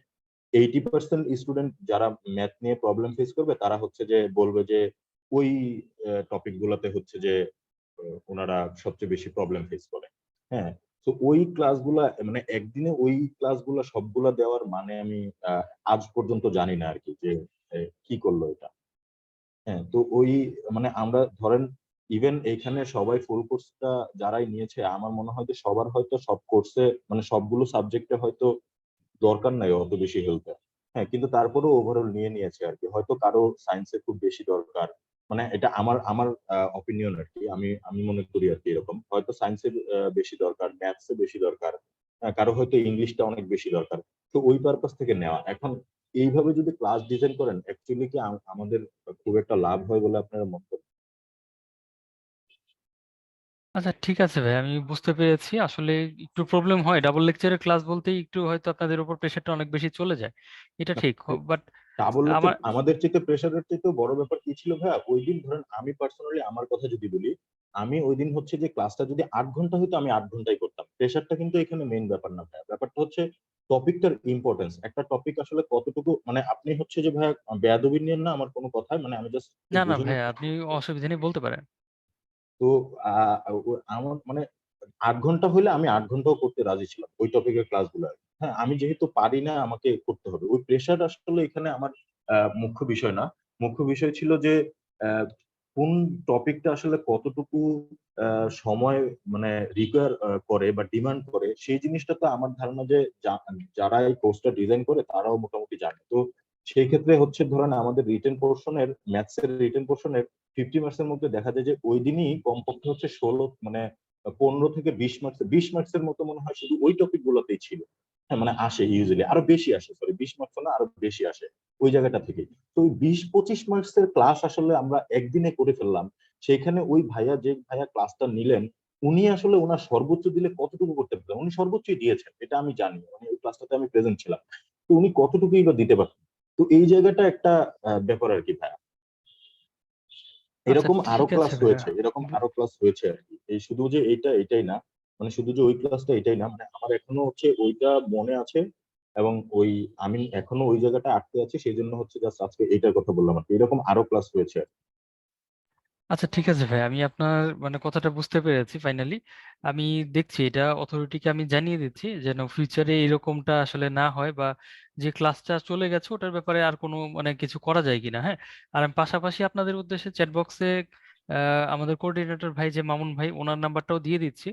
Speaker 3: 80% স্টুডেন্ট যারা ম্যাথ নিয়ে প্রবলেম ফেস করবে তারা হচ্ছে যে বলবে যে ওই টপিক গুলাতে হচ্ছে যে ওনারা সবচেয়ে বেশি প্রবলেম ফেস করে। হ্যাঁ, তো ওই ক্লাসগুলা মানে একদিনে ওই ক্লাসগুলা সবগুলা দেওয়ার মানে আমি আহ, আজ পর্যন্ত জানি না আর কি, যে কি করলো এটা। হ্যাঁ, তো ওই মানে আমরা ধরেন ইভেন এইখানে সবাই ফুল কোর্সটা যারাই নিয়েছে, আমার মনে হয় যে সবার হয়তো সব কোর্সে মানে সবগুলো সাবজেক্টে হয়তো দরকার নাই অত বেশি হেল্পের। হ্যাঁ, কিন্তু তারপরেও ওভারঅল নিয়ে নিয়েছে আর কি। হয়তো কারো সায়েন্সে খুব বেশি দরকার, মানে এটা আমার আমার অপিনিয়ন আর কি। আমি আমি মনে করি আর কি, এরকম হয়তো সায়েন্সের বেশি দরকার, ম্যাথসে বেশি দরকার, কারো হয়তো ইংলিশটা অনেক বেশি দরকার। তো ওই পারপাস থেকে নেওয়া। এখন এইভাবে যদি ক্লাস ডিজাইন করেন, অ্যাকচুয়ালি কি আমাদের খুব একটা লাভ হয় বলে আপনারা মনে করেন?
Speaker 1: আচ্ছা ঠিক আছে ভাই, আমি বুঝতে পেরেছি। আসলে একটু প্রবলেম হয় ডাবল লেকচারের ক্লাস বলতেই, একটু হয়তো আপনাদের উপর প্রেশারটা অনেক বেশি চলে যায়, এটা ঠিক। বাট
Speaker 3: ডাবল লেকচার
Speaker 1: আমার
Speaker 3: আমাদের চাইতে প্রেশারের চাইতে বড় ব্যাপার কি ছিল ভাইয়া, ওই দিন ধরেন আমি পার্সোনালি আমার কথা যদি বলি, আমি ওই দিন হচ্ছে যে ক্লাসটা যদি 8 ঘন্টা হইতো আমি 8 ঘন্টাই করতাম। প্রেশারটা কিন্তু এখানে মেইন ব্যাপার না ভাইয়া, ব্যাপারটা হচ্ছে টপিকটার ইম্পর্টেন্স। একটা টপিক আসলে কতটুকু, মানে আপনি হচ্ছে যে ভাইয়া বেয়াদবি নিয়েন না আমার কোনো কথায়, মানে আমি জাস্ট
Speaker 1: না না
Speaker 3: বোঝানোর
Speaker 1: ভাইয়া,
Speaker 3: চেষ্টা
Speaker 1: আপনি
Speaker 3: করছি।
Speaker 1: অসুবিধা নেই, বলতে পারেন।
Speaker 3: তো আমার মানে 8 ঘন্টা হলে আমি 8 ঘন্টাও করতে রাজি ছিলাম ওই টপিকের ক্লাসগুলো। হ্যাঁ, আমি যেহেতু পারি না, আমাকে করতে হবে। ওই প্রেশার আসলে এখানে আমার মুখ্য বিষয় না। মুখ্য বিষয় ছিল যে আহ, কোন টপিকটা আসলে কতটুকু সময় মানে রিকোয়ার করে বা ডিমান্ড করে, সেই জিনিসটা তো আমার ধারণা যে যারা এই কোর্সটা ডিজাইন করে তারাও মোটামুটি জানে। তো সেই ক্ষেত্রে হচ্ছে ধরেন আমাদের রিটেন পোর্শনের, ম্যাথসের রিটেন পোর্শনের 50 মার্কসের মধ্যে দেখা যায় যে ওই দিনই কমপক্ষে হচ্ছে 16 মানে 15 থেকে 20 মার্কস, 20 মার্কসের মতো মনে হয় শুধু ওই টপিক গুলোতেই ছিল। হ্যাঁ, মানে আসে ইউজুয়ালি আরো বেশি আসে, সরি 20 মার্কস না, আরো বেশি আসে ওই জায়গাটা থেকে। তো ওই 20-25 মার্কসের ক্লাস আসলে আমরা একদিনে করে ফেললাম। সেখানে ওই ভাইয়া, যে ভাইয়া ক্লাসটা নিলেন, উনি আসলে ওনার সর্বোচ্চ দিলে কতটুকু করতে পারতেন, উনি সর্বোচ্চই দিয়েছেন এটা আমি জানি, মানে ওই ক্লাসটাতে আমি প্রেজেন্ট ছিলাম। তো উনি কতটুকুই বা দিতে পারতেন। তো এই জায়গাটা একটা ব্যাপার আর কি ভাইয়া।
Speaker 1: আচ্ছা
Speaker 3: এরকম আরো
Speaker 1: ঠিক আছে
Speaker 3: ক্লাস
Speaker 1: ভাইয়া।
Speaker 3: হয়েছে, এরকম
Speaker 1: বু-
Speaker 3: আরো ক্লাস হয়েছে আর কি। এই শুধু যে এটাই না, মানে শুধু যে ওই ক্লাসটা এটাই না, মানে আমার এখনো হচ্ছে ওইটা মনে আছে। এবং ওই আমি এখনো ওই জায়গাটা আটকে আছি, সেই জন্য হচ্ছে জাস্ট আজকে এইটার কথা বললাম আর কি। এরকম আরো ক্লাস হয়েছে আর কি।
Speaker 1: আচ্ছা ঠিক আছে ভাই, আমি আপনার মানে কথাটা বুঝতে পেরেছি ফাইনালি। আমি দেখছি এটা অথরিটিকে আমি জানিয়ে দিচ্ছি, যেন ফিউচারে এরকমটা আসলে না হয়, বা যে ক্লাসটা চলে গেছে ওটার ব্যাপারে আর কোনো মানে কিছু করা যায় কিনা। হ্যাঁ, আর আমি পাশাপাশি আপনাদের উদ্দেশ্যে চ্যাট বক্সে আমাদের কোঅর্ডিনেটর ভাই যে মামুন ভাই, ওনার নাম্বারটাও দিয়ে দিচ্ছি।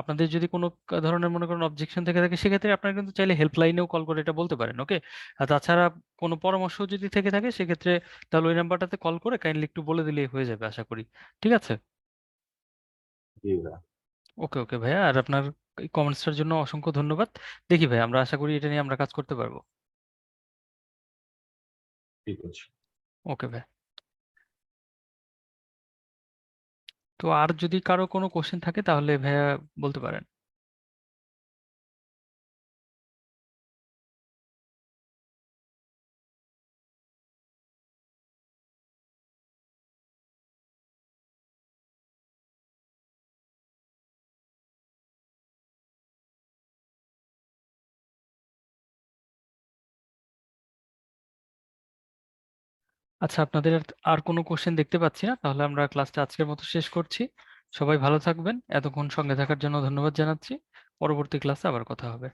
Speaker 1: আপনাদের যদি কোনো ধরনের মনে করেন অবজেকশন থেকে থাকে, সেক্ষেত্রে আপনারা কিন্তু চাইলে হেল্পলাইনেও কল করে এটা বলতে পারেন, ওকে। আর তাছাড়া কোনো পরামর্শ যদি থেকে থাকে সেক্ষেত্রে তাহলে ওই নাম্বারটাতে কল করে কাইন্ডলি একটু বলে দিলেই হয়ে যাবে আশা করি। ঠিক আছে।
Speaker 3: জি ভাইয়া,
Speaker 1: ওকে ওকে ভাইয়া, আর আপনার এই কমেন্টসটার জন্য অসংখ্য ধন্যবাদ। দেখি ভাই, আমরা আশা করি এটা নিয়ে আমরা কাজ করতে পারবো।
Speaker 3: ঠিক আছে।
Speaker 1: ওকে ভাই। তো আর যদি কারো কোনো কোশ্চেন থাকে তাহলে ভাইয়া বলতে পারেন। আচ্ছা, আপনাদের আর আর কোনো কোশ্চেন দেখতে পাচ্ছি না, তাহলে আমরা ক্লাসটা আজকের মতো শেষ করছি। সবাই ভালো থাকবেন, এতক্ষণ সঙ্গে থাকার জন্য ধন্যবাদ জানাচ্ছি। পরবর্তী ক্লাসে আবার কথা হবে।